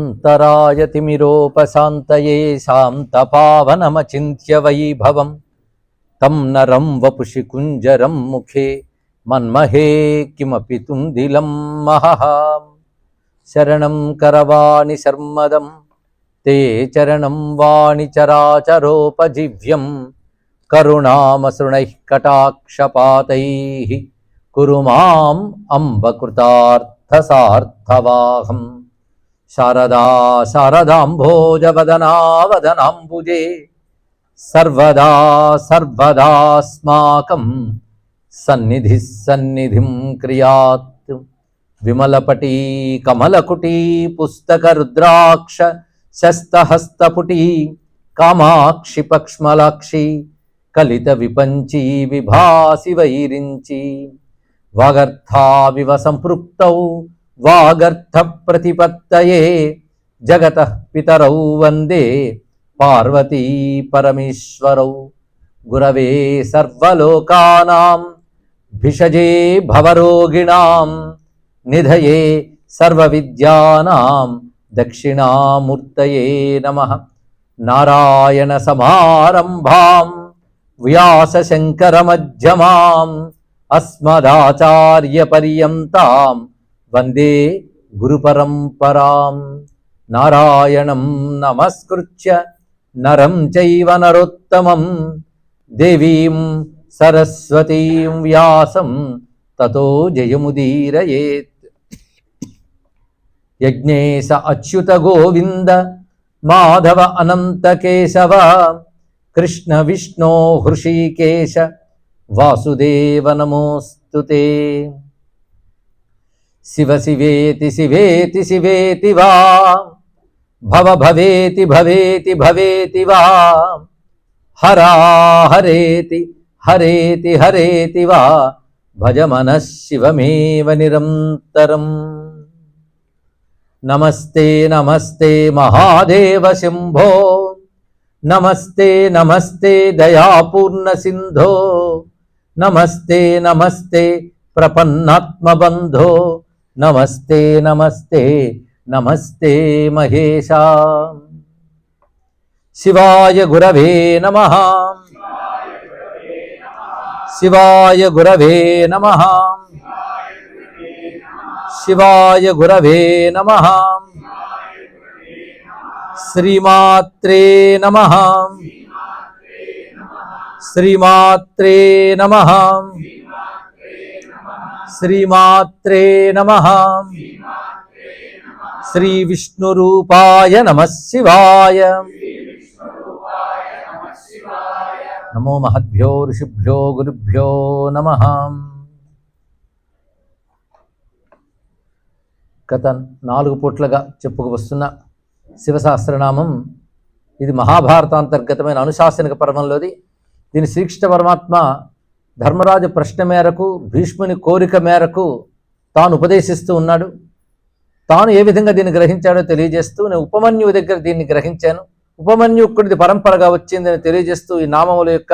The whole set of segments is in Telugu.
అంతరాయతిమిరోపశాంతయే శాంతపావనమచింత్య వైభవం తం నరం వపుషి కుంజరం ముఖే మన్మహే కిమపి తుందిలం మహః. శరణం కరవాణి శర్మదం తే చరణం వాణి చరాచరోపజీవ్యం కరుణామసృణైః కటాక్షపాతైః కురు మాం అంబ కృతార్థసార్థవాహం. శారదా శారదాంభోజవదనా వదనాంబుజే సర్వదా సర్వదాస్మాకం సన్నిధిః సన్నిధిం క్రియాత్. విమలపటీ కమలకుటీ పుస్తక రుద్రాక్ష శస్తహస్తపుటీ కామాక్షి పక్ష్మలాక్షి కలిత విపంచీ విభాసి వైరించి. వాగర్థావివ సంపృక్తౌ వాగర్థ ప్రతిపత్తయే జగతః పితరౌ వందే పార్వతీ పరమేశ్వరౌ. గురవే సర్వలోకానాం భిషజే భవరోగిణాం నిధయే సర్వవిద్యానాం దక్షిణామూర్తయే నమః. నారాయణ సమారంభాం వ్యాసశంకరమధ్యమాం అస్మదాచార్య పర్యంతాం వందే గురుపరంపరాం. నారాయణం నమస్కృత్య నరం చైవ నరోత్తమం దేవీం సరస్వతీం వ్యాసం తతో జయముదీరయేత్. యజ్ఞేశ అచ్యుత గోవింద మాధవ అనంత కేశవ కృష్ణ విష్ణో హృషీకేశ వాసుదేవ నమోస్తుతే. శివ శివేతి శివేతి శివేతి వా భవ భవేతి భవేతి భవేతి వా హరా హరేతి హరేతి హరేతి వా భజ మనః శివమేవ నిరంతరం. నమస్తే నమస్తే మహాదేవ శంభో నమస్తే నమస్తే దయాపూర్ణ సింధో నమస్తే నమస్తే ప్రపన్నాత్మబంధో నమస్తే నమస్తే నమస్తే మహేశా. శివాయ గురవే నమః. శివాయ గురవే నమః. శివాయ గురవే నమః. శ్రీమాత్రే నమః. శ్రీమాత్రే నమః. శ్రీమాత్రే నమః. శ్రీ విష్ణురూపాయ నమః శివాయ. నమో మహద్భ్యో ఋషిభ్యో గురుభ్యో నమః. గత 4 పూట్లుగా చెప్పుకు వస్తున్న శివసహస్రనామం ఇది మహాభారతాంతర్గతమైన అనుశాసనిక పర్వంలోది. దీని శ్రీకృష్ణ పరమాత్మ ధర్మరాజు ప్రశ్న మేరకు భీష్ముని కోరిక మేరకు తాను ఉపదేశిస్తూ ఉన్నాడు. తాను ఏ విధంగా దీన్ని గ్రహించాడో తెలియజేస్తూ, నేను ఉపమన్యువు దగ్గర దీన్ని గ్రహించాను, ఉపమన్యుకుడిది పరంపరగా వచ్చిందని తెలియజేస్తూ ఈ నామముల యొక్క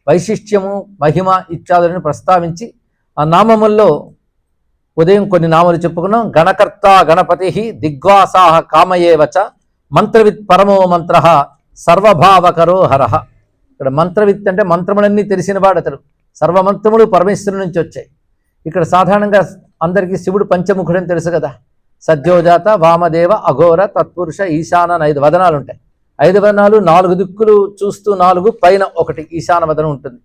వైశిష్ట్యము మహిమ ఇత్యాదులను ప్రస్తావించి ఆ నామముల్లో ఉదయం కొన్ని నామలు చెప్పుకున్నాం. గణకర్త గణపతి దిగ్వాసాహ కామయేవచ మంత్రవిత్ పరమో మంత్ర సర్వభావకరో హరహ. ఇక్కడ మంత్రవిత్ అంటే మంత్రములన్నీ తెలిసినవాడు అతడు. సర్వమంత్రములు పరమేశ్వరుని నుంచి వచ్చాయి. ఇక్కడ సాధారణంగా అందరికీ శివుడు పంచముఖుడని తెలుసు కదా. సద్యోజాత వామదేవ అఘోర తత్పురుష ఈశాన అని 5 వదనాలు ఉంటాయి. 5 వదనాలు 4 దిక్కులు చూస్తూ 4 పైన 1 ఈశాన వదనం ఉంటుంది.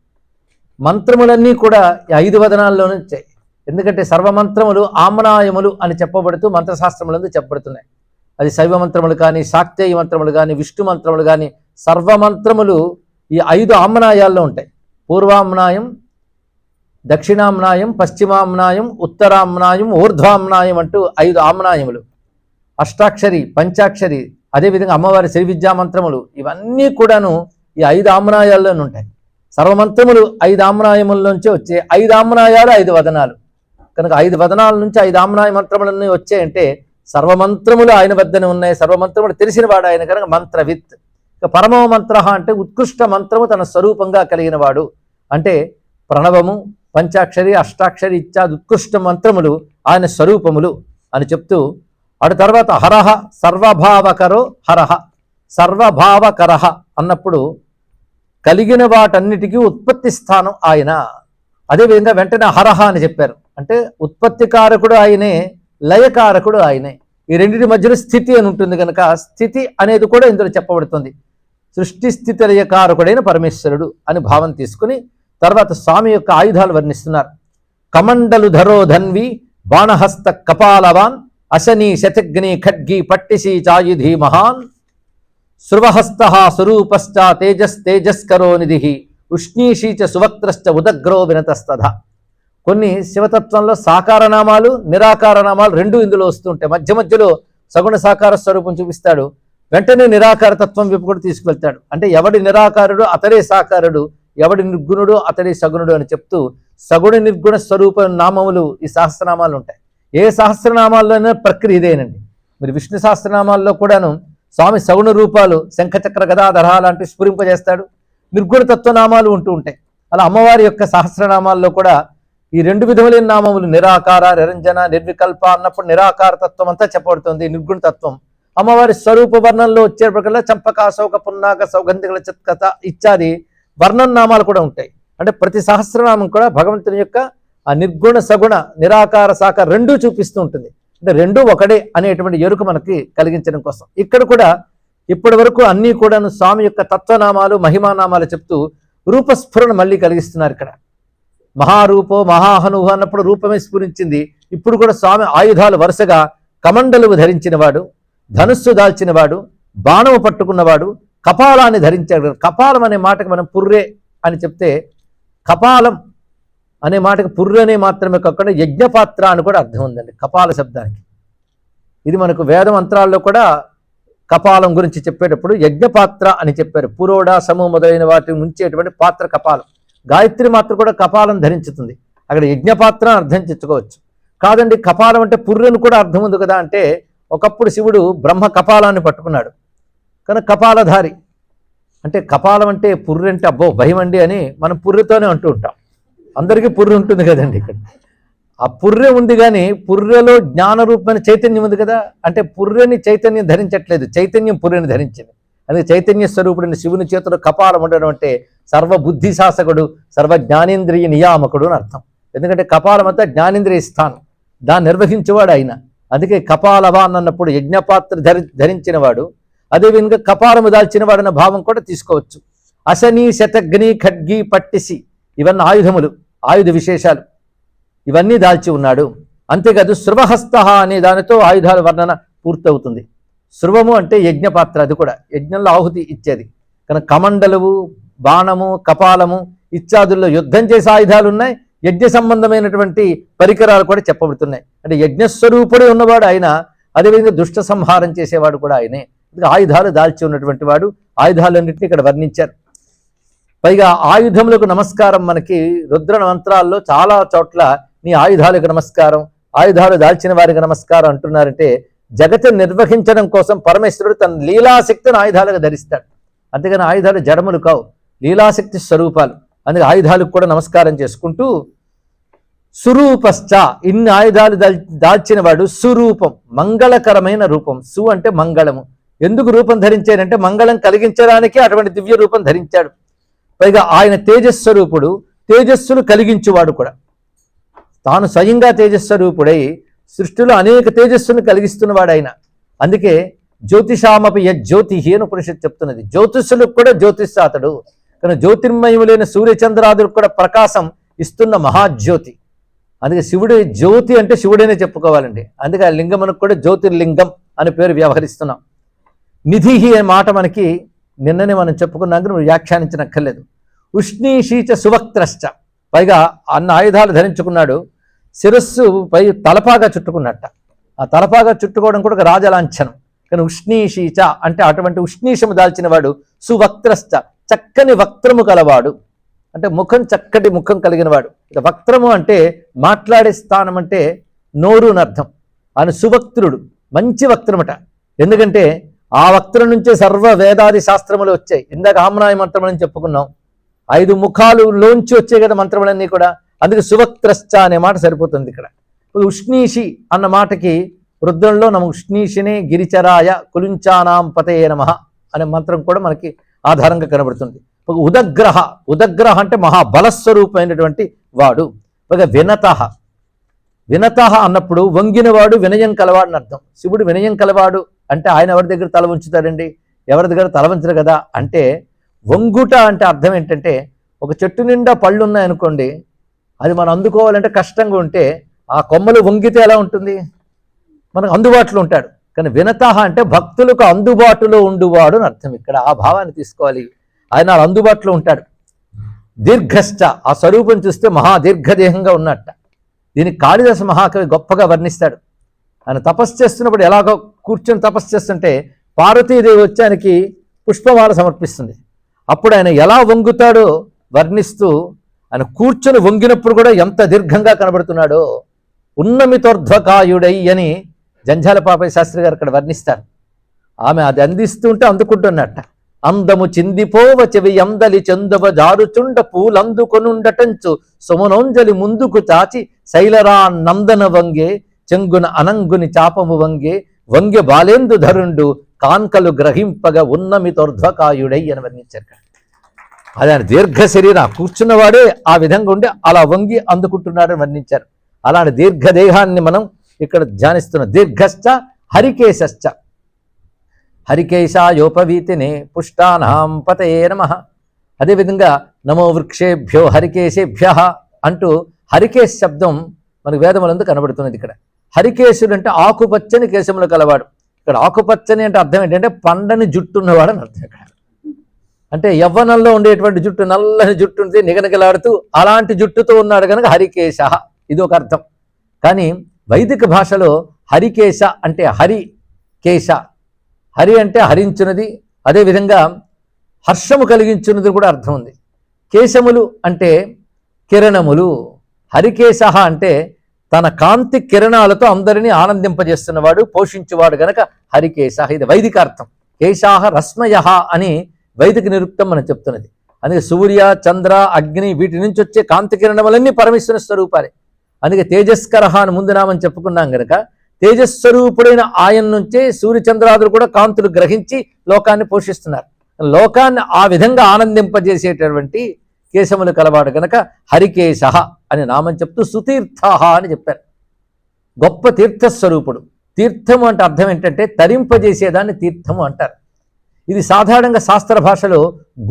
మంత్రములన్నీ కూడా ఈ 5 వదనాల్లోనే వచ్చాయి. ఎందుకంటే సర్వమంత్రములు ఆమ్నాయములు అని చెప్పబడుతూ మంత్రశాస్త్రములందు చెప్పబడుతున్నాయి. అది శైవ మంత్రములు కానీ శాక్తేయ మంత్రములు కానీ విష్ణు మంత్రములు కానీ సర్వమంత్రములు ఈ 5 ఆమ్నాయాల్లో ఉంటాయి. పూర్వామ్నాయం, దక్షిణామ్నాయం, పశ్చిమామ్నాయం, ఉత్తరామ్నాయం, ఊర్ధ్వామ్నాయం అంటూ 5 ఆమ్నాయములు. అష్టాక్షరి, పంచాక్షరి, అదేవిధంగా అమ్మవారి శ్రీ విద్యా మంత్రములు ఇవన్నీ కూడాను ఈ 5 ఆమ్నాయాల్లోనే ఉంటాయి. సర్వమంత్రములు 5 ఆమ్నాయముల్లోంచి వచ్చే 5 ఆమ్నాయాలు 5 వదనాలు కనుక 5 వదనాల నుంచి 5 ఆమ్నాయ మంత్రములన్నీ వచ్చాయంటే సర్వమంత్రములు ఆయన వద్దనే ఉన్నాయి. సర్వమంత్రములు తెలిసిన వాడు ఆయన కనుక మంత్రవిత్. ఇక పరమో మంత్ర అంటే ఉత్కృష్ట మంత్రము తన స్వరూపంగా కలిగిన వాడు. అంటే ప్రణవము, పంచాక్షరి, అష్టాక్షరి ఇత్యాది ఉత్కృష్ట మంత్రములు ఆయన స్వరూపములు అని చెప్తూ అటు తర్వాత హరహ సర్వభావకరో హరహ, సర్వభావకరహ అన్నప్పుడు కలిగిన వాటన్నిటికీ ఉత్పత్తి స్థానం ఆయన. అదేవిధంగా వెంటనే హరహ అని చెప్పారు, అంటే ఉత్పత్తికారకుడు ఆయనే, లయకారకుడు ఆయనే. ఈ రెండింటి మధ్యలో స్థితి అని ఉంటుంది కనుక స్థితి అనేది కూడా ఇందులో చెప్పబడుతుంది. సృష్టి స్థితి లయకారకుడైన పరమేశ్వరుడు అని భావం తీసుకుని తర్వాత స్వామి యొక్క ఆయుధాలు వర్ణిస్తున్నారు. కమండలు ధరో ధన్వి బాణహస్త కపాలవాన్ అశనీ శతగ్ని ఖడ్గి పట్టిసి చాయుధి మహాన్ శృవహస్త స్వరూపశ్చ తేజస్కరో నిధి ఉష్ణీషీచ సువక్త్రశ్చ ఉదగ్రో వినతస్తథ. కొన్ని శివతత్వంలో సాకార నామాలు నిరాకార నామాలు రెండు ఇందులో వస్తుంటాయి. మధ్య మధ్యలో సగుణ సాకార స్వరూపం చూపిస్తాడు, వెంటనే నిరాకార తత్వం వైపు కూడా తీసుకువెళ్తాడు. అంటే ఎవడి నిరాకారుడు అతడే సాకారుడు, ఎవడి నిర్గుణుడు అతడే సగుణుడు అని చెప్తూ సగుణ నిర్గుణ స్వరూప నామములు ఈ సహస్రనామాలు ఉంటాయి. ఏ సహస్రనామాల్లోనే ప్రక్రియ ఇదేనండి. మరి విష్ణు సహస్రనామాల్లో కూడాను స్వామి సగుణ రూపాలు శంఖచక్ర గదాధర లాంటి స్ఫురింపజేస్తాడు, నిర్గుణ తత్వనామాలు ఉంటూ ఉంటాయి. అలా అమ్మవారి యొక్క సహస్రనామాల్లో కూడా ఈ రెండు విధములైన నామములు నిరాకార, నిరంజన, నిర్వికల్ప అన్నప్పుడు నిరాకార తత్వం అంతా చెప్పబడుతుంది, నిర్గుణ తత్వం. అమ్మవారి స్వరూప వర్ణంలో వచ్చేటప్పటికల్లా చంపక, శోక, పున్నాక, సౌగంధికల చిత్కత ఇత్యాది వర్ణన నామాలు కూడా ఉంటాయి. అంటే ప్రతి సహస్రనామం కూడా భగవంతుని యొక్క ఆ నిర్గుణ సగుణ నిరాకార సాకార రెండూ చూపిస్తూ ఉంటుంది. అంటే రెండూ ఒకడే అనేటువంటి ఎరుక మనకి కలిగించడం కోసం ఇక్కడ కూడా ఇప్పటి వరకు అన్నీ కూడాను స్వామి యొక్క తత్వనామాలు మహిమానామాలు చెప్తూ రూపస్ఫురణ మళ్ళీ కలిగిస్తున్నారు. ఇక్కడ మహారూపో మహాహనువు అన్నప్పుడు రూపమే స్ఫురించింది. ఇప్పుడు కూడా స్వామి ఆయుధాలు వరుసగా కమండలువు ధరించినవాడు, ధనుస్సు దాల్చినవాడు, బాణము పట్టుకున్నవాడు, కపాలాన్ని ధరించాడు. కపాలం అనే మాటకు మనం పుర్రే అని చెప్తే కపాలం అనే మాటకు పుర్రె అనే మాత్రమే కాకుండా యజ్ఞపాత్ర అని కూడా అర్థం ఉందండి కపాల శబ్దానికి. ఇది మనకు వేద మంత్రాల్లో కూడా కపాలం గురించి చెప్పేటప్పుడు యజ్ఞపాత్ర అని చెప్పారు. పురోడ సము మొదలైన వాటిని ఉంచేటువంటి పాత్ర కపాలం. గాయత్రి మాత్రం కూడా కపాలం ధరించుతుంది, అక్కడ యజ్ఞపాత్ర అర్థం తెచ్చుకోవచ్చు. కాదండి కపాలం అంటే పుర్రెను కూడా అర్థం ఉంది కదా అంటే, ఒకప్పుడు శివుడు బ్రహ్మ కపాలాన్ని పట్టుకున్నాడు కానీ కపాలధారి అంటే కపాలం అంటే పుర్రె అంటే అబ్బో భయం అండి అని మనం పుర్రెతోనే అంటూ ఉంటాం. అందరికీ పుర్రె ఉంటుంది కదండి. ఇక్కడ ఆ పుర్రె ఉంది కానీ పుర్రెలో జ్ఞానరూపమైన చైతన్యం ఉంది కదా, అంటే పుర్రెని చైతన్యం ధరించట్లేదు, చైతన్యం పుర్రెని ధరించింది. అందుకే చైతన్య స్వరూపుడైన శివుని చేతులు కపాలం ఉండడం అంటే సర్వబుద్ధి శాసకుడు, సర్వ జ్ఞానేంద్రియ నియామకుడు అని అర్థం. ఎందుకంటే కపాలం అంతా జ్ఞానేంద్రియ స్థానం, దాన్ని నిర్వహించేవాడు ఆయన. అందుకే కపాలవాన్ అన్నప్పుడు యజ్ఞపాత్ర ధరించిన వాడు, అదేవిధంగా కపాలము దాల్చిన వాడన్న భావం కూడా తీసుకోవచ్చు. అశని శతగ్ని ఖడ్గి పట్టిసి ఇవన్నీ ఆయుధములు, ఆయుధ విశేషాలు ఇవన్నీ దాల్చి ఉన్నాడు. అంతేకాదు శృవహస్త అనే దానితో ఆయుధాల వర్ణన పూర్తవుతుంది. శృవము అంటే యజ్ఞపాత్ర, అది కూడా యజ్ఞంలో ఆహుతి ఇచ్చేది. కనుక కమండలువు, బాణము, కపాలము ఇత్యాదుల్లో యుద్ధం చేసే ఆయుధాలు ఉన్నాయి, యజ్ఞ సంబంధమైనటువంటి పరికరాలు కూడా చెప్పబడుతున్నాయి. అంటే యజ్ఞస్వరూపుడే ఉన్నవాడు ఆయన, అదేవిధంగా దుష్ట సంహారం చేసేవాడు కూడా ఆయనే. ఆయుధాలు దాల్చి ఉన్నటువంటి వాడు. ఆయుధాలన్నింటినీ ఇక్కడ వర్ణించారు. పైగా ఆయుధములకు నమస్కారం మనకి రుద్ర మంత్రాల్లో చాలా చోట్ల నీ ఆయుధాలకు నమస్కారం, ఆయుధాలు దాల్చిన వారికి నమస్కారం అంటున్నారంటే జగత్తును నిర్వహించడం కోసం పరమేశ్వరుడు తన లీలాశక్తిని ఆయుధాలుగా ధరిస్తాడు. అంతేగాని ఆయుధాలు జడములు కావు, లీలాశక్తి స్వరూపాలు. అందుకే ఆయుధాలకు కూడా నమస్కారం చేసుకుంటూ సురూపశ్చ ఇన్ని ఆయుధాలు దాల్చిన వాడు స్వరూపం, మంగళకరమైన రూపం. సు అంటే మంగళము. ఎందుకు రూపం ధరించాడంటే మంగళం కలిగించడానికి అటువంటి దివ్య రూపం ధరించాడు. పైగా ఆయన తేజస్వరూపుడు, తేజస్సును కలిగించువాడు కూడా. తాను స్వయంగా తేజస్వరూపుడై సృష్టిలో అనేక తేజస్సును కలిగిస్తున్నవాడు ఆయన. అందుకే జ్యోతిషామపి యజ్యోతిహి అని ఉపనిషత్తు చెప్తున్నది. జ్యోతిషులకు కూడా జ్యోతిష్ అతడు. కానీ జ్యోతిర్మయములైన సూర్యచంద్రాదులకు కూడా ప్రకాశం ఇస్తున్న మహాజ్యోతి. అందుకే శివుడి జ్యోతి అంటే శివుడైనా చెప్పుకోవాలండి. అందుకే ఆ లింగమునకు కూడా జ్యోతిర్లింగం అని పేరు వ్యవహరిస్తున్నాం. నిధిహి అనే మాట మనకి నిన్ననే మనం చెప్పుకున్నాక నువ్వు వ్యాఖ్యానించనక్కర్లేదు. ఉష్ణీషీచ సువక్త్రశ్చ, పైగా అన్న ఆయుధాలు ధరించుకున్నాడు, శిరస్సు పై తలపాగా చుట్టుకున్నట్ట. ఆ తలపాగా చుట్టుకోవడం కూడా ఒక రాజలాంఛనం. కానీ ఉష్ణీషీచ అంటే అటువంటి ఉష్ణీషము దాల్చిన వాడు. సువక్త్రశ్చ చక్కని వక్త్రము కలవాడు, అంటే ముఖం చక్కటి ముఖం కలిగిన వాడు. ఇక వక్త్రము అంటే మాట్లాడే స్థానం అంటే నోరు అని అర్థం. ఆయన సువక్త్రుడు, మంచి వక్త్రమట. ఎందుకంటే ఆ వక్త్రం నుంచే సర్వ వేదాది శాస్త్రములు వచ్చాయి. ఇందాక ఆమ్నాయ మంత్రములని చెప్పుకున్నాం, 5 ముఖాలులోంచి వచ్చాయి కదా మంత్రములన్నీ కూడా. అందుకే సువక్త్రశ్చ అనే మాట సరిపోతుంది ఇక్కడ. ఉష్ణీషి అన్న మాటకి రుద్రంలో నముష్ణీషినే గిరిచరాయ కులుంచానాం పతయే నమః అనే మంత్రం కూడా మనకి ఆధారంగా కనబడుతుంది. ఒక ఉదగ్రహ, ఉదగ్రహ అంటే మహాబలస్వరూపమైనటువంటి వాడు. ఒక వినతః, వినతః అన్నప్పుడు వంగినవాడు, వినయం కలవాడు అని అర్థం. శివుడు వినయం కలవాడు అంటే ఆయన ఎవరి దగ్గర తల ఉంచుతాడండి? ఎవరి దగ్గర తల ఉంచరు కదా. అంటే వంగుట అంటే అర్థం ఏంటంటే, ఒక చెట్టు నిండా పళ్ళు ఉన్నాయనుకోండి, అది మనం అందుకోవాలంటే కష్టంగా ఉంటే ఆ కొమ్మలు వంగితే ఎలా ఉంటుంది? మనకు అందుబాటులో ఉంటాడు. కానీ వినతః అంటే భక్తులకు అందుబాటులో ఉండువాడు అని అర్థం. ఇక్కడ ఆ భావాన్ని తీసుకోవాలి. ఆయన అందుబాటులో ఉంటాడు. దీర్ఘశ్చ, ఆ స్వరూపం చూస్తే మహాదీర్ఘదేహంగా ఉన్నట్ట. దీనికి కాళిదాస మహాకవి గొప్పగా వర్ణిస్తాడు. ఆయన తపస్సు చేస్తున్నప్పుడు ఎలాగో కూర్చొని తపస్సు చేస్తుంటే పార్వతీదేవి వచ్చి ఆయనకి పుష్పమాల సమర్పిస్తుంది. అప్పుడు ఆయన ఎలా వంగుతాడో వర్ణిస్తూ, ఆయన కూర్చొని వంగినప్పుడు కూడా ఎంత దీర్ఘంగా కనబడుతున్నాడో. ఉన్నమితోర్ధ్వకాయుడై అని జంఝాల పాపయ్య శాస్త్రి గారు అక్కడ వర్ణిస్తారు. ఆమె అది అందిస్తుంటే అందుకుంటున్నట్ట. అందము చిందిపోవ చెవి అందలి చందవ జారుచుండ పూలందుకొనుండటంచు సుమనోంజలి ముందుకు చాచి శైలరా నందన వంగే చెంగున అనంగుని చాపము వంగే వంగె బాలేందు ధరుండు కాన్కలు గ్రహింపగా ఉన్నమితోర్ధ్వకాయుడై అని వర్ణించారు. అది ఆయన దీర్ఘ శరీరం, కూర్చున్నవాడే ఆ విధంగా ఉండి అలా వంగి అందుకుంటున్నాడని వర్ణించారు. అలాంటి దీర్ఘదేహాన్ని మనం ఇక్కడ ధ్యానిస్తున్నాం. దీర్ఘశ్చ హరికేశశ్చ, హరికేశాయోపవీతినే పుష్టానాం పతయే నమః. అదేవిధంగా నమో వృక్షేభ్యో హరికేశేభ్య అంటూ హరికేశ్ శబ్దం మనకు వేదములందు కనబడుతున్నది. ఇక్కడ హరికేశుడు అంటే ఆకుపచ్చని కేశములు కలవాడు. ఇక్కడ ఆకుపచ్చని అంటే అర్థం ఏంటంటే పండని జుట్టు ఉన్నవాడు అని అర్థం. ఇక్కడ అంటే యవ్వనంలో ఉండేటువంటి జుట్టు, నల్లని జుట్టు ఉంటే నిగనిగలాడుతూ అలాంటి జుట్టుతో ఉన్నాడు కనుక హరికేశ, ఇది ఒక అర్థం. కానీ వైదిక భాషలో హరికేశ అంటే హరికేశ, హరి అంటే హరించున్నది, అదేవిధంగా హర్షము కలిగించున్నది కూడా అర్థం ఉంది. కేశములు అంటే కిరణములు. హరికేశ అంటే తన కాంతి కిరణాలతో అందరినీ ఆనందింపజేస్తున్నవాడు, పోషించువాడు గనక హరికేశ. ఇది వైదిక అర్థం. కేశాహ రశ్మయ అని వైదిక నిరుక్తం మనం చెప్తున్నది. అందుకే సూర్య, చంద్ర, అగ్ని వీటి నుంచి వచ్చే కాంతి కిరణములన్నీ పరమేశ్వర స్వరూపాలే. అందుకే తేజస్కరహ అని ముందు నామని చెప్పుకున్నాం గనక తేజస్వరూపుడైన ఆయన నుంచే సూర్యచంద్రాదులు కూడా కాంతులు గ్రహించి లోకాన్ని పోషిస్తున్నారు. లోకాన్ని ఆ విధంగా ఆనందింపజేసేటటువంటి కేశములు కలవాడు గనక హరికేశ అని నామం చెప్తూ సుతీర్థ అని చెప్పారు. గొప్ప తీర్థస్వరూపుడు. తీర్థము అంటే అర్థం ఏంటంటే తరింపజేసేదాన్ని తీర్థము అంటారు. ఇది సాధారణంగా శాస్త్ర భాషలో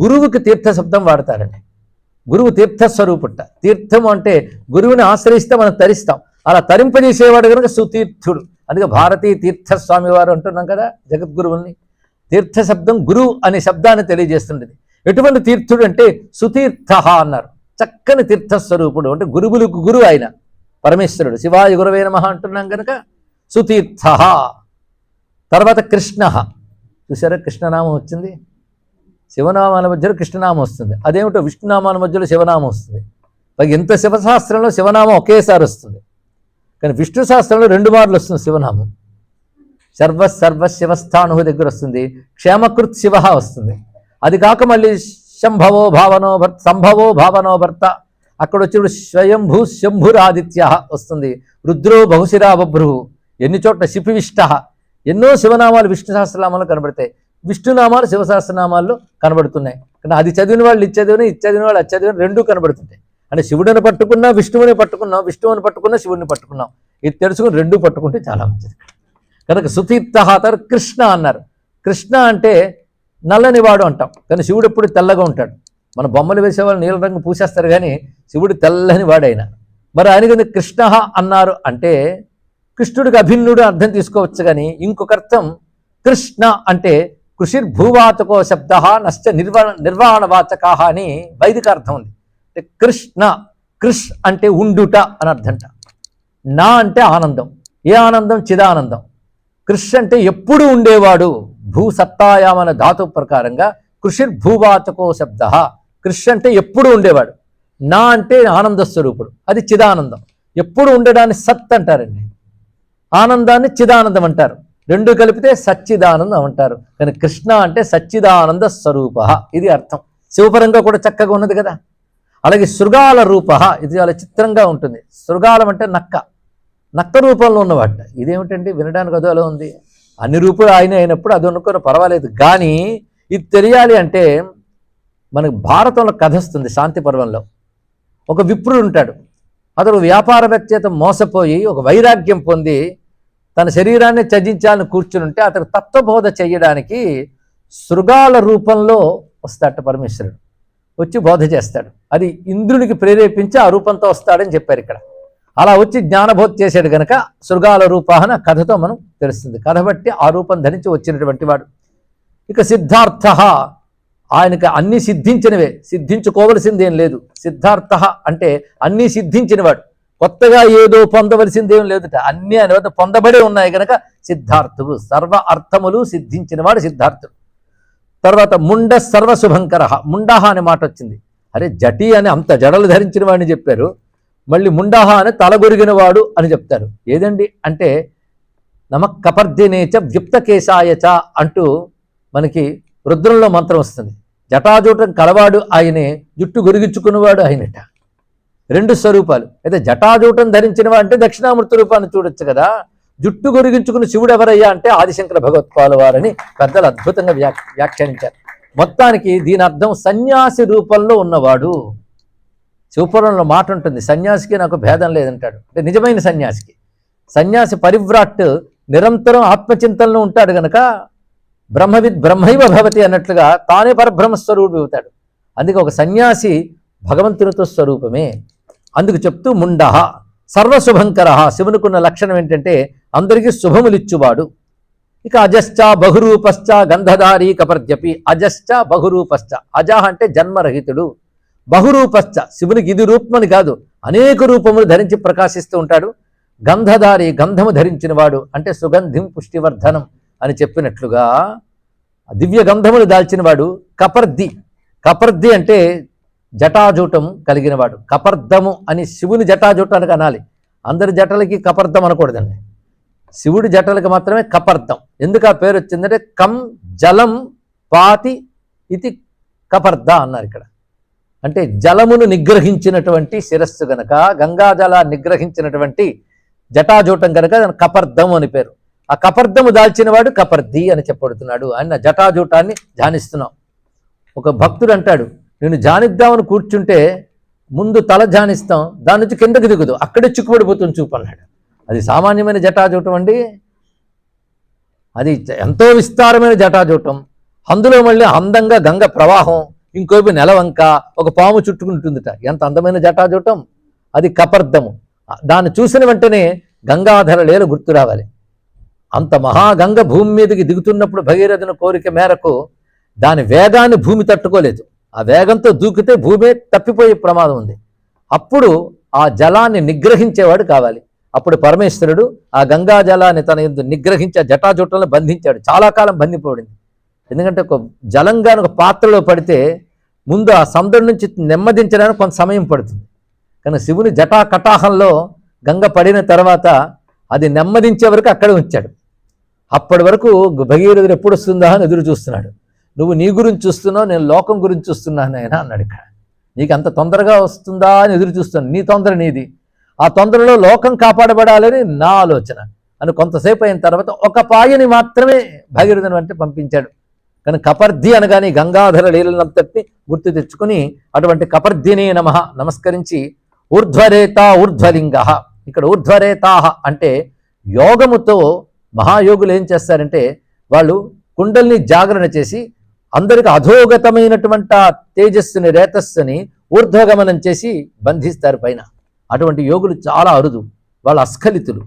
గురువుకి తీర్థ శబ్దం వాడతారండి. గురువు తీర్థస్వరూపుట. తీర్థము అంటే గురువుని ఆశ్రయిస్తే మనం తరిస్తాం. అలా తరింపజేసేవాడు కనుక సుతీర్థుడు. అందుకే భారతీ తీర్థస్వామి వారు అంటున్నాం కదా జగద్గురువుల్ని. తీర్థ శబ్దం గురువు అనే శబ్దాన్ని తెలియజేస్తుండేది. ఎటువంటి తీర్థుడు అంటే సుతీర్థ అన్నారు. చక్కని తీర్థస్వరూపుడు అంటే గురువులకు గురువు ఆయన పరమేశ్వరుడు. శివాయ గురవే నమః అంటున్నాం కనుక సుతీర్థ. తర్వాత కృష్ణ. చూసారా కృష్ణనామం వచ్చింది. శివనామాల మధ్యలో కృష్ణనామం వస్తుంది. అదేమిటో విష్ణునామాల మధ్యలో శివనామం వస్తుంది. ఎంత శివశాస్త్రంలో శివనామం ఒకేసారి వస్తుంది, కానీ విష్ణు శాస్త్రంలో 2 మార్లు వస్తుంది శివనామం. సర్వ శివస్థాను దగ్గర వస్తుంది, క్షేమకృత్ శివ వస్తుంది. అది కాక మళ్ళీ సంభవో భావనో భర్త అక్కడ వచ్చి స్వయంభూ శంభురాదిత్య వస్తుంది. రుద్రో బహుశిరా బభ్రు, ఎన్ని చోట్ల శిపివిష్ట, ఎన్నో శివనామాలు విష్ణు సహస్రనామాలు కనబడతాయి. విష్ణునామాలు శివసహస్రనామాల్లో కనబడుతున్నాయి. కానీ అది చదివిన వాళ్ళు ఇది చదివిన, ఇది చదివిన వాళ్ళు అది చదివిన, 2 కనబడుతుంటాయి. అంటే శివుడిని పట్టుకున్నా విష్ణువుని పట్టుకున్నాం, విష్ణువుని పట్టుకున్నా శివుడిని పట్టుకున్నాం. ఇది తెలుసుకుని 2 పట్టుకుంటే చాలా మంచిది. కనుక సుతీర్థ కృష్ణ అన్నారు. కృష్ణ అంటే నల్లని వాడు అంటాం, కానీ శివుడు ఎప్పుడు తెల్లగా ఉంటాడు. మన బొమ్మలు వేసేవాళ్ళు నీల రంగు పూసేస్తారు, కానీ శివుడు తెల్లని వాడైనా. మరి ఆయన కృష్ణ అన్నారు అంటే కృష్ణుడికి అభిన్నుడు అర్థం తీసుకోవచ్చు. కానీ ఇంకొక అర్థం కృష్ణ అంటే కృషిర్భూవాతకో శబ్ద నశ్చ నిర్వాణవాచకా అని వైదిక అర్థం ఉంది. కృష్ణ, కృష్ అంటే ఉండుట అని అర్థంట. నా అంటే ఆనందం. ఏ ఆనందం? చిదానందం. కృష్ అంటే ఎప్పుడు ఉండేవాడు. భూసత్తాయామన ధాతు ప్రకారంగా కృషిర్భూవాచకో శబ్ద. కృష్ అంటే ఎప్పుడు ఉండేవాడు. నా అంటే ఆనంద స్వరూపుడు, అది చిదానందం. ఎప్పుడు ఉండడాన్ని సత్ అంటారండి, ఆనందాన్ని చిదానందం అంటారు. 2 కలిపితే సచ్చిదానందం అంటారు. కానీ కృష్ణ అంటే సచ్చిదానంద స్వరూప, ఇది అర్థం. శివపరంగా కూడా చక్కగా ఉన్నది కదా. అలాగే శృగాల రూప, ఇది చాలా చిత్రంగా ఉంటుంది. శృగాలం అంటే నక్క. నక్క రూపంలో ఉన్నవాట. ఇదేమిటండి వినడానికి అదోలా ఉంది. అన్ని రూపాలు ఆయన అయినప్పుడు అది అనుకున్న పర్వాలేదు, కానీ ఇది తెలియాలి అంటే మనకు భారతంలో కథ వస్తుంది. శాంతి పర్వంలో ఒక విప్రుడు ఉంటాడు. అతడు వ్యాపారవేత్త చేత మోసపోయి ఒక వైరాగ్యం పొంది తన శరీరాన్ని త్యజించాలని కూర్చుని ఉంటే అతడు తత్వబోధ చేయడానికి శృగాల రూపంలో వస్తాడు పరమేశ్వరుడు. వచ్చి బోధ చేస్తాడు. అది ఇంద్రునికి ప్రేరేపించి ఆ రూపంతో వస్తాడని చెప్పారు ఇక్కడ. అలా వచ్చి జ్ఞానబోధ చేశాడు కనుక శృగాల రూపాన కథతో మనం తెలుస్తుంది. కథ బట్టి ఆ రూపం ధరించి వచ్చినటువంటి వాడు. ఇక సిద్ధార్థ, ఆయనకి అన్నీ సిద్ధించినవే, సిద్ధించుకోవలసిందేం లేదు. సిద్ధార్థ అంటే అన్నీ సిద్ధించినవాడు, కొత్తగా ఏదో పొందవలసిందేం లేదుట. అన్నీ ఆయన వద్ద పొందబడే ఉన్నాయి కనుక సిద్ధార్థుడు. సర్వ అర్థములు సిద్ధించినవాడు సిద్ధార్థుడు. తర్వాత ముండ సర్వశుభంకర. ముండహ అనే మాట వచ్చింది. అరే జటి అని అంత జడలు ధరించిన వాడిని చెప్పారు, మళ్ళీ ముండహ అని తలగొరిగిన వాడు అని చెప్తారు. ఏదండి అంటే నమః కపర్దినేచ వ్యుప్తకేశాయచ అంటూ మనకి రుద్రంలో మంత్రం వస్తుంది. జటాజూటం కలవాడు ఆయనే, జుట్టు గొరిగించుకున్నవాడు ఆయనట. రెండు స్వరూపాలు. అయితే జటాజూటం ధరించినవా అంటే దక్షిణామూర్తి రూపాన్ని చూడొచ్చు కదా. జుట్టు గొరిగించుకున్న శివుడు ఎవరయ్యా అంటే ఆదిశంకర భగవత్పాలు వారని పెద్దలు అద్భుతంగా వ్యాఖ్యానించారు. మొత్తానికి దీని అర్థం సన్యాసి రూపంలో ఉన్నవాడు. శివపురంలో మాట ఉంటుంది, సన్యాసికి నాకు భేదం లేదంటాడు. అంటే నిజమైన సన్యాసికి. సన్యాసి పరివ్రాట్ నిరంతరం ఆత్మచింతనలో ఉంటాడు గనక బ్రహ్మవిద్ బ్రహ్మైవ భవతి అన్నట్లుగా తానే పరబ్రహ్మస్వరూపి అవుతాడు. అందుకే ఒక సన్యాసి భగవంతునితో స్వరూపమే. అందుకు చెప్తూ ముండహ సర్వశుభంకర. శివునికున్న లక్షణం ఏంటంటే అందరికీ శుభములిచ్చువాడు. ఇక అజశ్చ బహురూపశ్చ గంధధారీ కపర్ద్యపి. అజశ్చ బహురూపశ్చ. అజహ అంటే జన్మరహితుడు. బహురూపశ్చ, శివునికి ఇది రూపమని కాదు, అనేక రూపములు ధరించి ప్రకాశిస్తూ ఉంటాడు. గంధధారి, గంధము ధరించినవాడు అంటే సుగంధిం పుష్టివర్ధనం అని చెప్పినట్లుగా దివ్య గంధములు దాల్చినవాడు. కపర్ది. కపర్ది అంటే జటాజూటం కలిగినవాడు. కపర్దము అని శివుని జటాజూటానికి అనాలి. అందరి జటలకి కపర్దం అనకూడదండి. శివుడి జటలకి మాత్రమే కపర్దం. ఎందుకు ఆ పేరు వచ్చిందంటే కం జలం పాతి ఇది కపర్ద అన్నారు ఇక్కడ. అంటే జలమును నిగ్రహించినటువంటి శిరస్సు గనక, గంగాజలాన్ని నిగ్రహించినటువంటి జటాజూటం కనుక కపర్దం అని పేరు. ఆ కపర్దము దాల్చినవాడు కపర్ది అని చెప్పబడుతున్నాడు. ఆయన జటాజూటాన్ని ధ్యానిస్తున్నాం. ఒక భక్తుడు అంటాడు, నేను ధ్యానిద్దామని కూర్చుంటే ముందు తల ధ్యానిస్తాం, దాని నుంచి కిందకి దిగుదు, అక్కడే చిక్కుపడిపోతుంది చూపు అన్నాడు. అది సామాన్యమైన జటాజూటం అండి. అది ఎంతో విస్తారమైన జటాజూటం. అందులో మళ్ళీ అందంగా గంగ ప్రవాహం, ఇంకోవి నెలవంక, ఒక పాము చుట్టుకుంటుందిట. ఎంత అందమైన జటాజూటం. అది కపర్దము. దాన్ని చూసిన వెంటనే గంగాధర లీల గుర్తు రావాలి. అంత మహాగంగ భూమి మీదకి దిగుతున్నప్పుడు భగీరథుని కోరిక మేరకు దాని వేగాన్ని భూమి తట్టుకోలేదు. ఆ వేగంతో దూకితే భూమి తప్పిపోయే ప్రమాదం ఉంది. అప్పుడు ఆ జలాన్ని నిగ్రహించేవాడు కావాలి. అప్పుడు పరమేశ్వరుడు ఆ గంగా జలాన్ని తన యందు నిగ్రహించి ఆ జటాజూటంలో బంధించాడు. చాలా కాలం బంధింపబడింది. ఎందుకంటే ఒక జలంగా ఒక పాత్రలో పడితే ముందు ఆ సందడి నుంచి నెమ్మదించడానికి కొంత సమయం పడుతుంది. కానీ శివుని జటా కటాహంలో గంగ పడిన తర్వాత అది నెమ్మదించే వరకు అక్కడే ఉంచాడు. అప్పటి వరకు భగీరథుడు ఎప్పుడు వస్తుందా అని ఎదురు చూస్తున్నాడు. నువ్వు నీ గురించి చూస్తున్నావు, నేను లోకం గురించి చూస్తున్నాను ఆయన అన్నాడు. ఇక్కడ నీకు అంత తొందరగా వస్తుందా అని ఎదురు చూస్తున్నాను. నీ తొందర నీది. ఆ తొందరలో లోకం కాపాడబడాలని నా ఆలోచన అని కొంతసేపు అయిన తర్వాత ఒక పాయని మాత్రమే భగీరథుని వెంట పంపించాడు. కానీ కపర్ది అనగానే గంగాధర లీలనంతటిని గుర్తు తెచ్చుకుని అటువంటి కపర్దిని నమస్కరించి ఊర్ధ్వరేత ఊర్ధ్వలింగ. ఇక్కడ ఊర్ధ్వరేతాహ అంటే యోగముతో మహాయోగులు ఏం చేస్తారంటే వాళ్ళు కుండల్ని జాగరణ చేసి అందరికి అధోగతమైనటువంటి ఆ తేజస్సుని, రేతస్సుని ఊర్ధ్వగమనం చేసి బంధిస్తారు పైన. అటువంటి యోగులు చాలా అరుదు. వాళ్ళు అస్ఖలితులు.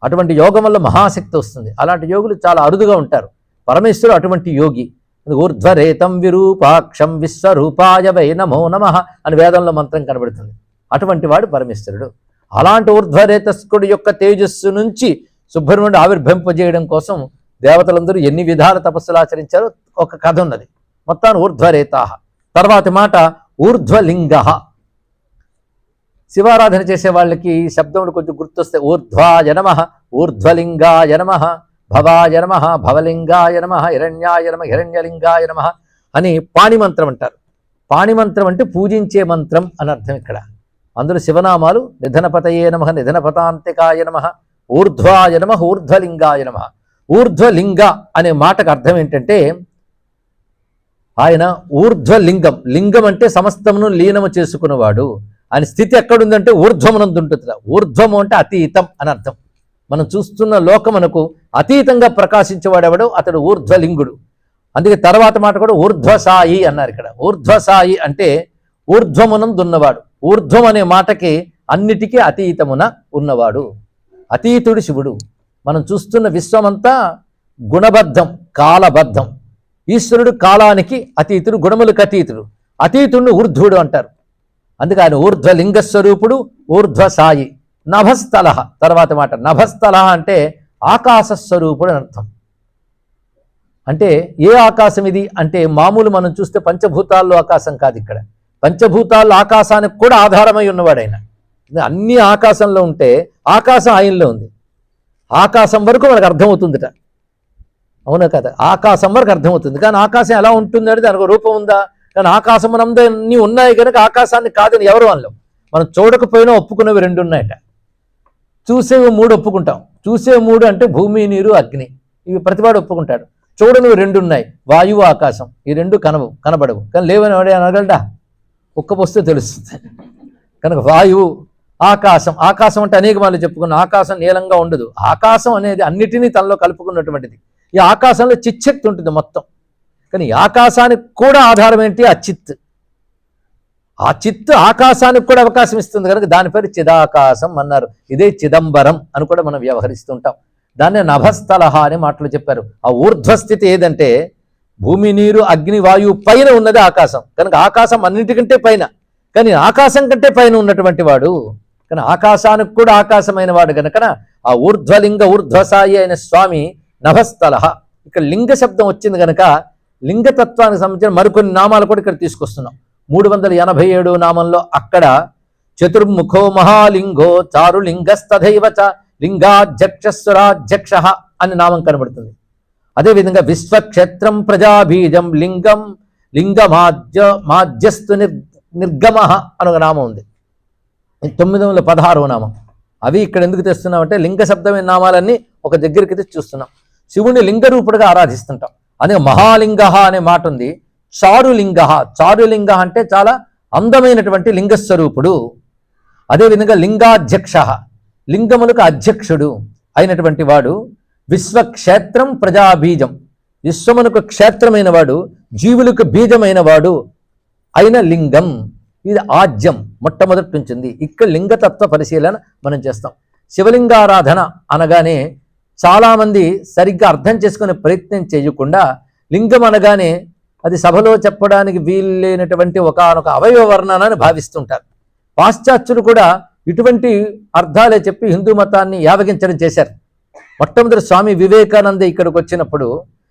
అటువంటి యోగం వల్ల మహాశక్తి వస్తుంది. అలాంటి యోగులు చాలా అరుదుగా ఉంటారు. పరమేశ్వరుడు అటువంటి యోగి. ఊర్ధ్వరేతం విరూపాక్షం విశ్వరూపాయ వై నమో నమః అని వేదంలో మంత్రం కనబడుతుంది. అటువంటి వాడు పరమేశ్వరుడు. అలాంటి ఊర్ధ్వరేతస్కుడి యొక్క తేజస్సు నుంచి సుబ్రహ్మణ్యుడు ఆవిర్భవింపజేయడం కోసం దేవతలందరూ ఎన్ని విధాల తపస్సులు ఆచరించారో ఒక కథ ఉన్నది. మొత్తాన్ని ఊర్ధ్వరేతాహ. తర్వాతి మాట ఊర్ధ్వలింగ. శివారాధన చేసే వాళ్ళకి శబ్దములు కొంచెం గుర్తొస్తే ఊర్ధ్వాయ నమః, ఊర్ధ్వలింగాయ నమః, భవాయ నమః, భవలింగాయ నమః, హిరణ్యాయ నమః, హిరణ్యలింగాయ నమః అని పాణిమంత్రం అంటారు. పాణిమంత్రం అంటే పూజించే మంత్రం అని అర్థం ఇక్కడ. అందులో శివనామాలు నిధనపతయే నమః, నిధనపతాంతికాయ నమః, ఊర్ధ్వాయ నమః, ఊర్ధ్వలింగాయ నమః. ఊర్ధ్వలింగ అనే మాటకు అర్థం ఏంటంటే ఆయన ఊర్ధ్వలింగం. లింగం అంటే సమస్తమును లీనము చేసుకున్నవాడు. ఆయన స్థితి ఎక్కడుందంటే ఊర్ధ్వమునందు ఉంటుంది. ఊర్ధ్వము అంటే అతీతం అని అర్థం. మనం చూస్తున్న లోకమునకు అతీతంగా ప్రకాశించేవాడెవడో అతడు ఊర్ధ్వలింగుడు. అందుకే తర్వాత మాట కూడా ఊర్ధ్వసాయి అన్నారు ఇక్కడ. ఊర్ధ్వసాయి అంటే ఊర్ధ్వమునందు ఉన్నవాడు. ఊర్ధ్వం అనే మాటకి అన్నిటికీ అతీతమున ఉన్నవాడు, అతీతుడు శివుడు. మనం చూస్తున్న విశ్వమంతా గుణబద్ధం, కాలబద్ధం. ఈశ్వరుడు కాలానికి అతీతుడు, గుణములకు అతీతుడు. అతీతుడిని ఊర్ధ్వుడు అంటారు. అందుకే ఆయన ఊర్ధ్వలింగ స్వరూపుడు, ఊర్ధ్వసాయి. నభస్థల తర్వాత మాట. నభస్థల అంటే ఆకాశ స్వరూపుడు అని అర్థం. అంటే ఏ ఆకాశం ఇది అంటే మామూలు మనం చూస్తే పంచభూతాల్లో ఆకాశం కాదు. ఇక్కడ పంచభూతాల్లో ఆకాశానికి కూడా ఆధారమై ఉన్నవాడు ఆయన. అన్ని ఆకాశంలో ఉంటే ఆకాశం ఆయనలో ఉంది. ఆకాశం వరకు మనకు అర్థమవుతుందిట, అవునా కదా? ఆకాశం వరకు అర్థమవుతుంది. కానీ ఆకాశం ఎలా ఉంటుంది అంటే దానికి రూపం ఉందా? కానీ ఆకాశం అన్నీ ఉన్నాయి కనుక ఆకాశాన్ని కాదని ఎవరు అనలేం. మనం చూడకపోయినా ఒప్పుకునేవి రెండు ఉన్నాయట. చూసేవి మూడు ఒప్పుకుంటాం. చూసే మూడు అంటే భూమి, నీరు, అగ్ని. ఇవి ప్రతివాడు ఒప్పుకుంటాడు. చూడనివి రెండు ఉన్నాయి, వాయువు, ఆకాశం. ఈ రెండు కనబడవు. కానీ లేవని వాడే అనగలడా? ఒక్కపోస్తే తెలుస్తుంది. కనుక వాయువు, ఆకాశం. ఆకాశం అంటే అనేక మార్లు చెప్పుకున్నాం. ఆకాశం నీలంగా ఉండదు. ఆకాశం అనేది అన్నిటినీ తనలో కలుపుకున్నటువంటిది. ఈ ఆకాశంలో చిచ్చక్తి ఉంటుంది మొత్తం. కానీ ఈ ఆకాశానికి కూడా ఆధారం ఏంటి? ఆ చిత్. ఆ చిత్తు ఆకాశానికి కూడా అవకాశం ఇస్తుంది కనుక దాని పేరు చిదాకాశం అన్నారు. ఇదే చిదంబరం అని కూడా మనం వ్యవహరిస్తుంటాం. దాన్నే నభస్థలహ అనే మాటలు చెప్పారు. ఆ ఊర్ధ్వస్థితి ఏదంటే భూమి, నీరు, అగ్ని, వాయువు పైన ఉన్నది ఆకాశం. కనుక ఆకాశం అన్నింటికంటే పైన, కానీ ఆకాశం కంటే పైన ఉన్నటువంటి వాడు. కానీ ఆకాశానికి కూడా ఆకాశమైన వాడు కనుక ఆ ఊర్ధ్వలింగ ఊర్ధ్వసాయి అయిన స్వామి నభస్థలహ. ఇక్కడ లింగ శబ్దం వచ్చింది కనుక లింగతత్వానికి సంబంధించిన మరికొన్ని నామాలు కూడా ఇక్కడ తీసుకొస్తున్నాం. 387 నామంలో అక్కడ చతుర్ముఖో మహాలింగో చారులింగస్తథైవ చ లింగాధ్యక్షస్వరాధ్యక్ష అని నామం కనబడుతుంది. అదేవిధంగా విశ్వక్షేత్రం ప్రజాబీజం లింగం లింగమాజ్యస్తు నిర్గమ అని ఒక నామం ఉంది. 916వ నామం. అవి ఇక్కడ ఎందుకు తెస్తున్నామంటే లింగ శబ్దమైన నామాలన్నీ ఒక దగ్గరికి తెచ్చి చూస్తున్నాం. శివుని లింగరూపుడుగా ఆరాధిస్తుంటాం. అదే మహాలింగ అనే మాట ఉంది. చారులింగ. చారులింగ అంటే చాలా అందమైనటువంటి లింగస్వరూపుడు. అదేవిధంగా లింగాధ్యక్ష, లింగములకు అధ్యక్షుడు అయినటువంటి వాడు. విశ్వక్షేత్రం ప్రజాబీజం, విశ్వమునకు క్షేత్రమైన వాడు, జీవులకు బీజమైన వాడు అయిన లింగం. ఇది ఆజ్యం మొట్టమొదటి ఉంచింది. ఇక్కడ లింగతత్వ పరిశీలన మనం చేస్తాం. శివలింగారాధన అనగానే చాలామంది సరిగ్గా అర్థం చేసుకునే ప్రయత్నం చేయకుండా లింగం అనగానే అది సభలో చెప్పడానికి వీలు లేనటువంటి ఒకనొక అవయవ వర్ణనని భావిస్తుంటారు. పాశ్చాత్యులు కూడా ఇటువంటి అర్థాలే చెప్పి హిందూ మతాన్ని యావగించడం చేశారు. మొట్టమొదటి స్వామి వివేకానంద ఇక్కడికి వచ్చినప్పుడు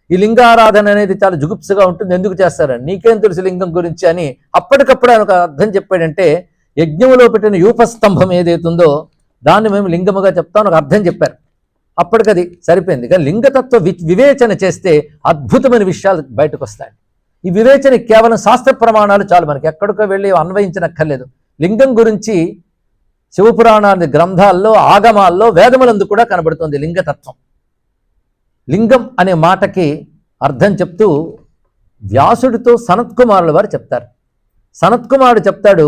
ఈ లింగారాధన అనేది చాలా జుగుప్సగా ఉంటుంది, ఎందుకు చేస్తారని, నీకేం తెలుసు లింగం గురించి అని అప్పటికప్పుడు ఆయన ఒక అర్థం చెప్పాడంటే యజ్ఞములో పెట్టిన యూపస్తంభం ఏదైతుందో దాన్ని మేము లింగముగా చెప్తాం ఒక అర్థం చెప్పారు. అప్పటికది సరిపోయింది. కానీ లింగతత్వ వివేచన చేస్తే అద్భుతమైన విషయాలు బయటకు వస్తాయి. ఈ వివేచన కేవలం శాస్త్ర ప్రమాణాలు చాలు, మనకి ఎక్కడికో వెళ్ళి అన్వయించనక్కర్లేదు. లింగం గురించి శివపురాణాది గ్రంథాల్లో, ఆగమాల్లో, వేదములందు కూడా కనబడుతుంది లింగతత్వం. లింగం అనే మాటకి అర్థం చెప్తూ వ్యాసుడితో సనత్కుమారుల వారు చెప్తారు. సనత్కుమారుడు చెప్తాడు,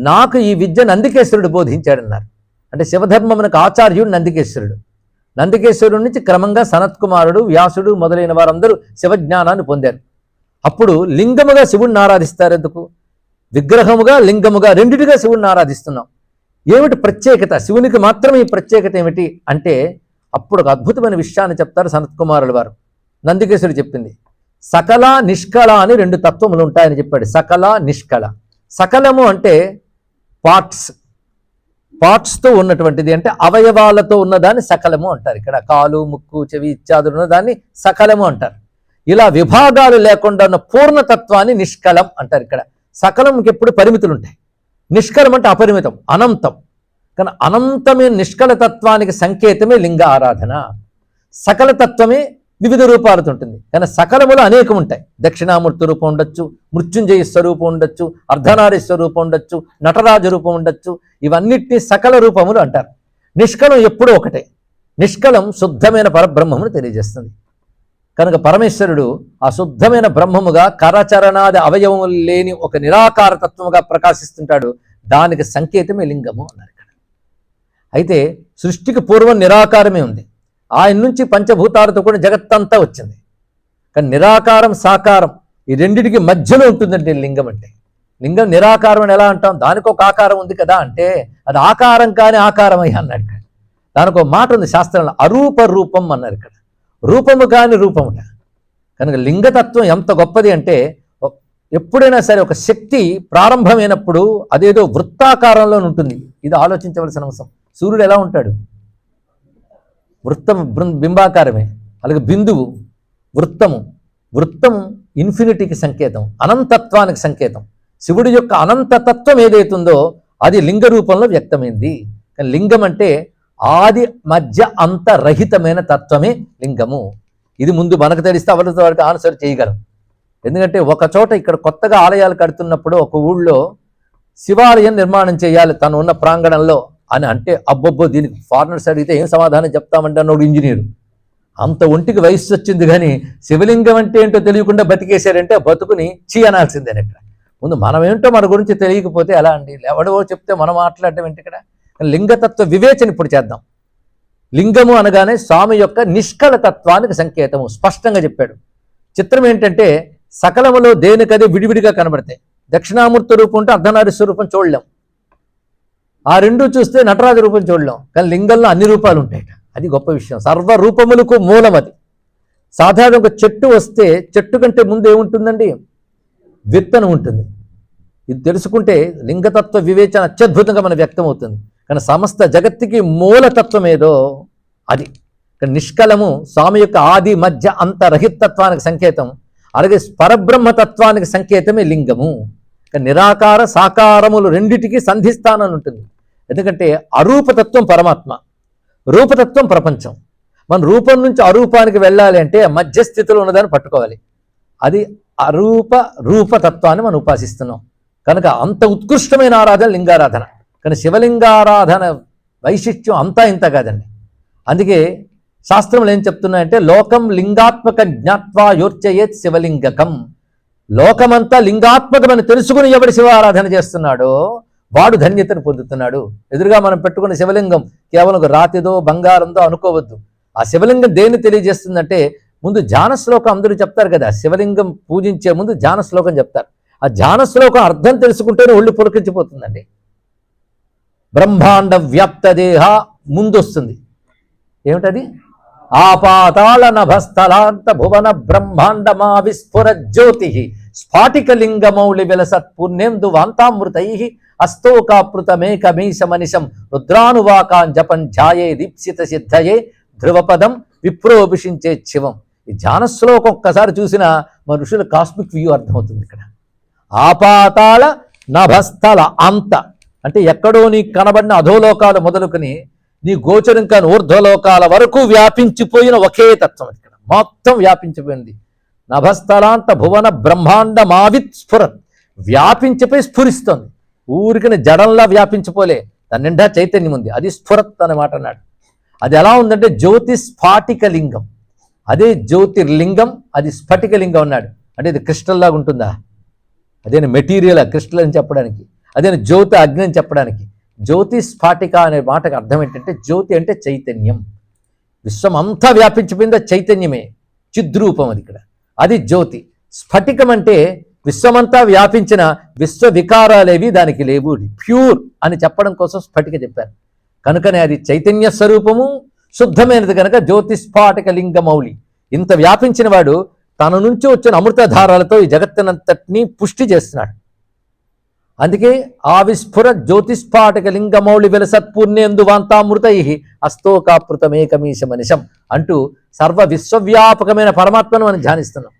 నాకు ఈ విద్య నందికేశ్వరుడు బోధించాడన్నారు. అంటే శివధర్మమునకు ఆచార్యుడు నందికేశ్వరుడు. నందికేశ్వరుడి నుంచి క్రమంగా సనత్కుమారుడు, వ్యాసుడు మొదలైన వారందరూ శివజ్ఞానాన్ని పొందారు. అప్పుడు లింగముగా శివుణ్ణి ఆరాధిస్తారు. ఎందుకు? విగ్రహముగా, లింగముగా రెండిటిగా శివుణ్ణి ఆరాధిస్తున్నాం. ఏమిటి ప్రత్యేకత? శివునికి మాత్రమే ఈ ప్రత్యేకత ఏమిటి అంటే అప్పుడు ఒక అద్భుతమైన విషయాన్ని చెప్తారు సనత్కుమారుల వారు. నందికేశ్వరుడు చెప్పింది సకల, నిష్కళ అని రెండు తత్వములు ఉంటాయని చెప్పాడు. సకల, నిష్కళ. సకలము అంటే పార్ట్స్తో ఉన్నటువంటిది, అంటే అవయవాలతో ఉన్నదాన్ని సకలము అంటారు. ఇక్కడ కాలు, ముక్కు, చెవి ఇత్యాదులు ఉన్నదాన్ని సకలము అంటారు. ఇలా విభాగాలు లేకుండా ఉన్న పూర్ణతత్వాన్ని నిష్కలం అంటారు. ఇక్కడ సకలంకి ఎప్పుడు పరిమితులు ఉంటాయి, నిష్కలం అంటే అపరిమితం, అనంతం. కానీ అనంతమైన నిష్కల తత్వానికి సంకేతమే లింగ ఆరాధన. సకల తత్వమే వివిధ రూపాలతో ఉంటుంది. కానీ సకలములు అనేకం ఉంటాయి. దక్షిణామూర్తి రూపం ఉండొచ్చు, మృత్యుంజయ స్వరూపం ఉండొచ్చు, అర్ధనారీ స్వరూపం ఉండొచ్చు, నటరాజ రూపం ఉండొచ్చు. ఇవన్నిటినీ సకల రూపములు అంటారు. నిష్కలం ఎప్పుడూ ఒకటే. నిష్కలం శుద్ధమైన పరబ్రహ్మమును తెలియజేస్తుంది. కనుక పరమేశ్వరుడు ఆ శుద్ధమైన బ్రహ్మముగా కరచరణాది అవయవములు లేని ఒక నిరాకార తత్వముగా ప్రకాశిస్తుంటాడు. దానికి సంకేతమే లింగము అన్నారు ఇక్కడ. అయితే సృష్టికి పూర్వం నిరాకారమే ఉంది. ఆయన నుంచి పంచభూతాలతో కూడా జగత్తంతా వచ్చింది. కానీ నిరాకారం సాకారం ఈ రెండిటికి మధ్యలో ఉంటుందంటే లింగం అంటే. లింగం నిరాకారం అని ఎలా అంటాం? దానికి ఒక ఆకారం ఉంది కదా అంటే అది ఆకారం కాని ఆకారమయ్యా అన్నాడు ఇక్కడ. దానికి ఒక మాట ఉంది శాస్త్రంలో, అరూప రూపం అన్నారు ఇక్కడ. రూపము కాని రూపముట. కనుక లింగతత్వం ఎంత గొప్పది అంటే ఎప్పుడైనా సరే ఒక శక్తి ప్రారంభమైనప్పుడు అదేదో వృత్తాకారంలో ఉంటుంది. ఇది ఆలోచించవలసిన అంశం. సూర్యుడు ఎలా ఉంటాడు? వృత్తము బింబాకారమే. అలాగే బిందువు వృత్తము. వృత్తం ఇన్ఫినిటీకి సంకేతం, అనంతత్వానికి సంకేతం. శివుడి యొక్క అనంతతత్వం ఏదైతుందో అది లింగ రూపంలో వ్యక్తమైంది. కానీ లింగం అంటే ఆది మధ్య అంతరహితమైన తత్వమే లింగము. ఇది ముందు మనకు తెలిస్తే ఎవరితో వారికి ఆన్సర్ చేయగలం. ఎందుకంటే ఒక చోట ఇక్కడ కొత్తగా ఆలయాలు కడుతున్నప్పుడు ఒక ఊళ్ళో శివాలయం నిర్మాణం చేయాలి తను ఉన్న ప్రాంగణంలో అని అంటే, అబ్బొబ్బో దీనికి ఫారినర్స్ అడిగితే ఏం సమాధానం చెప్తామంటే అన్నాడు ఇంజనీరు. అంత ఒంటికి వయస్సు వచ్చింది కానీ శివలింగం అంటే ఏంటో తెలియకుండా బతికేశారంటే బతుకుని చీ అనాల్సిందేనక్కడ. ముందు మనమేంటో మన గురించి తెలియకపోతే ఎలా అండి? ఎవడో చెప్తే మనం మాట్లాడటం ఏంటి ఇక్కడ? లింగతత్వ వివేచన ఇప్పుడు చేద్దాం. లింగము అనగానే స్వామి యొక్క నిష్కల తత్వానికి సంకేతము స్పష్టంగా చెప్పాడు. చిత్రం ఏంటంటే సకలములో దేనికదే విడివిడిగా కనబడతాయి. దక్షిణామూర్తి రూపం ఉంటే అర్ధనారీ స్వరూపం చూడలేం. ఆ రెండు చూస్తే నటరాజ రూపం చూడలేం. కానీ లింగంలో అన్ని రూపాలు ఉంటాయి. అది గొప్ప విషయం. సర్వరూపములకు మూలం అది. సాధారణ ఒక చెట్టు వస్తే చెట్టు కంటే ముందు ఏముంటుందండి? విత్తనం ఉంటుంది. ఇది తెలుసుకుంటే లింగతత్వ వివేచన అత్యద్భుతంగా మన వ్యక్తం అవుతుంది. కానీ సమస్త జగత్తుకి మూలతత్వం ఏదో అది. కానీ నిష్కలము స్వామి యొక్క ఆది మధ్య అంతరహితత్వానికి సంకేతం. అలాగే పరబ్రహ్మతత్వానికి సంకేతమే లింగము. కానీ నిరాకార సాకారములు రెండిటికి సంధిస్థానం ఉంటుంది. ఎందుకంటే అరూపతత్వం పరమాత్మ, రూపతత్వం ప్రపంచం. మన రూపం నుంచి అరూపానికి వెళ్ళాలి అంటే మధ్యస్థితిలో ఉన్నదాన్ని పట్టుకోవాలి. అది అరూప రూపతత్వాన్ని మనం ఉపాసిస్తున్నాం. కనుక అంత ఉత్కృష్టమైన ఆరాధన లింగారాధన. కానీ శివలింగారాధన వైశిష్ట్యం అంతా ఇంత కాదండి. అందుకే శాస్త్రములు ఏం చెప్తున్నాయంటే లోకం లింగాత్మక జ్ఞాత్వా యోర్చయేత్ శివలింగకం. లోకమంతా లింగాత్మకమని తెలుసుకుని ఎవడు శివారాధన చేస్తున్నాడో వాడు ధన్యతను పొందుతున్నాడు. ఎదురుగా మనం పెట్టుకున్న శివలింగం కేవలం రాతిదో బంగారంతో అనుకోవద్దు. ఆ శివలింగం దేన్ని తెలియజేస్తుందంటే ముందు ధ్యాన శ్లోకం అందరూ చెప్తారు కదా. శివలింగం పూజించే ముందు ధ్యాన శ్లోకం చెప్తారు. ఆ ధ్యాన శ్లోకం అర్థం తెలుసుకుంటేనే ఒళ్ళు పులకించిపోతుందండి. బ్రహ్మాండ వ్యాప్త దేహ ముందు వస్తుంది. ఏమిటది? ఆపాతాళ నభస్థలాంత భువన బ్రహ్మాండమా విస్ఫుర జ్యోతి స్ఫాటికలింగమౌళి విలసత్ పుణ్యేందు వాంతామృతై అస్తోకాపృతమేకమీశమనిశం రుద్రానువాకాన్ జపం ధ్యాయే దీప్సిత సిద్ధయే ధ్రువపదం విప్రోభిషించే శివం. ఈ ధ్యాన శ్లోకం ఒక్కసారి చూసినా మన ఋషుల కాస్మిక్ వ్యూ అర్థమవుతుంది. ఇక్కడ ఆపాతాళ నభస్థల అంత అంటే ఎక్కడో నీకు కనబడిన అధోలోకాలు మొదలుకొని నీ గోచరం కాని ఊర్ధ్వలోకాల వరకు వ్యాపించిపోయిన ఒకే తత్వం. ఇక్కడ మొత్తం వ్యాపించిపోయింది. నభస్థలాంత భువన బ్రహ్మాండ మావిత్ స్ఫురత్, వ్యాపించిపోయి స్ఫురిస్తుంది. ఊరికని జడంలా వ్యాపించిపోలే, దాని నిండా చైతన్యం ఉంది. అది స్ఫురత్ అనే మాట అన్నాడు. అది ఎలా ఉందంటే జ్యోతి స్ఫాటిక లింగం. అదే జ్యోతిర్లింగం, అది స్ఫటిక లింగం అన్నాడు. అంటే ఇది క్రిస్టల్ లాగా ఉంటుందా? అదేనా మెటీరియల్ క్రిస్టల్ అని చెప్పడానికి? అదేనా జ్యోతి అగ్ని అని చెప్పడానికి? జ్యోతి స్ఫాటిక అనే మాటకు అర్థం ఏంటంటే జ్యోతి అంటే చైతన్యం. విశ్వం అంతా వ్యాపించిపోయింది చైతన్యమే, చిద్రూపం అది ఇక్కడ. అది జ్యోతి. స్ఫటికం అంటే విశ్వమంతా వ్యాపించిన విశ్వ వికారాలేవి దానికి లేవు, ప్యూర్ అని చెప్పడం కోసం స్ఫటిక చెప్పారు. కనుకనే అది చైతన్య స్వరూపము, శుద్ధమైనది కనుక జ్యోతి స్ఫాటిక లింగమౌళి. ఇంత వ్యాపించిన వాడు తన నుంచి వచ్చిన అమృతధారాలతో ఈ జగత్తునంతటినీ పుష్టి చేస్తున్నాడు. అందుకే ఆవిస్ఫుర జ్యోతిస్ఫాటిక లింగమౌళి విలసత్పుణ్యేందు వాంతామృతై అస్తోకాపృతమేకమీశమనిశం అంటూ సర్వ విశ్వవ్యాపకమైన పరమాత్మను మనం ధ్యానిస్తున్నాం.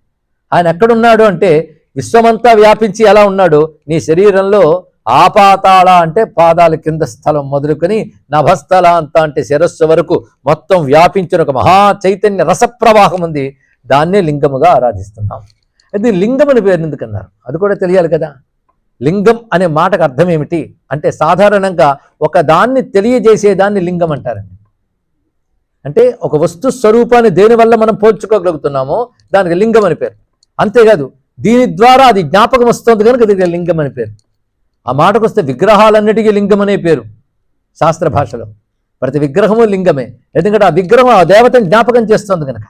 ఆయన ఎక్కడున్నాడు అంటే విశ్వమంతా వ్యాపించి ఎలా ఉన్నాడో నీ శరీరంలో ఆపాతాళ అంటే పాదాల కింద స్థలం మొదలుకొని నభస్థల అంత అంటే శిరస్సు వరకు మొత్తం వ్యాపించిన ఒక మహా చైతన్య రసప్రవాహం ఉంది. దాన్నే లింగముగా ఆరాధిస్తున్నాం. అది లింగం అని పేరు ఎందుకన్నారు అది కూడా తెలియాలి కదా. లింగం అనే మాటకు అర్థం ఏమిటి అంటే సాధారణంగా ఒక దాన్ని తెలియజేసేదాన్ని లింగం అంటారండి. అంటే ఒక వస్తు స్వరూపాన్ని దేనివల్ల మనం పోల్చుకోగలుగుతున్నామో దానికి లింగం అని పేరు. అంతేకాదు దీని ద్వారా అది జ్ఞాపకం వస్తుంది కనుక దీనికి లింగం అని పేరు. ఆ మాటకు వస్తే విగ్రహాలన్నిటికీ లింగం అనే పేరు శాస్త్ర భాషలో. ప్రతి విగ్రహము లింగమే, ఎందుకంటే ఆ విగ్రహం ఆ దేవతని జ్ఞాపకం చేస్తుంది కనుక.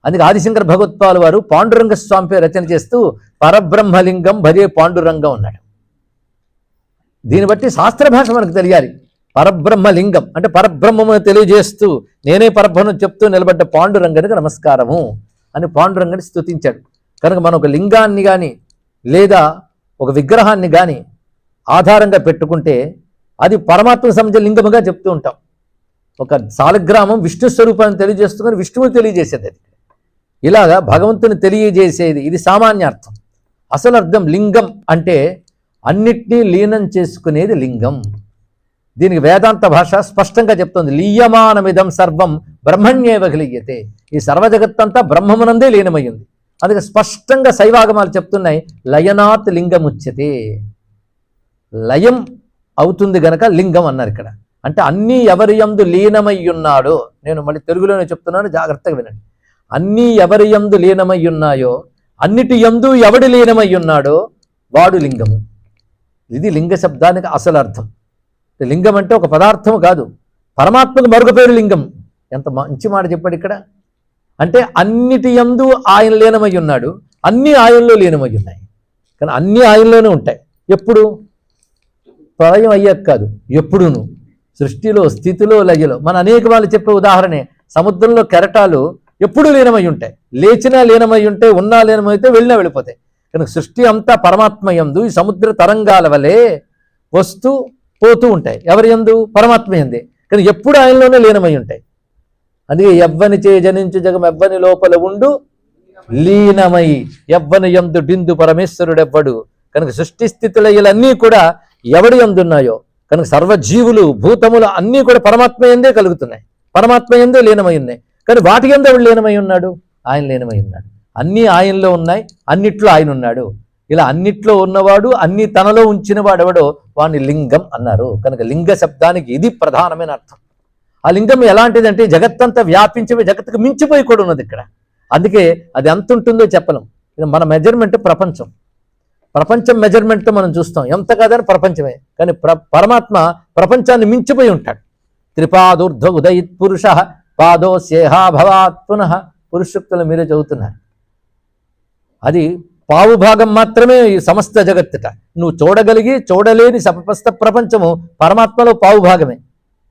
అందుకే ఆదిశంకర భగవత్పాల్ వారు పాండురంగ స్వామి రచన చేస్తూ పరబ్రహ్మలింగం భజే పాండురంగం అన్నాడు. దీన్ని బట్టి శాస్త్ర భాష మనకు తెలియాలి. పరబ్రహ్మలింగం అంటే పరబ్రహ్మమును తెలియజేస్తూ నేనే పరబ్రహ్మను చెప్తూ నిలబడ్డ పాండురంగనికి నమస్కారము అని పాండురంగని స్తుతించాడు. కనుక మనం ఒక లింగాన్ని కానీ లేదా ఒక విగ్రహాన్ని కానీ ఆధారంగా పెట్టుకుంటే అది పరమాత్మకు సంబంధించిన లింగముగా చెప్తూ ఉంటాం. ఒక సాలగ్రామం విష్ణు స్వరూపాన్ని తెలియజేస్తుంది, విష్ణువుని తెలియజేసేది. అది ఇలాగా భగవంతుని తెలియజేసేది. ఇది సామాన్యార్థం. అసలు అర్థం లింగం అంటే అన్నిటినీ లీనం చేసుకునేది లింగం. దీనికి వేదాంత భాష స్పష్టంగా చెప్తుంది, లీయమానమిదం సర్వం బ్రహ్మణ్యేవ లీయతే. ఈ సర్వజగత్తంతా బ్రహ్మమునందే లీనమయ్యింది. అందుకే స్పష్టంగా శైవాగమాలు చెప్తున్నాయి, లయనాత్ లింగముచ్యతే. లయం అవుతుంది గనక లింగం అన్నారు ఇక్కడ. అంటే అన్నీ ఎవరి యందు లీనమై ఉన్నాడో, నేను మళ్ళీ తెలుగులోనే చెప్తున్నాను, జాగ్రత్తగా వినండి. అన్నీ ఎవరి యందు లీనమై ఉన్నాయో, అన్నిటి యందు ఎవడి లీనమై ఉన్నాడో వాడు లింగము. ఇది లింగ శబ్దానికి అసలు అర్థం. లింగం అంటే ఒక పదార్థం కాదు, పరమాత్మకు మరొక పేరు లింగం. ఎంత మంచి మాట చెప్పాడు ఇక్కడ. అంటే అన్నిటి యందు ఆయన లీనమై ఉన్నాడు, అన్నీ ఆయనలో లీనమై ఉన్నాయి. కానీ అన్నీ ఆయనలోనే ఉంటాయి. ఎప్పుడు? ప్రళయం అయ్యాక కాదు, ఎప్పుడును. సృష్టిలో, స్థితిలో, లయలో. మన అనేక వాళ్ళు చెప్పే ఉదాహరణే, సముద్రంలో కెరటాలు ఎప్పుడూ లీనమై ఉంటాయి. లేచినా లీనమై ఉంటాయి, ఉన్నా లీనమైతే వెళ్ళినా వెళ్ళిపోతాయి. కనుక సృష్టి అంతా పరమాత్మ యందు ఈ సముద్ర తరంగాల వలె వస్తూ పోతూ ఉంటాయి. ఎవరి యందు? పరమాత్మ యందే. కానీ ఎప్పుడు ఆయనలోనే లీనమై ఉంటాయి. అందుకే ఎవ్వని చే జనించు జగం ఎవ్వని లోపల ఉండు లీనమై ఎవ్వని యందు డిందు పరమేశ్వరుడెవ్వడు. కనుక సృష్టి స్థితులన్నీ కూడా ఎవడి యందున్నాయో, కనుక సర్వజీవులు భూతములు అన్నీ కూడా పరమాత్మ యందే కలుగుతున్నాయి, పరమాత్మ యందే లీనమై ఉన్నాయి. కానీ వాటి యందు ఎవడు లీనమై ఉన్నాడు? ఆయన లీనమై ఉన్నాడు. అన్నీ ఆయనలో ఉన్నాయి, అన్నిట్లో ఆయన ఉన్నాడు. ఇలా అన్నిట్లో ఉన్నవాడు, అన్ని తనలో ఉంచిన వాడెవడో వాడిని లింగం అన్నారు. కనుక లింగ శబ్దానికి ఇది ప్రధానమైన అర్థం. ఆ లింగం ఎలాంటిదంటే జగత్తంతా వ్యాపించి జగత్తుకు మించిపోయి కూడా ఉన్నది ఇక్కడ. అందుకే అది ఎంత ఉంటుందో చెప్పలేం. మన మెజర్మెంట్ ప్రపంచం. ప్రపంచం మెజర్మెంట్ మనం చూస్తాం, ఎంత కాదని ప్రపంచమే. కానీ పరమాత్మ ప్రపంచాన్ని మించిపోయి ఉంటాడు. త్రిపాదూర్ధ్వ ఉదయిత్ పురుష పాదో స్యేహా భవాత్ పునః. పురుషోక్తులు మీరే చదువుతున్నారు. అది పావు భాగం మాత్రమే ఈ సమస్త జగత్తుట. నువ్వు చూడగలిగి చూడలేని సమస్త ప్రపంచము పరమాత్మలో పావు భాగమే.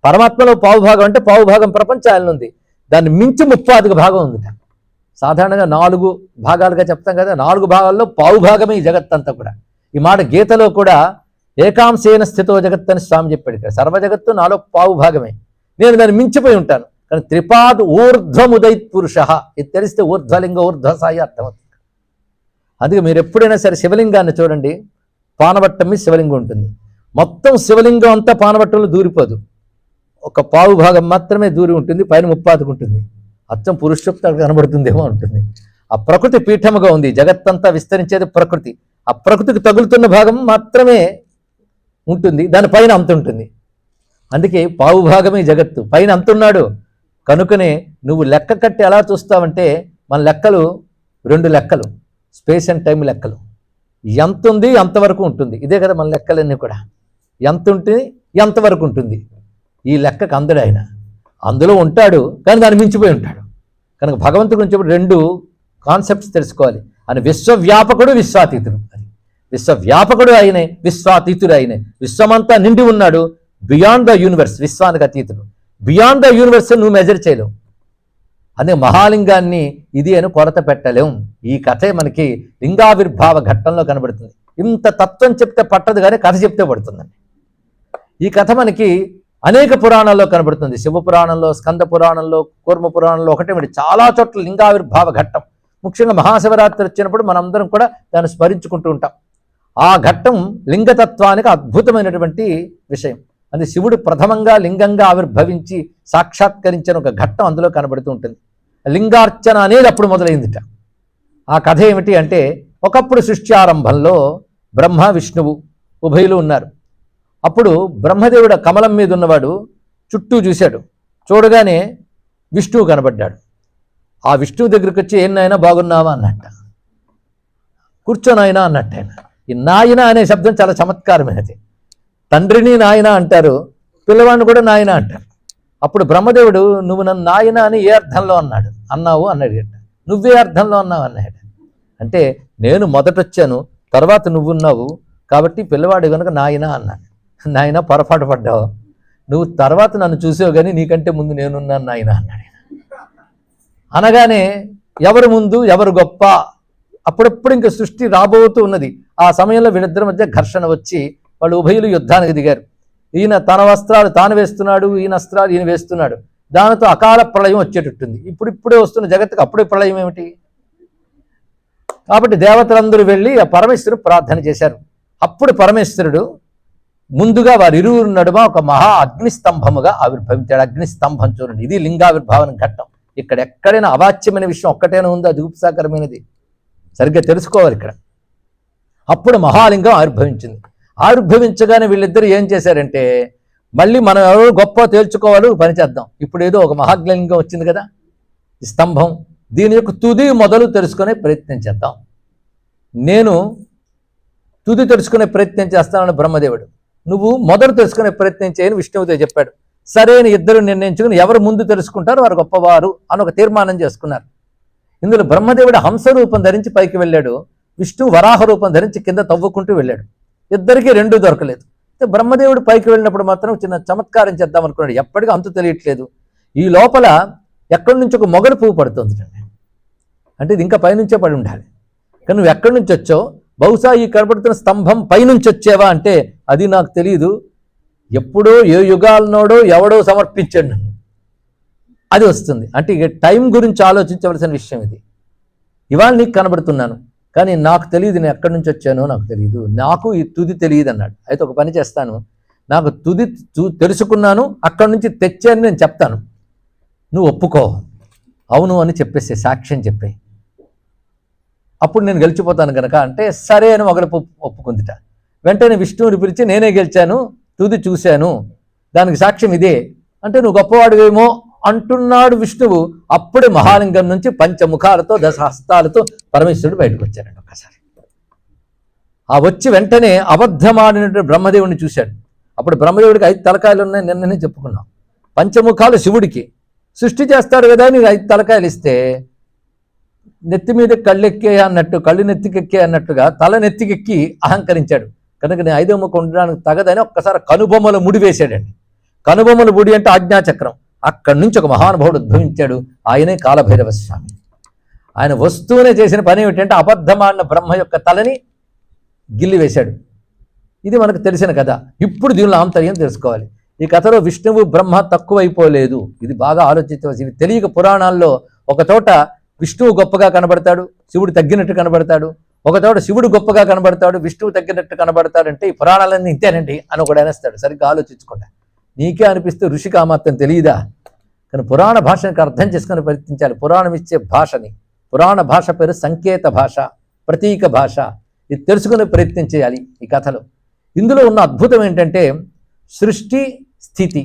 పరమాత్మలో పావు భాగం అంటే పావు భాగం ప్రపంచాలను ఉంది, దాన్ని మించి 35 భాగం ఉందిట. సాధారణంగా 4 భాగాలుగా చెప్తాం కదా, 4 భాగాల్లో పావు భాగమే ఈ జగత్తంతా కూడా. ఈ మాట గీతలో కూడా ఏకాంశేన స్థితో జగత్ అని స్వామి చెప్పాడు. ఇక్కడ సర్వజగత్తు నాలో పావు భాగమే, నేను దాన్ని మించిపోయి ఉంటాను. కానీ త్రిపాద్ ఊర్ధ్వముదైత్ పురుష, ఇది తెలిస్తే ఊర్ధ్వలింగ ఊర్ధ్వసాయి అర్థమవుతుంది. అందుకే మీరు ఎప్పుడైనా సరే శివలింగాన్ని చూడండి, పానవట్టం మీద శివలింగం ఉంటుంది. మొత్తం శివలింగం అంతా పానవట్టంలో దూరిపోదు, ఒక పావు భాగం మాత్రమే దూరి ఉంటుంది, పైన 35 ఉంటుంది. అచ్చం పురుషోక్త కనబడుతుందేమో ఉంటుంది. ఆ ప్రకృతి పీఠముగా ఉంది, జగత్తంతా విస్తరించేది ప్రకృతి. ఆ ప్రకృతికి తగులుతున్న భాగం మాత్రమే ఉంటుంది, దానిపైన అంత ఉంటుంది. అందుకే పావు భాగమే జగత్తు, పైన అంతున్నాడు. కనుకనే నువ్వు లెక్క కట్టి ఎలా చూస్తావంటే, మన లెక్కలు 2 లెక్కలు, స్పేస్ అండ్ టైం లెక్కలు. ఎంత ఉంది అంతవరకు ఉంటుంది, ఇదే కదా మన లెక్కలన్నీ కూడా. ఎంత ఉంటుంది ఎంతవరకు ఉంటుంది, ఈ లెక్కకు అందడు ఆయన. అందులో ఉంటాడు కానీ దాన్ని మించిపోయి ఉంటాడు. కనుక భగవంతుడి గురించి 2 కాన్సెప్ట్స్ తెలుసుకోవాలి. ఆయన విశ్వవ్యాపకుడు, విశ్వాతీతుడు. అది విశ్వవ్యాపకుడు ఆయనే, విశ్వాతీతుడు ఆయనే. విశ్వమంతా నిండి ఉన్నాడు, బియాండ్ ద యూనివర్స్, విశ్వానికి అతీతుడు. బియాండ్ ద యూనివర్స్ నువ్వు మెజర్ చేయలేవు. అదే మహాలింగాన్ని ఇది అని కొరత పెట్టలేం. ఈ కథే మనకి లింగావిర్భావ ఘట్టంలో కనబడుతుంది. ఇంత తత్వం చెప్తే పట్టదు కానీ కథ చెప్తే పడుతుందండి. ఈ కథ మనకి అనేక పురాణాల్లో కనబడుతుంది. శివపురాణంలో, స్కంద పురాణంలో, కూర్మ పురాణంలో, ఒకటే చాలా చోట్ల లింగావిర్భావ ఘట్టం. ముఖ్యంగా మహాశివరాత్రి వచ్చినప్పుడు మనందరం కూడా దాన్ని స్మరించుకుంటూ ఉంటాం. ఆ ఘట్టం లింగతత్వానికి అద్భుతమైనటువంటి విషయం. అది శివుడు ప్రథమంగా లింగంగా ఆవిర్భవించి సాక్షాత్కరించిన ఒక ఘట్టం అందులో కనబడుతూ ఉంటుంది. లింగార్చన అనేది అప్పుడు మొదలైందిట. ఆ కథ ఏమిటి అంటే, ఒకప్పుడు సృష్టి ఆరంభంలో బ్రహ్మ విష్ణువు ఉభయులు ఉన్నారు. అప్పుడు బ్రహ్మదేవుడు కమలం మీద ఉన్నవాడు చుట్టూ చూశాడు. చూడగానే విష్ణువు కనబడ్డాడు. ఆ విష్ణువు దగ్గరికి వచ్చి, ఏం నాయనా బాగున్నావా అన్నట్ట. కూర్చోనాయనా అన్నట్టు. ఆయన ఈ నాయన అనే శబ్దం చాలా చమత్కారమైనది. తండ్రిని నాయన అంటారు, పిల్లవాడిని కూడా నాయన అంటారు. అప్పుడు బ్రహ్మదేవుడు, నువ్వు నన్ను నాయన అని ఏ అర్థంలో అన్నావు అన్నాడు. నువ్వే అర్థంలో అన్నావు అన్నాడు. అంటే నేను మొదటొచ్చాను, తర్వాత నువ్వున్నావు, కాబట్టి పిల్లవాడు కనుక నాయన అన్నాడు. నాయన పొరపాటు పడ్డావు, నువ్వు తర్వాత నన్ను చూసావు కానీ నీకంటే ముందు నేనున్నాను నాయన అన్నాడు. అనగానే ఎవరు ముందు ఎవరు గొప్ప, అప్పుడప్పుడు ఇంకా సృష్టి రాబోతూ ఉన్నది. ఆ సమయంలో వీళ్ళిద్దరి మధ్య ఘర్షణ వచ్చి వాళ్ళు ఉభయులు యుద్ధానికి దిగారు. ఈయన తన వస్త్రాలు తాను వేస్తున్నాడు, ఈయన వస్త్రాలు ఈయన వేస్తున్నాడు. దానితో అకాల ప్రళయం వచ్చేటట్టుంది. ఇప్పుడే వస్తున్న జగత్తుకు అప్పుడే ప్రళయం ఏమిటి? కాబట్టి దేవతలందరూ వెళ్ళి ఆ పరమేశ్వరుడు ప్రార్థన చేశారు. అప్పుడు పరమేశ్వరుడు ముందుగా వారిరువురు నడుమ ఒక మహా అగ్నిస్తంభముగా ఆవిర్భవించాడు. అగ్నిస్తంభం చూడండి, ఇది లింగావిర్భావన ఘట్టం. ఇక్కడ ఎక్కడైనా అవాచ్యమైన విషయం ఒక్కటైనా ఉందో అది జుగుప్సాకరమైనది, సరిగ్గా తెలుసుకోవాలి ఇక్కడ. అప్పుడు మహాలింగం ఆవిర్భవించింది. ఆవిర్భవించగానే వీళ్ళిద్దరూ ఏం చేశారంటే, మళ్ళీ మనం ఎవరు గొప్ప తేల్చుకోవాలి, పని చేద్దాం. ఇప్పుడు ఏదో ఒక మహాలింగం వచ్చింది కదా ఈ స్తంభం, దీని యొక్క తుది మొదలు తెలుసుకునే ప్రయత్నం చేద్దాం. నేను తుది తెలుసుకునే ప్రయత్నం చేస్తానని బ్రహ్మదేవుడు, నువ్వు మొదలు తెలుసుకునే ప్రయత్నం చేయని విష్ణువుతో చెప్పాడు. సరే అని ఇద్దరు నిర్ణయించుకుని ఎవరు ముందు తెలుసుకుంటారో వారు గొప్పవారు అని ఒక తీర్మానం చేసుకున్నారు. ఇందులో బ్రహ్మదేవుడు హంస రూపం ధరించి పైకి వెళ్ళాడు, విష్ణువు వరాహ రూపం ధరించి కింద తవ్వుకుంటూ వెళ్ళాడు. ఇద్దరికీ రెండూ దొరకలేదు. బ్రహ్మదేవుడు పైకి వెళ్ళినప్పుడు మాత్రం చిన్న చమత్కారం చేద్దాం అనుకున్నాడు. ఎప్పటికీ అంతు తెలియట్లేదు. ఈ లోపల ఎక్కడి నుంచి ఒక మొగలు పువ్వు పడుతుంది. అంటే ఇది ఇంకా పైనుంచే పడి ఉండాలి. కానీ నువ్వు ఎక్కడి నుంచి వచ్చావు, బహుశా ఈ కనబడుతున్న స్తంభం పైనుంచి వచ్చేవా అంటే అది నాకు తెలియదు, ఎప్పుడో ఏ యుగాలనోడో ఎవడో సమర్పించాడు నన్ను, అది వస్తుంది. అంటే ఇక టైం గురించి ఆలోచించవలసిన విషయం ఇది. ఇవాళ నీకు కనబడుతున్నాను, కానీ నాకు తెలియదు నేను ఎక్కడి నుంచి వచ్చానో నాకు తెలియదు, నాకు ఈ తుది తెలియదు అన్నాడు. అయితే ఒక పని చేస్తాను, నాకు తుది తెలుసుకున్నాను, అక్కడి నుంచి తెచ్చాను నేను చెప్తాను, నువ్వు ఒప్పుకో, అవును అని చెప్పేసి సాక్ష్యం చెప్పే, అప్పుడు నేను గెలిచిపోతాను కనుక. అంటే సరే అని మొగలు ఒప్పుకుందిట. వెంటనే విష్ణువుని పిలిచి, నేనే గెలిచాను, తుది చూశాను, దానికి సాక్ష్యం ఇదే అంటే నువ్వు గొప్పవాడివేమో అంటున్నాడు విష్ణువు. అప్పుడే మహాలింగం నుంచి పంచముఖాలతో 10 హస్తాలతో పరమేశ్వరుడు బయటకు వచ్చాడండి. ఒకసారి ఆ వచ్చి వెంటనే అబద్ధమాడినటువంటి బ్రహ్మదేవుడిని చూశాడు. అప్పుడు బ్రహ్మదేవుడికి 5 తలకాయలు ఉన్నాయి, నిన్ననే చెప్పుకున్నాం. పంచముఖాలు శివుడికి, సృష్టి చేస్తాడు కదా, నీకు 5 తలకాయలు ఇస్తే నెత్తి మీద కళ్ళెక్కే అన్నట్టు, కళ్ళు నెత్తికెక్కే అన్నట్టుగా తల నెత్తికెక్కి అహంకరించాడు. కనుక నేను 5వ ముఖం ఉండడానికి తగదని ఒక్కసారి కనుబొమ్మల ముడి వేశాడండి. కనుబొమ్మల ముడి అంటే ఆజ్ఞాచక్రం. అక్కడి నుంచి ఒక మహానుభావుడు ఉద్భవించాడు, ఆయనే కాలభైరవ స్వామి. ఆయన వస్తూనే చేసిన పని ఏమిటంటే అబద్ధమాడిన బ్రహ్మ యొక్క తలని గిల్లి వేశాడు. ఇది మనకు తెలిసిన కథ. ఇప్పుడు దీనిలో ఆంతర్యం తెలుసుకోవాలి. ఈ కథలో విష్ణువు బ్రహ్మ తక్కువైపోలేదు, ఇది బాగా ఆలోచించవలసింది. తెలియక పురాణాల్లో ఒక చోట విష్ణువు గొప్పగా కనబడతాడు, శివుడు తగ్గినట్టు కనబడతాడు, ఒక చోట శివుడు గొప్పగా కనబడతాడు, విష్ణువు తగ్గినట్టు కనబడతాడంటే ఈ పురాణాలన్నీ ఇంతేనండి అని ఒకడు అనేస్తాడు. సరిగ్గా ఆలోచించుకుంటా. నీకే అనిపిస్తే ఋషికి ఆ మాత్రం తెలియదా? కానీ పురాణ భాషనికి అర్థం చేసుకుని ప్రయత్నించాలి. పురాణం ఇచ్చే భాషని, పురాణ భాష పేరు సంకేత భాష, ప్రతీక భాష. ఇది తెలుసుకునే ప్రయత్నం చేయాలి ఈ కథలో. ఇందులో ఉన్న అద్భుతం ఏంటంటే సృష్టి స్థితి,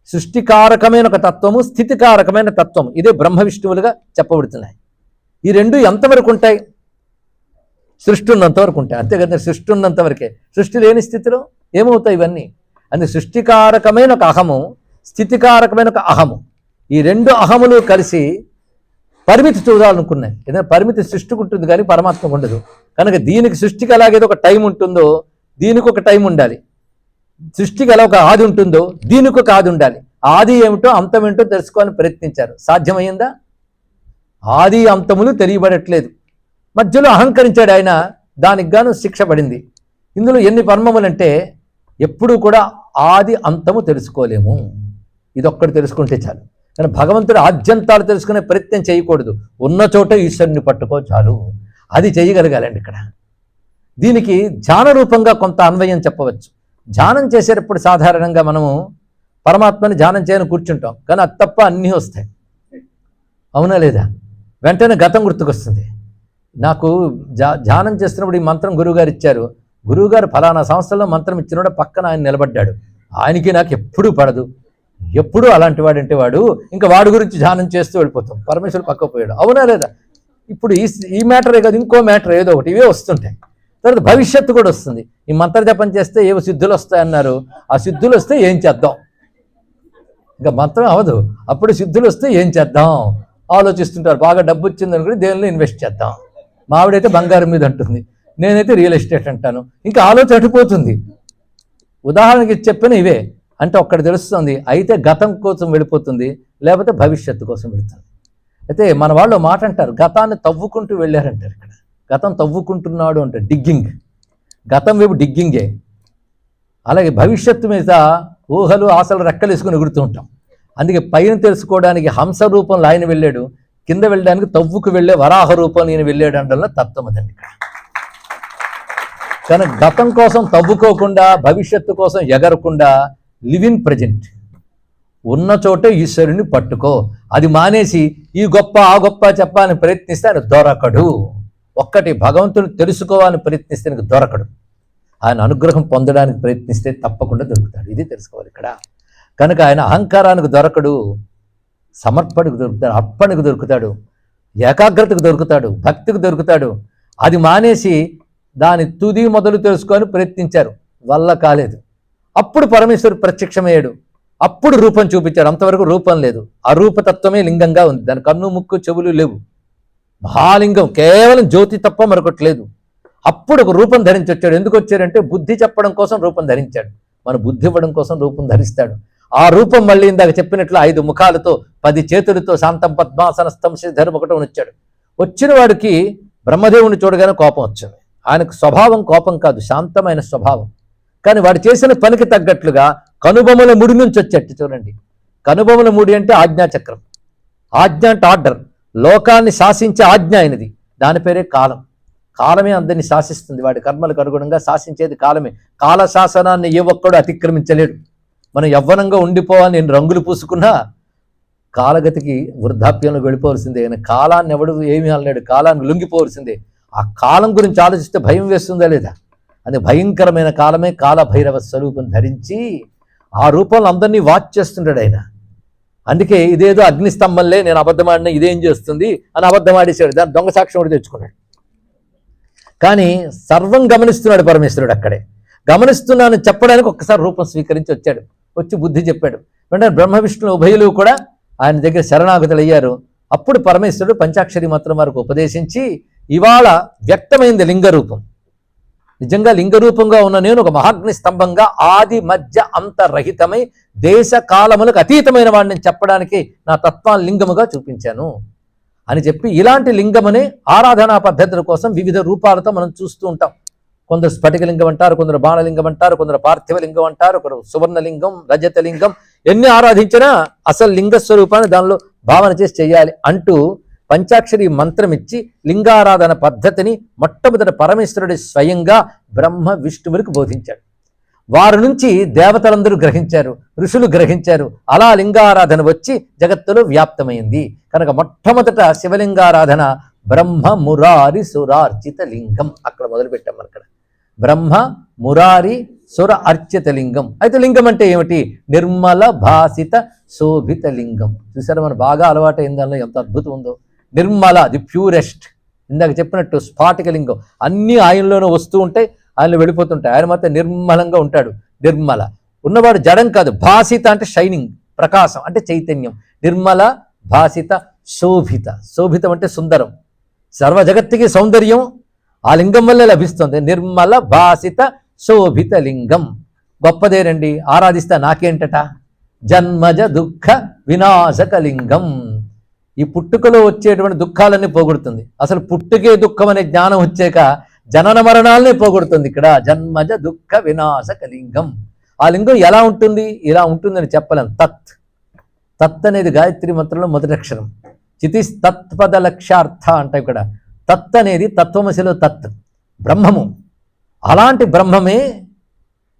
సృష్టికారకమైన ఒక తత్వము, స్థితికారకమైన తత్వము, ఇదే బ్రహ్మ విష్ణువులుగా చెప్పబడుతున్నాయి. ఈ రెండు ఎంతవరకు ఉంటాయి? సృష్టి ఉన్నంత వరకు ఉంటాయి, అంతేకాదు సృష్టి ఉన్నంత వరకే. సృష్టి లేని స్థితిలో ఏమవుతాయి ఇవన్నీ? అంటే సృష్టికారకమైన ఒక అహము, స్థితికారకమైన ఒక అహము, ఈ 2 అహములు కలిసి పరిమితి చూడాలనుకున్నాయి. ఏదైనా పరిమితి సృష్టికి ఉంటుంది కానీ పరమాత్మకు ఉండదు. కనుక దీనికి సృష్టికి ఎలాగేదో ఒక టైం ఉంటుందో దీనికి ఒక టైం ఉండాలి. సృష్టికి ఎలా ఒక ఆది ఉంటుందో దీనికి ఒక ఆది ఉండాలి. ఆది ఏమిటో అంతం ఏమిటో తెలుసుకోవాలని ప్రయత్నించారు. సాధ్యమైందా? ఆది అంతములు తెలియబడట్లేదు. మధ్యలో అహంకరించాడు ఆయన, దానికి గాను శిక్ష పడింది. ఇందులో ఎన్ని పర్మములంటే ఎప్పుడూ కూడా ఆది అంతము తెలుసుకోలేము, ఇదొక్కటి తెలుసుకుంటే చాలు. కానీ భగవంతుడు ఆద్యంతాలు తెలుసుకునే ప్రయత్నం చేయకూడదు. ఉన్న చోట ఈశ్వరుని పట్టుకో చాలు, అది చేయగలగాలండి ఇక్కడ. దీనికి ధ్యాన రూపంగా కొంత అన్వయం చెప్పవచ్చు. ధ్యానం చేసేటప్పుడు సాధారణంగా మనము పరమాత్మని ధ్యానం చేయని కూర్చుంటాం, కానీ అది తప్ప అన్నీ వస్తాయి, అవునా లేదా? వెంటనే గతం గుర్తుకొస్తుంది. నాకు ధ్యానం చేస్తున్నప్పుడు ఈ మంత్రం గురువుగారు ఇచ్చారు, గురువుగారు ఫలానా సంస్థలో మంత్రం ఇచ్చినప్పుడు పక్కన ఆయన నిలబడ్డాడు, ఆయనకి నాకు ఎప్పుడూ పడదు, ఎప్పుడూ అలాంటి వాడంటే వాడు, ఇంకా వాడి గురించి ధ్యానం చేస్తూ వెళ్ళిపోతాం, పరమేశ్వరుడు పక్క పోయాడు, అవునా లేదా? ఇప్పుడు ఈ మ్యాటరే కాదు, ఇంకో మ్యాటర్ ఏదో ఒకటి ఇవే వస్తుంటాయి. తర్వాత భవిష్యత్తు కూడా వస్తుంది. ఈ మంత్ర జపం చేస్తే ఏవో సిద్ధులు వస్తాయన్నారు, ఆ సిద్ధులు వస్తే ఏం చేద్దాం, ఇంకా మంత్రం అవదు, అప్పుడు సిద్ధులు వస్తే ఏం చేద్దాం ఆలోచిస్తుంటారు. బాగా డబ్బు వచ్చింది అనుకుని దేనిలో ఇన్వెస్ట్ చేద్దాం, మావిడైతే బంగారం మీద అంటుంది, నేనైతే రియల్ ఎస్టేట్ అంటాను, ఇంకా ఆలోచన అటుపోతుంది. ఉదాహరణకి చెప్పిన ఇవే అంటే ఒక్కటి తెలుస్తుంది, అయితే గతం కోసం వెళ్ళిపోతుంది, లేకపోతే భవిష్యత్తు కోసం వెళుతుంది. అయితే మన వాళ్ళు మాట అంటారు, గతాన్ని తవ్వుకుంటూ వెళ్ళారంటారు. ఇక్కడ గతం తవ్వుకుంటున్నాడు అంటే డిగ్గింగ్, గతం వైపు డిగ్గింగే. అలాగే భవిష్యత్తు మీద ఊహలు ఆశలు రెక్కలేసుకుని ఎగురుతూ ఉంటాం. అందుకే పైన తెలుసుకోవడానికి హంస రూపంలో ఆయన వెళ్ళాడు, కింద వెళ్ళడానికి తవ్వుకు వెళ్ళే వరాహ రూపంలో ఈయన వెళ్ళాడు అంటే తత్వం అదండి ఇక్కడ. కానీ గతం కోసం తవ్వుకోకుండా, భవిష్యత్తు కోసం ఎగరకుండా లివ్ ఇన్ ప్రజెంట్, ఉన్న చోటే ఈశ్వరుని పట్టుకో. అది మానేసి ఈ గొప్ప ఆ గొప్ప చెప్పాలని ప్రయత్నిస్తే ఆయన దొరకడు. ఒక్కటి భగవంతుని తెలుసుకోవాలని ప్రయత్నిస్తే నీకు దొరకడు, ఆయన అనుగ్రహం పొందడానికి ప్రయత్నిస్తే తప్పకుండా దొరుకుతాడు. ఇది తెలుసుకోవాలి ఇక్కడ. కనుక ఆయన అహంకారానికి దొరకడు, సమర్పణకు దొరుకుతాడు, అర్పణకు దొరుకుతాడు, ఏకాగ్రతకు దొరుకుతాడు, భక్తికి దొరుకుతాడు. అది మానేసి దాని తుది మొదలు తెలుసుకొని ప్రయత్నించారు, వల్ల కాలేదు. అప్పుడు పరమేశ్వరుడు ప్రత్యక్షమయ్యాడు, అప్పుడు రూపం చూపించాడు. అంతవరకు రూపం లేదు, అరూపతత్వమే లింగంగా ఉంది, దాని కన్ను ముక్కు చెవులు లేవు, మహాలింగం, కేవలం జ్యోతి తప్ప మరొకటి లేదు. అప్పుడు ఒక రూపం ధరించి వచ్చాడు. ఎందుకు వచ్చాడంటే బుద్ధి చెప్పడం కోసం రూపం ధరించాడు, మన బుద్ధి ఇవ్వడం కోసం రూపం ధరిస్తాడు. ఆ రూపం మళ్ళీ ఇందాక చెప్పినట్లు 5 ముఖాలతో 10 చేతులతో శాంతం పద్మాసనస్థం శ్రీధరం ఒకటి వచ్చాడు. వచ్చిన వాడికి బ్రహ్మదేవుని చూడగానే కోపం వచ్చింది. ఆయనకు స్వభావం కోపం కాదు, శాంతమైన స్వభావం. కానీ వాడు చేసిన పనికి తగ్గట్లుగా కనుబొమ్మల ముడి నుంచి వచ్చేట్టు చూడండి. కనుబొమ్మల ముడి అంటే ఆజ్ఞాచక్రం, ఆజ్ఞ అంటే ఆర్డర్, లోకాన్ని శాసించే ఆజ్ఞ అయినది, దాని పేరే కాలం. కాలమే అందరినీ శాసిస్తుంది, వాడి కర్మలకు అనుగుణంగా శాసించేది కాలమే. కాల శాసనాన్ని ఏ ఒక్కడు అతిక్రమించలేడు. మనం యవ్వనంగా ఉండిపోవాలని నేను రంగులు పూసుకున్నా కాలగతికి వృద్ధాప్యంలో వెళ్ళిపోవలసిందే. ఆయన కాలాన్ని ఎవడు ఏమీ అనలేడు, కాలాన్ని లొంగిపోవలసిందే. ఆ కాలం గురించి ఆలోచిస్తే భయం వేస్తుందా లేదా? అది భయంకరమైన కాలమే కాల భైరవ స్వరూపం ధరించి ఆ రూపంలో అందరినీ వాచ్ చేస్తుంటాడు ఆయన. అందుకే ఇదేదో అగ్నిస్తంభంలే, నేను అబద్ధమాడినా ఇదేం చేస్తుంది అని అబద్ధమాడేశాడు, దాన్ని దొంగ సాక్ష్యం కూడా తెచ్చుకున్నాడు. కానీ సర్వం గమనిస్తున్నాడు పరమేశ్వరుడు. అక్కడే గమనిస్తున్నాను చెప్పడానికి ఒక్కసారి రూపం స్వీకరించి వచ్చాడు, వచ్చి బుద్ధి చెప్పాడు. వెంటనే బ్రహ్మ విష్ణువు ఉభయులు కూడా ఆయన దగ్గర శరణాగతులయ్యారు. అప్పుడు పరమేశ్వరుడు పంచాక్షరి మంత్రం వారికి ఉపదేశించి ఇవాళ వ్యక్తమైంది లింగరూపం. నిజంగా లింగరూపంగా ఉన్న నేను ఒక మహాగ్ని స్తంభంగా ఆది మధ్య అంతరహితమై దేశ కాలములకు అతీతమైన వాడిని చెప్పడానికి నా తత్వాన్ని లింగముగా చూపించాను అని చెప్పి, ఇలాంటి లింగమనే ఆరాధనా పద్ధతుల కోసం వివిధ రూపాలతో మనం చూస్తూ ఉంటాం. కొందరు స్ఫటికలింగం అంటారు, కొందరు బాణలింగం అంటారు, కొందరు పార్థివలింగం అంటారు, కొందరు సువర్ణలింగం, రజతలింగం. ఎన్ని ఆరాధించినా అసలు లింగస్వరూపాన్ని దానిలో భావన చేసి చేయాలి అంటూ పంచాక్షరి మంత్రం ఇచ్చి లింగారాధన పద్ధతిని మొట్టమొదటి పరమేశ్వరుడి స్వయంగా బ్రహ్మ విష్ణువులకు బోధించాడు. వారి నుంచి దేవతలందరూ గ్రహించారు, ఋషులు గ్రహించారు. అలా లింగారాధన వచ్చి జగత్తులో వ్యాప్తమైంది. కనుక మొట్టమొదట శివలింగారాధన బ్రహ్మ మురారి సురార్చిత లింగం, అక్కడ మొదలుపెట్టాం. అక్కడ బ్రహ్మ మురారి సుర అర్చిత లింగం. అయితే లింగం అంటే ఏమిటి? నిర్మల భాసిత శోభిత లింగం. చూసారా, మనం బాగా అలవాటైన దానిలో ఎంత అద్భుతం ఉందో. Nirmala, the purest. ఇందాక చెప్పినట్టు స్ఫాటిక లింగం, అన్నీ ఆయనలోనే వస్తూ ఉంటాయి, ఆయనలో వెళ్ళిపోతుంటాయి. ఆయన మాత్రం నిర్మలంగా ఉంటాడు. నిర్మల ఉన్నవాడు జడం కాదు. భాసిత అంటే షైనింగ్, ప్రకాశం అంటే చైతన్యం. నిర్మల భాసిత శోభిత, శోభితం అంటే సుందరం. సర్వ జగత్తుకి సౌందర్యం ఆ లింగం వల్లే లభిస్తుంది. నిర్మల భాసిత శోభిత లింగం గొప్పదేనండి, ఆరాధిస్తా. నాకేంటట? జన్మజ దుఃఖ వినాశక లింగం. ఈ పుట్టుకలో వచ్చేటువంటి దుఃఖాలన్నీ పోగొడుతుంది. అసలు పుట్టుకే దుఃఖం అనే జ్ఞానం వచ్చాక జనన మరణాలనే పోగొడుతుంది. ఇక్కడ జన్మజ దుఃఖ వినాశక లింగం. ఆ లింగం ఎలా ఉంటుంది? ఇలా ఉంటుందని చెప్పలేం. తత్, తత్ అనేది గాయత్రి మంత్రంలో మొదటి అక్షరం. చితిస్ తత్పద లక్ష్యార్థ అంట. ఇక్కడ తత్ అనేది తత్వమశిలో తత్, బ్రహ్మము. అలాంటి బ్రహ్మమే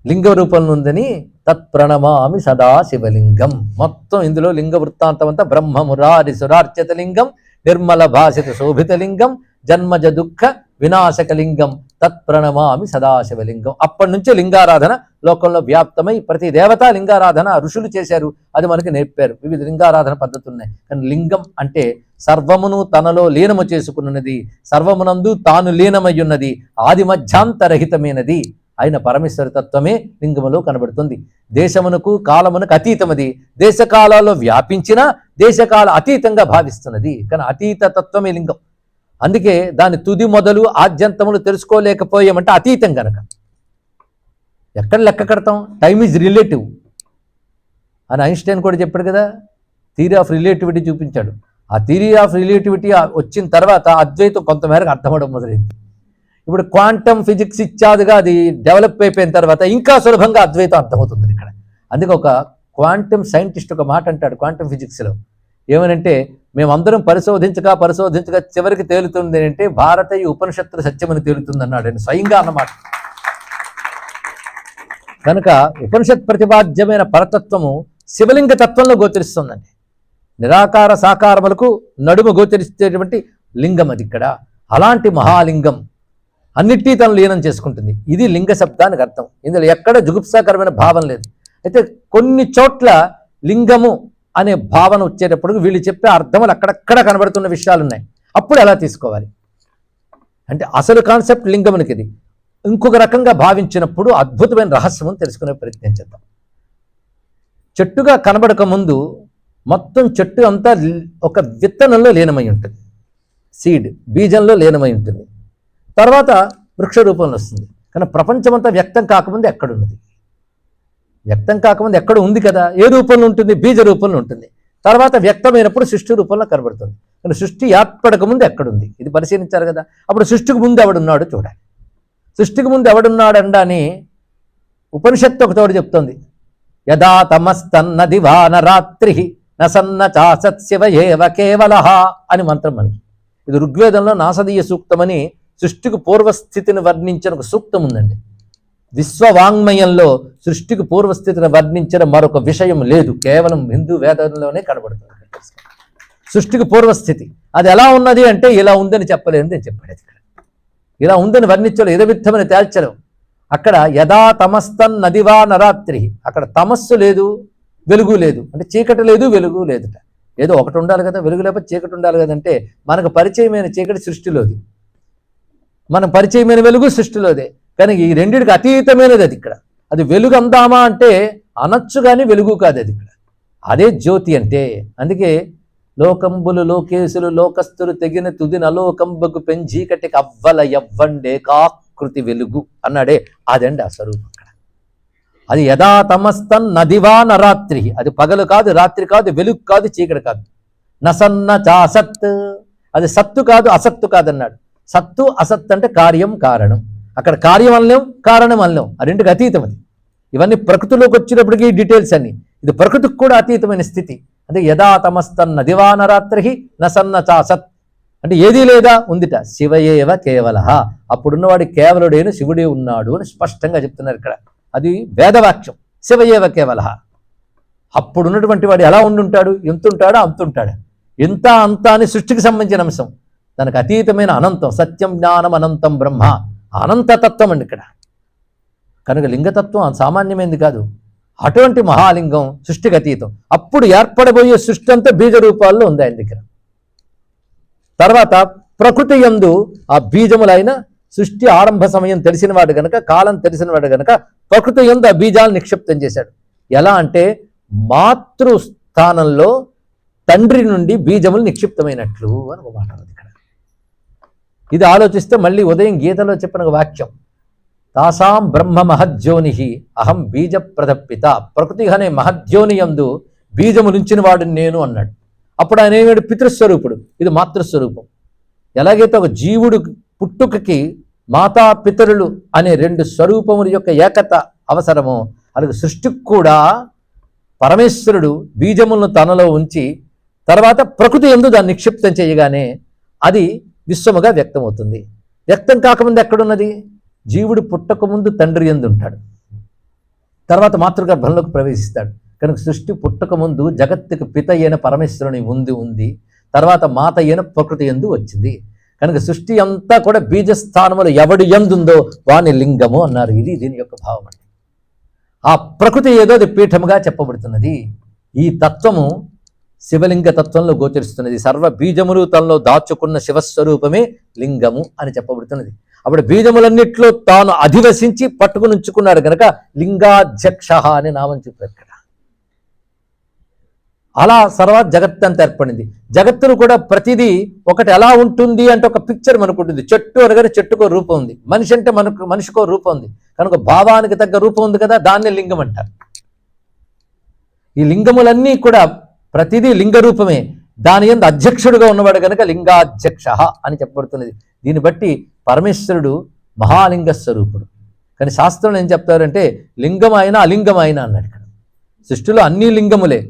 లింగ రూపంలో ఉందని తత్ప్రణమామి సదా శివలింగం. మొత్తం ఇందులో లింగ వృత్తాంతం అంతా బ్రహ్మమురారి సురార్చిత లింగం, నిర్మల భాషిత శోభిత లింగం, జన్మజ దుఃఖ వినాశకలింగం, తత్ప్రణమామి సదాశివలింగం. అప్పటి నుంచే లింగారాధన లోకంలో వ్యాప్తమై ప్రతి దేవతా లింగారాధన ఋషులు చేశారు. అది మనకి నేర్పారు. వివిధ లింగారాధన పద్ధతులు ఉన్నాయి. కానీ లింగం అంటే సర్వమును తనలో లీనము చేసుకున్నది, సర్వమునందు తాను లీనమయ్యున్నది, ఆది మధ్యాంతరహితమైనది అయిన పరమేశ్వర తత్వమే లింగములో కనబడుతుంది. దేశమునకు కాలమునకు అతీతమది, దేశకాలాల్లో వ్యాపించిన దేశకాల అతీతంగా భావిస్తున్నది. కానీ అతీత తత్వమే లింగం. అందుకే దాని తుది మొదలు ఆద్యంతములు తెలుసుకోలేకపోయామంటే అతీతం కనుక. ఎక్కడ లెక్క కడతాం? టైమ్ ఈజ్ రిలేటివ్ అని ఐన్స్టైన్ కూడా చెప్పాడు కదా. థియరీ ఆఫ్ రిలేటివిటీ చూపించాడు. ఆ థియరీ ఆఫ్ రిలేటివిటీ వచ్చిన తర్వాత అద్వైతం కొంతమేరకు అర్థమవడం మొదలైంది. ఇప్పుడు క్వాంటమ్ ఫిజిక్స్ ఇత్యాదిగా అది డెవలప్ అయిపోయిన తర్వాత ఇంకా సులభంగా అద్వైతం అర్థమవుతుంది ఇక్కడ. అందుకే ఒక క్వాంటమ్ సైంటిస్ట్ ఒక మాట అంటాడు క్వాంటమ్ ఫిజిక్స్లో. ఏమనంటే, మేమందరం పరిశోధించగా చివరికి తేలుతుంది అంటే భారతీయ ఉపనిషత్తుల సత్యమని తేలుతుంది అన్నాడు ఆయన స్వయంగా అన్నమాట. కనుక ఉపనిషత్ ప్రతిపాద్యమైన పరతత్వము శివలింగ తత్వంలో గోచరిస్తుందండి. నిరాకార సాకారములకు నడుము గోచరిస్తేటువంటి లింగం అది ఇక్కడ. అలాంటి మహాలింగం అన్నిటినీ తను లీనం చేసుకుంటుంది. ఇది లింగ శబ్దానికి అర్థం. ఇందులో ఎక్కడ జుగుప్సాకరమైన భావం లేదు. అయితే కొన్ని చోట్ల లింగము అనే భావన వచ్చేటప్పుడు వీళ్ళు చెప్పే అర్థములు అక్కడక్కడ కనబడుతున్న విషయాలు ఉన్నాయి. అప్పుడు ఎలా తీసుకోవాలి అంటే అసలు కాన్సెప్ట్ లింగమునికి ఇది. ఇంకొక రకంగా భావించినప్పుడు అద్భుతమైన రహస్యము తెలుసుకునే ప్రయత్నం చేద్దాం. చెట్టుగా కనబడక ముందు మొత్తం చెట్టు అంతా ఒక విత్తనంలో లీనమై ఉంటుంది. సీడ్ బీజంలో లీనమై ఉంటుంది. తర్వాత వృక్ష రూపంలో వస్తుంది. కానీ ప్రపంచమంతా వ్యక్తం కాకముందు ఎక్కడున్నది? వ్యక్తం కాకముందు ఎక్కడ ఉంది కదా. ఏ రూపంలో ఉంటుంది? బీజ రూపంలో ఉంటుంది. తర్వాత వ్యక్తమైనప్పుడు సృష్టి రూపంలో కనబడుతుంది. కానీ సృష్టి ఏర్పడక ముందు ఎక్కడుంది? ఇది పరిశీలించారు కదా. అప్పుడు సృష్టికి ముందు ఎవడున్నాడు చూడాలి. సృష్టికి ముందు ఎవడున్నాడు అండాని ఉపనిషత్తు ఒక తోడు చెప్తోంది. యదా తమస్తన్న దివాన రాత్రి నసన్న చాసత్శివ ఏవ కేవలః అని మంత్రం మనకి. ఇది ఋగ్వేదంలో నాసదీయ సూక్తమని సృష్టికి పూర్వస్థితిని వర్ణించిన ఒక సూక్తం ఉందండి. విశ్వవాంగ్మయంలో సృష్టికి పూర్వస్థితిని వర్ణించిన మరొక విషయం లేదు. కేవలం హిందూ వేదంలోనే కనబడుతుంది. సృష్టికి పూర్వస్థితి అది ఎలా ఉన్నది అంటే ఇలా ఉందని చెప్పలేదు నేను చెప్పాడు. ఇక్కడ ఇలా ఉందని వర్ణించడం ఇదవిత్తమని తేల్చడం. అక్కడ యథా తమస్తన్ నదివా నరాత్రి, అక్కడ తమస్సు లేదు వెలుగు లేదు అంటే చీకటి లేదు వెలుగు లేదుట. ఏదో ఒకటి ఉండాలి కదా, వెలుగు లేకపోతే చీకటి ఉండాలి కదంటే మనకు పరిచయమైన చీకటి సృష్టిలోది, మన పరిచయమైన వెలుగు సృష్టిలోదే. కానీ ఈ రెండిటికి అతీతమైనది అది. ఇక్కడ అది వెలుగు అందామా అంటే అనొచ్చు కానీ వెలుగు కాదు అది. ఇక్కడ అదే జ్యోతి అంటే. అందుకే లోకంబులు లోకేశులు లోకస్తులు తెగిన తుది నలోకంబకు పెంచీకటికి అవ్వల ఎవ్వండే కాకృతి వెలుగు అన్నాడే, అదండి ఆ స్వరూపం. అక్కడ అది యథా తమస్తన్ నదివా నరాత్రి, అది పగలు కాదు రాత్రి కాదు వెలుగు కాదు చీకటి కాదు. నసన్న చాసత్, అది సత్తు కాదు అసత్తు కాదన్నాడు. సత్తు అసత్ అంటే కార్యం కారణం. అక్కడ కార్యం అనలేం కారణం అనలేం, ఆ రెండుకి అతీతం అది. ఇవన్నీ ప్రకృతిలోకి వచ్చినప్పటికీ డీటెయిల్స్ అన్ని. ఇది ప్రకృతికి కూడా అతీతమైన స్థితి. అంటే యథా తమస్తన్న దివానరాత్రి నసన్న చాసత్ అంటే ఏదీ లేదా ఉందిట. శివయేవ కేవలః, అప్పుడున్నవాడి కేవలుడైన శివుడే ఉన్నాడు అని స్పష్టంగా చెప్తున్నారు ఇక్కడ. అది వేదవాక్యం. శివయేవ కేవలః. అప్పుడున్నటువంటి వాడు ఎలా ఉండుంటాడు? ఎంతుంటాడో అంతుంటాడు. ఎంత అంత అని సృష్టికి సంబంధించిన అంశం. దానికి అతీతమైన అనంతం, సత్యం జ్ఞానం అనంతం బ్రహ్మ, అనంతతత్వం అండి ఇక్కడ. కనుక లింగతత్వం సామాన్యమైనది కాదు. అటువంటి మహాలింగం సృష్టికి అతీతం. అప్పుడు ఏర్పడబోయే సృష్టి అంతా బీజ రూపాల్లో ఉంది ఆయన దగ్గర. తర్వాత ప్రకృతి యందు ఆ బీజములైన సృష్టి ఆరంభ సమయం తెలిసినవాడు గనక, కాలం తెలిసినవాడు గనక ప్రకృతి యందు ఆ బీజాలు నిక్షిప్తం చేశాడు. ఎలా అంటే మాతృస్థానంలో తండ్రి నుండి బీజములు నిక్షిప్తమైనట్లు అని ఒక మాట ఉంది ఇక్కడ. ఇది ఆలోచిస్తే మళ్ళీ ఉదయం గీతలో చెప్పిన వాక్యం, తాసాం బ్రహ్మ మహద్యోని అహం బీజ ప్రదప్పిత. ప్రకృతి అనే మహద్యోని యందు బీజములుంచిన వాడు నేను అన్నాడు. అప్పుడు ఆయన ఏమాడు? పితృస్వరూపుడు, ఇది మాతృస్వరూపం. ఎలాగైతే ఒక జీవుడు పుట్టుకకి మాతా పితరులు అనే రెండు స్వరూపముల యొక్క ఏకత అవసరమో, అలాగే సృష్టికి కూడా పరమేశ్వరుడు బీజములను తనలో ఉంచి తర్వాత ప్రకృతి యందు దాన్ని నిక్షిప్తం చేయగానే అది విశ్వముగా వ్యక్తమవుతుంది. వ్యక్తం కాకముందు ఎక్కడున్నది? జీవుడు పుట్టక ముందు తండ్రి యందు ఉంటాడు, తర్వాత మాతృగర్భంలోకి ప్రవేశిస్తాడు. కనుక సృష్టి పుట్టక ముందు జగత్తుకు పిత అయిన పరమేశ్వరుని ఉంది, తర్వాత మాత అయిన ప్రకృతి యందు వచ్చింది. కనుక సృష్టి అంతా కూడా బీజస్థానములు ఎవడి యందుందో వాని లింగము అన్నారు. ఇది దీని యొక్క భావం అండి. ఆ ప్రకృతి ఏదో అది పీఠముగా చెప్పబడుతున్నది. ఈ తత్వము శివలింగ తత్వంలో గోచరిస్తున్నది. సర్వ బీజములు తనలో దాచుకున్న శివస్వరూపమే లింగము అని చెప్పబడుతున్నది. అప్పుడు బీజములన్నిట్లో తాను అధివసించి పట్టుకుని ఉంచుకున్నాడు కనుక లింగాధ్యక్ష అని నామం చెప్పారు ఇక్కడ. అలా సర్వ జగత్తంతా ఏర్పడింది. జగత్తును కూడా ప్రతిదీ ఒకటి ఎలా ఉంటుంది అంటే ఒక పిక్చర్ మనకు ఉంటుంది. చెట్టు అనగానే చెట్టుకో రూపం ఉంది, మనిషి అంటే మనిషికో రూపం ఉంది. కనుక భావానికి తగ్గ రూపం ఉంది కదా, దాన్ని లింగం అంటారు. ఈ లింగములన్నీ కూడా ప్రతిదీ లింగ రూపమే. దాని యందు అధ్యక్షుడుగా ఉన్నవాడు కనుక లింగాధ్యక్ష అని చెప్పబడుతున్నది. దీన్ని బట్టి పరమేశ్వరుడు మహాలింగ స్వరూపుడు. కానీ శాస్త్రంలో ఏం చెప్తారంటే లింగం అయినా అలింగం అయినా అన్నాడు. ఇక్కడ సృష్టిలో అన్ని లింగములే,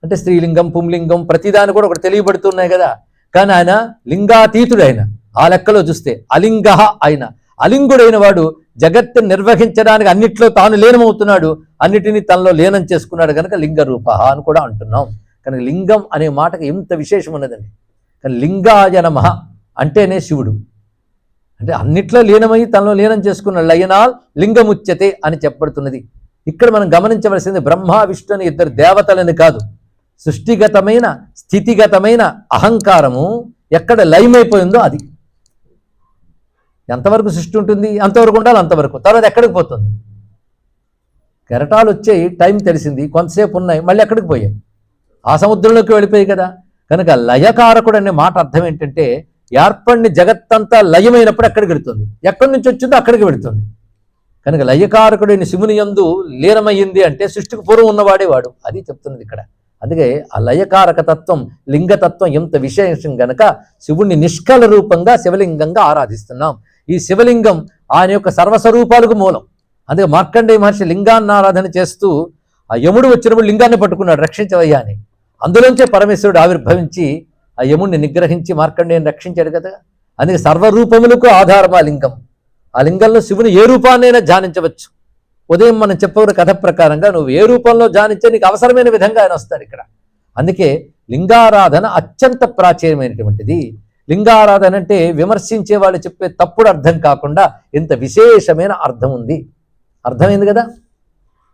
అంటే స్త్రీలింగం పుంలింగం ప్రతిదాని కూడా ఒకటి తెలియబడుతున్నాయి కదా. కానీ ఆయన లింగాతీతుడు అయిన ఆ లెక్కలో చూస్తే అలింగ అయిన అలింగుడైన వాడు జగత్తుని నిర్వహించడానికి అన్నిట్లో తాను లీనమవుతున్నాడు, అన్నిటినీ తనలో లీనం చేసుకున్నాడు కనుక లింగ రూప అని కూడా అంటున్నాం. కనుక లింగం అనే మాటకి ఎంత విశేషం ఉన్నదండి. కానీ లింగాయ నమః అంటేనే శివుడు, అంటే అన్నిట్లో లీనమై తనలో లీనం చేసుకున్న లయనాల్ లింగముచ్యతే అని చెప్పబడుతున్నది. ఇక్కడ మనం గమనించవలసింది బ్రహ్మ విష్ణు అని ఇద్దరు దేవతలని కాదు, సృష్టిగతమైన స్థితిగతమైన అహంకారము ఎక్కడ లయమైపోయిందో అది. ఎంతవరకు సృష్టి ఉంటుంది అంతవరకు ఉండాలి, అంతవరకు తర్వాత ఎక్కడికి పోతుంది. కెరటాలు వచ్చాయి, టైం తెలిసింది, కొంతసేపు ఉన్నాయి, మళ్ళీ ఎక్కడికి పోయాయి, ఆ సముద్రంలోకి వెళ్ళిపోయాయి కదా. కనుక లయకారకుడు అనే మాట అర్థం ఏంటంటే ఏర్పడిన జగత్తంతా లయమైనప్పుడు ఎక్కడికి వెళుతుంది, ఎక్కడి నుంచి వచ్చిందో అక్కడికి వెళుతుంది. కనుక లయకారకుడైన శివుని యందు లీనమయ్యింది అంటే సృష్టికి పూర్వం ఉన్నవాడే వాడు, అది చెప్తున్నది ఇక్కడ. అందుకే ఆ లయకారక తత్వం లింగతత్వం ఎంత విశేషం గనక శివుణ్ణి నిష్కల రూపంగా శివలింగంగా ఆరాధిస్తున్నాం. ఈ శివలింగం ఆయన యొక్క సర్వస్వరూపాలకు మూలం. అందుకే మార్కండేయ మహర్షి లింగాన్ని ఆరాధన చేస్తూ ఆ యముడు వచ్చినప్పుడు లింగాన్ని పట్టుకున్నాడు, రక్షించవయ్యా అని. అందులోంచే పరమేశ్వరుడు ఆవిర్భవించి ఆ యముడిని నిగ్రహించి మార్కండేయుని రక్షించాడు కదా. అందుకే సర్వరూపములకు ఆధారం ఆ లింగం. ఆ లింగంలో శివుని ఏ రూపాన్నైనా ధ్యానించవచ్చు. ఉదయం మనం చెప్పిన కథ ప్రకారంగా నువ్వు ఏ రూపంలో ధ్యానించే నీకు అవసరమైన విధంగా ఆయన వస్తారు ఇక్కడ. అందుకే లింగారాధన అత్యంత ప్రాచీనమైనటువంటిది. లింగారాధన అంటే విమర్శించే వాళ్ళు చెప్పే తప్పుడు అర్థం కాకుండా ఎంత విశేషమైన అర్థం ఉంది. అర్థమైంది కదా.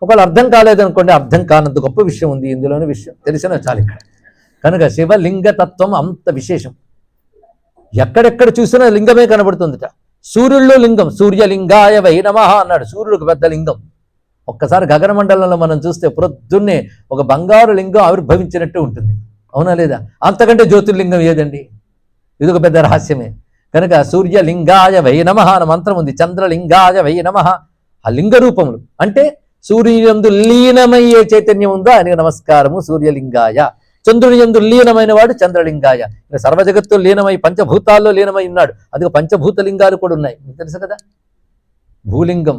ఒకవేళ అర్థం కాలేదనుకోండి, అర్థం కానంత గొప్ప విషయం ఉంది ఇందులోని విషయం తెలిసిన చాలు ఇక్కడ. కనుక శివలింగతత్వం అంత విశేషం. ఎక్కడెక్కడ చూసినా లింగమే కనబడుతుందిట. సూర్యుల్లో లింగం, సూర్యలింగాయ వై నమః అన్నాడు. సూర్యుడికి పెద్ద లింగం. ఒక్కసారి గగనమండలంలో మనం చూస్తే ప్రొద్దున్నే ఒక బంగారు లింగం ఆవిర్భవించినట్టు ఉంటుంది, అవునా లేదా? అంతకంటే జ్యోతిర్లింగం ఏదండి? ఇది ఒక పెద్ద రహస్యమే. కనుక సూర్యలింగాయ వై నమః అన్న మంత్రం ఉంది. చంద్రలింగాయ వై నమః. ఆ లింగ రూపములు అంటే సూర్యుయందు లీనమయ్యే చైతన్యం ఉందో ఆయనకు నమస్కారము సూర్యలింగాయ. చంద్రుని యందు లీనమైన వాడు చంద్రలింగాయ. సర్వజగత్తు లీనమై పంచభూతాల్లో లీనమై ఉన్నాడు. అందుకే పంచభూత లింగాలు కూడా ఉన్నాయి, మీకు తెలుసు కదా. భూలింగం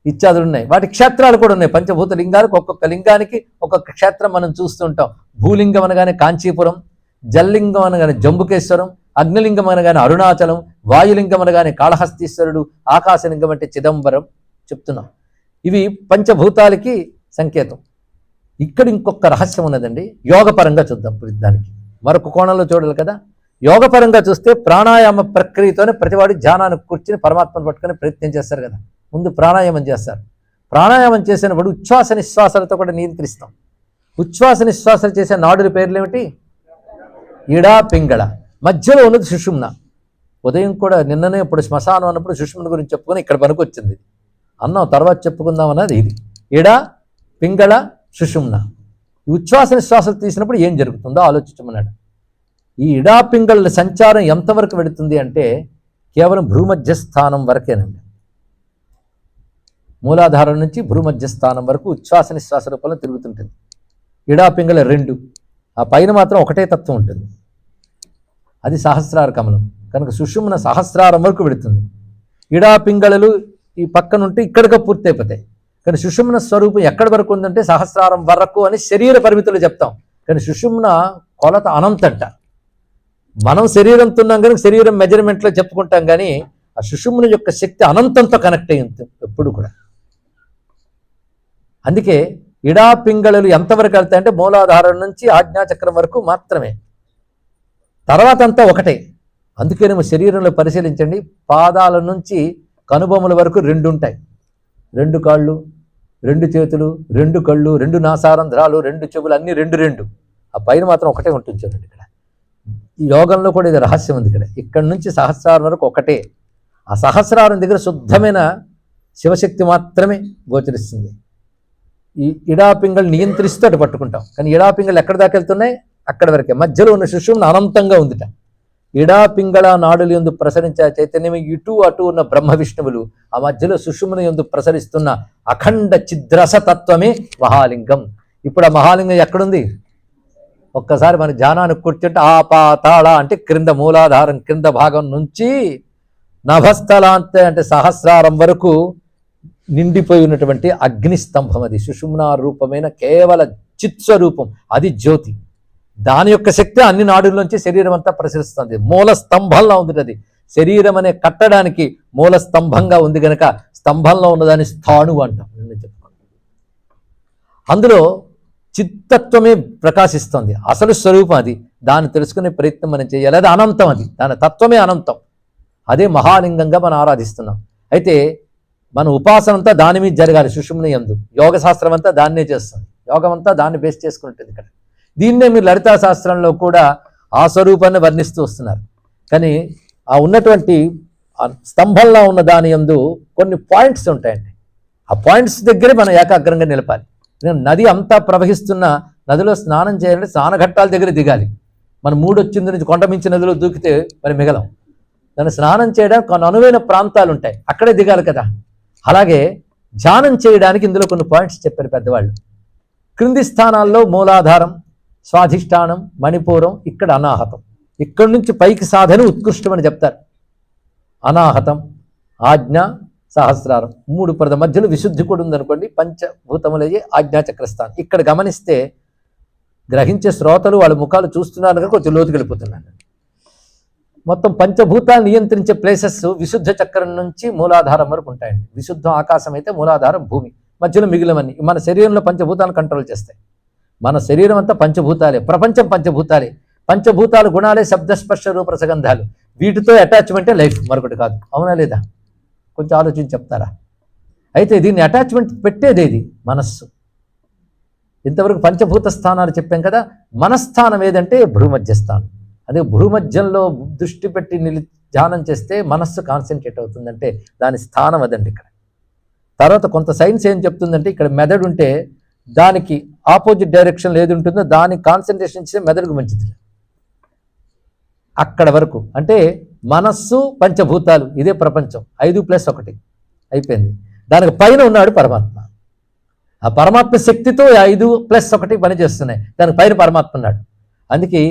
ఇత్యాదులు ఉన్నాయి, వాటి క్షేత్రాలు కూడా ఉన్నాయి. పంచభూత లింగాలకు ఒక్కొక్క లింగానికి ఒక్కొక్క క్షేత్రం మనం చూస్తుంటాం. భూలింగం అనగానే కాంచీపురం, జల్లింగం అనగానే జంబుకేశ్వరం, అగ్నిలింగం అనగానే అరుణాచలం, వాయులింగం అనగానే కాళహస్తీశ్వరుడు, ఆకాశలింగం అంటే చిదంబరం చెప్తున్నాం. ఇవి పంచభూతాలకి సంకేతం. ఇక్కడ ఇంకొక రహస్యం ఉన్నదండి. యోగపరంగా చూద్దాం. దానికి మరొక కోణంలో చూడాలి కదా. యోగపరంగా చూస్తే ప్రాణాయామ ప్రక్రియతోనే ప్రతివాడు ధ్యానానికి కూర్చుని పరమాత్మను పట్టుకొని ప్రయత్నం చేస్తారు కదా. ముందు ప్రాణాయామం చేస్తారు. ప్రాణాయామం చేసినప్పుడు ఉచ్ఛ్వాస నిశ్వాసాలతో కూడా నియంత్రిస్తాం. ఉచ్ఛ్వాస నిశ్వాసాలు చేసే నాడుల పేర్లు ఏమిటి? ఇడా పింగళ. మధ్యలో ఉన్నది సుషుమ్న. ఉదయం కూడా నిన్ననే ఇప్పుడు శ్మశానం అన్నప్పుడు సుషుమ్న గురించి చెప్పుకొని ఇక్కడ పనికొచ్చింది. అన్నాం తర్వాత చెప్పుకుందాం అన్నది ఇది. ఇడా పింగళ సుషుమ్న. ఈ ఉచ్ఛ్వాస నిశ్వాసాలు తీసినప్పుడు ఏం జరుగుతుందో ఆలోచించమన్నాడు. ఈ ఇడా పింగళ సంచారం ఎంతవరకు వెళుతుంది అంటే కేవలం భూమధ్యస్థానం వరకేనండి. మూలాధారం నుంచి భూమధ్యస్థానం వరకు ఉచ్ఛ్వాస నిశ్వాస రూపంలో తిరుగుతుంటుంది. ఇడా పింగళ 2, ఆ పైన మాత్రం ఒకటే తత్వం ఉంటుంది, అది సహస్రార కమలం. కనుక సుషుమ్న సహస్రారం వరకు వెళుతుంది. ఇడా పింగళలు ఈ పక్కనుంటే ఇక్కడికి పూర్తి అయిపోతాయి. కానీ సుషుమ్న స్వరూపం ఎక్కడి వరకు ఉందంటే సహస్రారం వరకు అని శరీర పరిమితులు చెప్తాం. కానీ సుషుమ్న కొలత అనంతంట. మనం శరీరంతో ఉన్నాం కనుక శరీరం మెజర్మెంట్లో చెప్పుకుంటాం, కానీ ఆ సుషుమ్న యొక్క శక్తి అనంతంతో కనెక్ట్ అయ్యింది ఎప్పుడు కూడా. అందుకే ఇడా పింగళలు ఎంతవరకు వెళ్తాయంటే మూలాధారం నుంచి ఆజ్ఞాచక్రం వరకు మాత్రమే, తర్వాత అంతా ఒకటే. అందుకే నువ్వు శరీరంలో పరిశీలించండి, పాదాల నుంచి కనుబొమ్మల వరకు 2 ఉంటాయి, 2 కాళ్ళు, 2 చేతులు, 2 కళ్ళు, 2 నాసారంధ్రాలు, 2 చెవులు, అన్నీ 2 ఆ పైన మాత్రం ఒకటే ఉంటుంది. చూడండి ఇక్కడ ఈ యోగంలో కూడా ఇది రహస్యం ఉంది. ఇక్కడ నుంచి సహస్రారం వరకు ఒకటే. ఆ సహస్రారం దగ్గర శుద్ధమైన శివశక్తి మాత్రమే గోచరిస్తుంది. ఈ ఇడాపింగళ్ నియంత్రిస్తూ అటు పట్టుకుంటాం, కానీ ఇడాపింగళ్ ఎక్కడ దాకా వెళ్తున్నాయి? అక్కడ వరకే. మధ్యలో ఉన్న సుషుమ్న అనంతంగా ఉందిట. ఇడాపింగళ నాడుల యందు ప్రసరించే చైతన్యం ఇటు అటు ఉన్న బ్రహ్మ విష్ణువులు, ఆ మధ్యలో సుషుమ్న యందు ప్రసరిస్తున్న అఖండ చిద్రస తత్వమే మహాలింగం. ఇప్పుడు ఆ మహాలింగం ఎక్కడుంది? ఒక్కసారి మన ధ్యానానికి కూర్చుంటే ఆపాతాళ అంటే క్రింద మూలాధారం క్రింద భాగం నుంచి నభస్థలాంత అంటే సహస్రారం వరకు నిండిపోయి ఉన్నటువంటి అగ్నిస్తంభం. అది సుషుమ్నా రూపమైన కేవల చిత్స్వరూపం, అది జ్యోతి. దాని యొక్క శక్తి అన్ని నాడుల్లోంచి శరీరం అంతా ప్రసరిస్తుంది. మూల స్తంభంలో ఉంది. అది శరీరం అనే కట్టడానికి మూల స్తంభంగా ఉంది కనుక స్తంభంలో ఉన్నదాన్ని స్థాణువు అంటాం. నేను చెప్పుకోండి, అందులో చిత్తత్వమే ప్రకాశిస్తుంది, అసలు స్వరూపం అది. దాన్ని తెలుసుకునే ప్రయత్నం మనం చేయాలి. అది అనంతం, అది దాని తత్వమే అనంతం. అదే మహాలింగంగా మనం ఆరాధిస్తున్నాం. అయితే మన ఉపాసన అంతా దాని మీద జరగాలి. సుషుమ్న యందు యోగ శాస్త్రం అంతా దాన్నే చేస్తుంది. యోగం అంతా దాన్ని బేస్ చేసుకుంటుంది. ఇక్కడ దీన్నే మీరు లలితా శాస్త్రంలో కూడా ఆ స్వరూపాన్ని వర్ణిస్తూ వస్తున్నారు. కానీ ఆ ఉన్నటువంటి స్తంభంలో ఉన్న దాని యందు కొన్ని పాయింట్స్ ఉంటాయండి. ఆ పాయింట్స్ దగ్గరే మనం ఏకాగ్రంగా నిలపాలి. నది అంతా ప్రవహిస్తున్న నదిలో స్నానం చేయాలంటే స్నానఘట్టాల దగ్గర దిగాలి. మనం మూడొచ్చింది నుంచి కొండ మించి నదిలో దూకితే మరి మిగలం. దాన్ని స్నానం చేయడానికి కొన్ని అనువైన ప్రాంతాలు ఉంటాయి, అక్కడే దిగాలి కదా. అలాగే ధ్యానం చేయడానికి ఇందులో కొన్ని పాయింట్స్ చెప్పారు పెద్దవాళ్ళు. క్రింది స్థానాల్లో మూలాధారం, స్వాధిష్టానం, మణిపూరం, ఇక్కడ అనాహతం. ఇక్కడి నుంచి పైకి సాధన ఉత్కృష్టమని చెప్తారు. అనాహతం, ఆజ్ఞ, సహస్రారం 3 పద మధ్యలో విశుద్ధి కూడా ఉందనుకోండి. పంచభూతములయ్యే ఆజ్ఞాచక్రస్థానం. ఇక్కడ గమనిస్తే గ్రహించే శ్రోతలు వాళ్ళ ముఖాలు చూస్తున్నారు కనుక కొంచెం లోతుకి వెళ్ళిపోతున్నాను. మొత్తం పంచభూతాలు నియంత్రించే ప్లేసెస్ విశుద్ధ చక్రం నుంచి మూలాధారం వరకు ఉంటాయండి. విశుద్ధం ఆకాశం అయితే మూలాధారం భూమి, మధ్యలో మిగిలినవన్నీ మన శరీరంలో పంచభూతాలను కంట్రోల్ చేస్తాయి. మన శరీరం అంతా పంచభూతాలే, ప్రపంచం పంచభూతాలే. పంచభూతాలు గుణాలే శబ్దస్పర్శ రూప రసగంధాలు. వీటితో అటాచ్మెంటే లైఫ్, మరొకటి కాదు. అవునా లేదా? కొంచెం ఆలోచించి చెప్తారా? అయితే దీన్ని అటాచ్మెంట్ పెట్టేదేది? మనస్సు. ఇంతవరకు పంచభూత స్థానాలు చెప్పాం కదా. మనస్థానం ఏదంటే భూమధ్యస్థానం. అదే భూమధ్యంలో దృష్టి పెట్టి ధ్యానం చేస్తే మనస్సు కాన్సన్ట్రేట్ అవుతుందంటే దాని స్థానం అదండి ఇక్కడ. తర్వాత కొంత సైన్స్ ఏం చెప్తుందంటే ఇక్కడ మెదడు ఉంటే దానికి ఆపోజిట్ డైరెక్షన్లో ఏది ఉంటుందో దానికి కాన్సన్ట్రేషన్ చేస్తే మెదడుకు మంచిది. అక్కడ వరకు అంటే మనస్సు పంచభూతాలు, ఇదే ప్రపంచం. 5+1 అయిపోయింది. దానికి పైన ఉన్నాడు పరమాత్మ. ఆ పరమాత్మ శక్తితో 5+1 పనిచేస్తున్నాయి. దానికి పైన పరమాత్మ ఉన్నాడు. అందుకే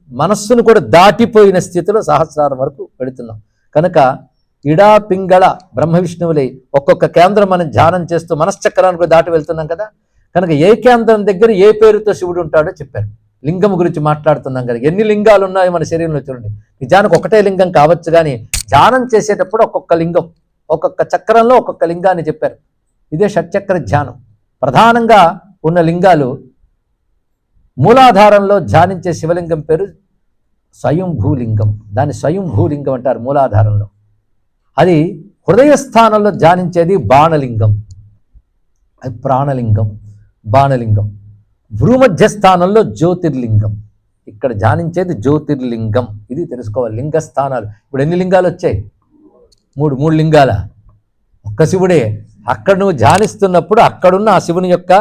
మనస్సును కూడా దాటిపోయిన స్థితిలో సహస్రారం వరకు పెడుతున్నాం. కనుక ఇడా పింగళ బ్రహ్మ విష్ణువులై ఒక్కొక్క కేంద్రం మనం ధ్యానం చేస్తూ మనశ్చక్రానికి దాటి వెళ్తున్నాం కదా. కనుక ఏ కేంద్రం దగ్గర ఏ పేరుతో శివుడు ఉంటాడో చెప్పారు. లింగం గురించి మాట్లాడుతున్నాం కదా. ఎన్ని లింగాలు ఉన్నాయో మన శరీరంలో చూడండి. నిజానికి ఒకటే లింగం కావచ్చు, కానీ ధ్యానం చేసేటప్పుడు ఒక్కొక్క లింగం, ఒక్కొక్క చక్రంలో ఒక్కొక్క లింగాన్ని చెప్పారు. ఇదే షట్చక్ర ధ్యానం. ప్రధానంగా ఉన్న లింగాలు మూలాధారంలో ధ్యానించే శివలింగం పేరు స్వయంభూలింగం. దాన్ని స్వయంభూలింగం అంటారు మూలాధారంలో. అది హృదయస్థానంలో ధ్యానించేది బాణలింగం, అది ప్రాణలింగం, బాణలింగం. భూమధ్యస్థానంలో జ్యోతిర్లింగం, ఇక్కడ ధ్యానించేది జ్యోతిర్లింగం. ఇది తెలుసుకోవాలి. లింగ స్థానాలు ఇప్పుడు ఎన్ని లింగాలు వచ్చాయి? 3 లింగాల ఒక్క శివుడే. అక్కడ నువ్వు ధ్యానిస్తున్నప్పుడు అక్కడున్న ఆ శివుని యొక్క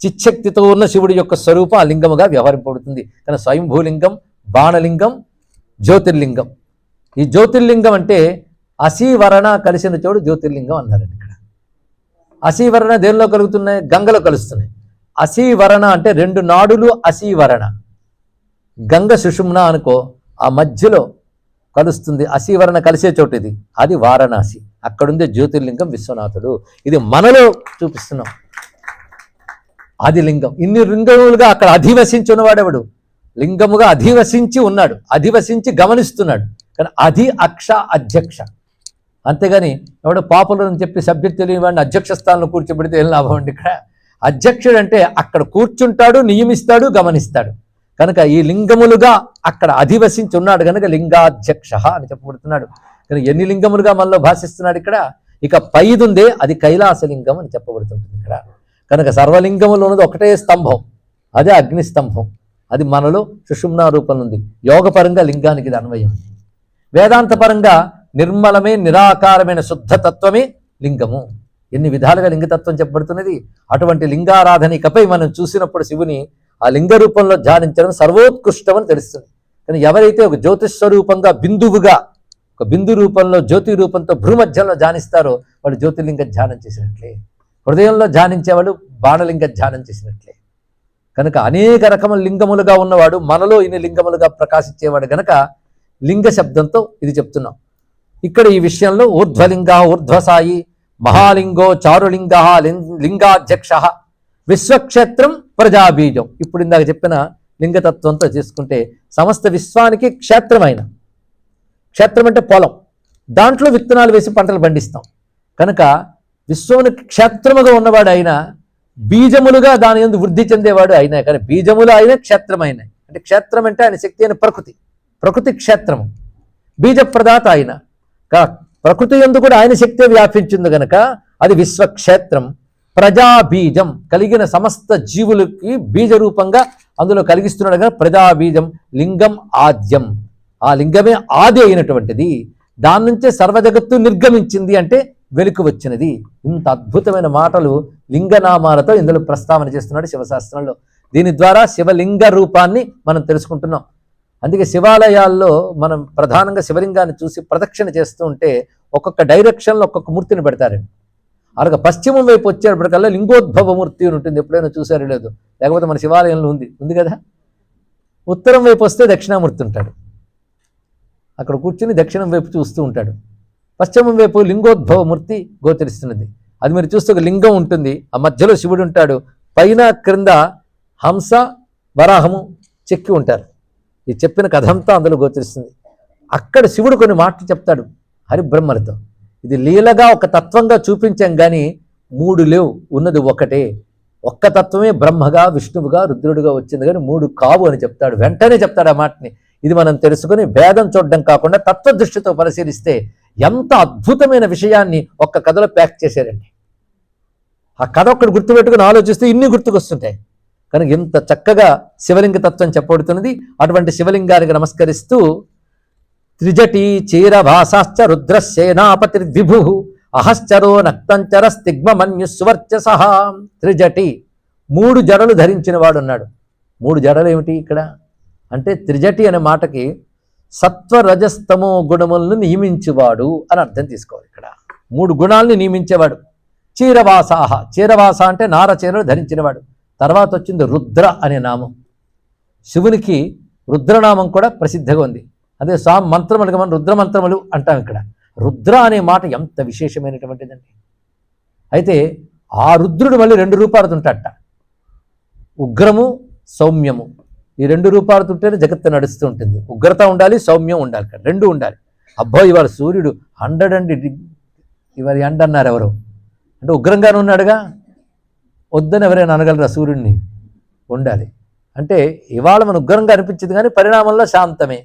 చిచ్చక్తితో ఉన్న శివుడి యొక్క స్వరూపం ఆ లింగముగా వ్యవహరింపబడుతుంది. కానీ స్వయంభూలింగం, బాణలింగం, జ్యోతిర్లింగం. ఈ జ్యోతిర్లింగం అంటే అసీవరణ కలిసిన చోటు జ్యోతిర్లింగం అన్నారండి. ఇక్కడ అసీవరణ దేనిలో కలుగుతున్నాయి? గంగలో కలుస్తున్నాయి. అసీవరణ అంటే 2 నాడులు అసీవరణ. గంగ సుషుమ్న అనుకో, ఆ మధ్యలో కలుస్తుంది. అసీవరణ కలిసే చోటు ఇది, అది వారణాసి. అక్కడుందే జ్యోతిర్లింగం విశ్వనాథుడు. ఇది మనలో చూపిస్తున్నాం. అది లింగం. ఇన్ని లింగములుగా అక్కడ అధివసించి ఉన్నవాడెవడు? లింగముగా అధివసించి ఉన్నాడు, అధివసించి గమనిస్తున్నాడు. కానీ అధి అక్ష అధ్యక్ష అంతేగాని ఎవడో పాపులర్ అని చెప్పి సబ్జెక్ట్ తెలియని వాడిని అధ్యక్ష స్థానంలో కూర్చోబెడితే ఏం లాభం అండి? ఇక్కడ అధ్యక్షుడు అంటే అక్కడ కూర్చుంటాడు, నియమిస్తాడు, గమనిస్తాడు. కనుక ఈ లింగములుగా అక్కడ అధివసించి ఉన్నాడు కనుక లింగాధ్యక్ష అని చెప్పబడుతున్నాడు. కానీ ఎన్ని లింగములుగా మనలో భాషిస్తున్నాడు ఇక్కడ? ఇక పైదుందే అది కైలాసలింగం అని చెప్పబడుతుంటుంది ఇక్కడ. కనుక సర్వలింగములు ఉన్నది ఒకటే స్తంభం, అదే అగ్నిస్తంభం. అది మనలో సుషుమ్నా రూపంలో ఉంది. యోగపరంగా లింగానికి ఇది అన్వయం. వేదాంతపరంగా నిర్మలమే నిరాకారమైన శుద్ధతత్వమే లింగము. ఎన్ని విధాలుగా లింగతత్వం చెప్పబడుతున్నది. అటువంటి లింగారాధన ఇకపై మనం చూసినప్పుడు శివుని ఆ లింగ రూపంలో ధ్యానించడం సర్వోత్కృష్టం అని తెలుస్తుంది. కానీ ఎవరైతే ఒక జ్యోతిస్వరూపంగా బిందువుగా ఒక బిందు రూపంలో జ్యోతి రూపంతో భ్రూమధ్యంలో ధ్యానిస్తారో వాడు జ్యోతిర్లింగ ధ్యానం చేసినట్లే. హృదయంలో ధ్యానించేవాడు బాణలింగ ధ్యానం చేసినట్లే. కనుక అనేక రకముల లింగములుగా ఉన్నవాడు మనలో ఇన్ని లింగములుగా ప్రకాశించేవాడు గనక లింగ శబ్దంతో ఇది చెప్తున్నాం. ఇక్కడ ఈ విషయంలో ఊర్ధ్వలింగ ఊర్ధ్వసాయి మహాలింగో చారులింగ లింగాధ్యక్ష విశ్వక్షేత్రం ప్రజాబీజం. ఇప్పుడు ఇందాక చెప్పిన లింగతత్వంతో చేసుకుంటే సమస్త విశ్వానికి క్షేత్రమైన, క్షేత్రం అంటే పొలం, దాంట్లో విత్తనాలు వేసి పంటలు పండిస్తాం. కనుక విశ్వమునికి క్షేత్రముగా ఉన్నవాడు అయినా బీజములుగా దాని యందు వృద్ధి చెందేవాడు అయినా. కానీ బీజములు అయినా క్షేత్రమైన అంటే క్షేత్రం అంటే ఆయన శక్తి అయిన ప్రకృతి, ప్రకృతి క్షేత్రము. బీజప్రదాత ఆయన ప్రకృతి యందు కూడా ఆయన శక్తి వ్యాపించింది గనక అది విశ్వక్షేత్రం. ప్రజాబీజం కలిగిన సమస్త జీవులకి బీజ రూపంగా అందులో కలిగిస్తున్నాడు కనుక ప్రజాబీజం. లింగం ఆద్యం, ఆ లింగమే ఆది అయినటువంటిది. దాని నుంచే సర్వజగత్తు నిర్గమించింది అంటే వెలుకు వచ్చినది. ఇంత అద్భుతమైన మాటలు లింగనామాలతో ఇందులో ప్రస్తావన చేస్తున్నాడు శివశాస్త్రంలో. దీని ద్వారా శివలింగ రూపాన్ని మనం తెలుసుకుంటున్నాం. అందుకే శివాలయాల్లో మనం ప్రధానంగా శివలింగాన్ని చూసి ప్రదక్షిణ చేస్తూ ఉంటే ఒక్కొక్క డైరెక్షన్లో ఒక్కొక్క మూర్తిని పెడతారండి. అలాగే పశ్చిమం వైపు వచ్చేటప్పటికల్లా లింగోద్భవ మూర్తి అని ఉంటుంది. ఎప్పుడైనా చూసారో లేదు, లేకపోతే మన శివాలయంలో ఉంది కదా. ఉత్తరం వైపు వస్తే దక్షిణామూర్తి ఉంటాడు, అక్కడ కూర్చుని దక్షిణం వైపు చూస్తూ ఉంటాడు. పశ్చిమం వైపు లింగోద్భవ మూర్తి గోచరిస్తున్నది. అది మీరు చూస్తే ఒక లింగం ఉంటుంది, ఆ మధ్యలో శివుడు ఉంటాడు, పైన క్రింద హంస వరాహము చెక్కి ఉంటారు. ఈ చెప్పిన కథ అంతా అందులో గోచరిస్తుంది. అక్కడ శివుడు కొన్ని మాటలు చెప్తాడు హరిబ్రహ్మలతో. ఇది లీలగా ఒక తత్వంగా చూపించాం కానీ మూడు లేవు, ఉన్నది ఒకటే. ఒక్క తత్వమే బ్రహ్మగా విష్ణువుగా రుద్రుడిగా వచ్చింది కానీ మూడు కావు అని చెప్తాడు. వెంటనే చెప్తాడు ఆ మాటని. ఇది మనం తెలుసుకుని భేదం చూడడం కాకుండా తత్వదృష్టితో పరిశీలిస్తే ఎంత అద్భుతమైన విషయాన్ని ఒక్క కథలో ప్యాక్ చేశారండి. ఆ కథ ఒక్కటి గుర్తుపెట్టుకుని ఆలోచిస్తే ఇన్ని గుర్తుకొస్తుంటాయి. కనుక ఇంత చక్కగా శివలింగ తత్వం చెప్పబడుతున్నది. అటువంటి శివలింగానికి నమస్కరిస్తూ త్రిజటి చీరభాసాశ్చ రుద్రసేనాపతిర్విభు అహశ్చరో నక్తంచర స్తిగ్మమన్యు సువర్చస. త్రిజటి మూడు జడలు ధరించిన వాడు ఉన్నాడు. మూడు జడలు ఏమిటి ఇక్కడ అంటే త్రిజటి అనే మాటకి సత్వరజస్తమో గుణములను నియమించేవాడు అని అర్థం తీసుకోవాలి. ఇక్కడ మూడు గుణాలని నియమించేవాడు. చీరవాసాహ, చీరవాస అంటే నార చీరలు ధరించినవాడు. తర్వాత వచ్చింది రుద్ర అనే నామం. శివునికి రుద్రనామం కూడా ప్రసిద్ధిగా ఉంది. అదే మంత్రములుగా మనం రుద్రమంత్రములు అంటాం. ఇక్కడ రుద్ర అనే మాట ఎంత విశేషమైనటువంటిదండి. అయితే ఆ రుద్రుడు మళ్ళీ రెండు రూపాలతో ఉంటాడట. ఉగ్రము సౌమ్యము, ఈ రెండు రూపాలతో ఉంటేనే జగత్తు నడుస్తూ ఉంటుంది. ఉగ్రత ఉండాలి, సౌమ్యం ఉండాలి, రెండు ఉండాలి. అబ్బో ఇవాళ సూర్యుడు 100 అండి, ఇవాళ ఎండ అన్నారు ఎవరు అంటే ఉగ్రంగానే ఉన్నాడుగా, వద్దని ఎవరైనా అనగలరా? సూర్యుడిని ఉండాలి అంటే ఇవాళ మన ఉగ్రంగా అనిపించింది కానీ పరిణామంలో శాంతమే.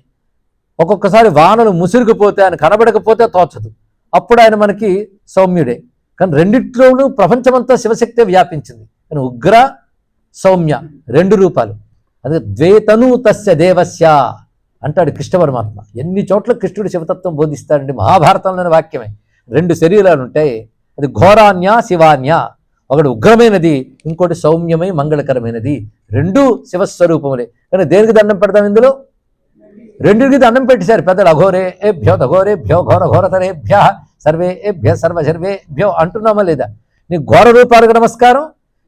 ఒక్కొక్కసారి వానలు ముసురుకుపోతే ఆయన కనబడకపోతే తోచదు, అప్పుడు ఆయన మనకి సౌమ్యుడే. కానీ రెండిట్లోనూ ప్రపంచమంతా శివశక్తే వ్యాపించింది. కానీ ఉగ్ర సౌమ్య రెండు రూపాలు. అదే ద్వేతను తస్య దేవస్య అంటాడు కృష్ణ పరమాత్మ. ఎన్ని చోట్ల కృష్ణుడు శివతత్వం బోధిస్తాడండి. మహాభారతంలోని వాక్యమే. రెండు శరీరాలు ఉంటాయి, అది ఘోరాన్య శివాన్య. ఒకటి ఉగ్రమైనది, ఇంకోటి సౌమ్యమై మంగళకరమైనది. రెండు శివస్వరూపములే. కానీ దేనికి దండం పెడతాం? ఇందులో రెండింటికి దండం పెట్టేశారు పెద్దలు. అఘోరేభ్యో అఘోరేభ్యో ఘోర ఘోరతరేభ్య సర్వేభ్య సర్వసర్వేభ్యో అంటున్నామా లేదా? నీ ఘోర రూపాలకు నమస్కారం,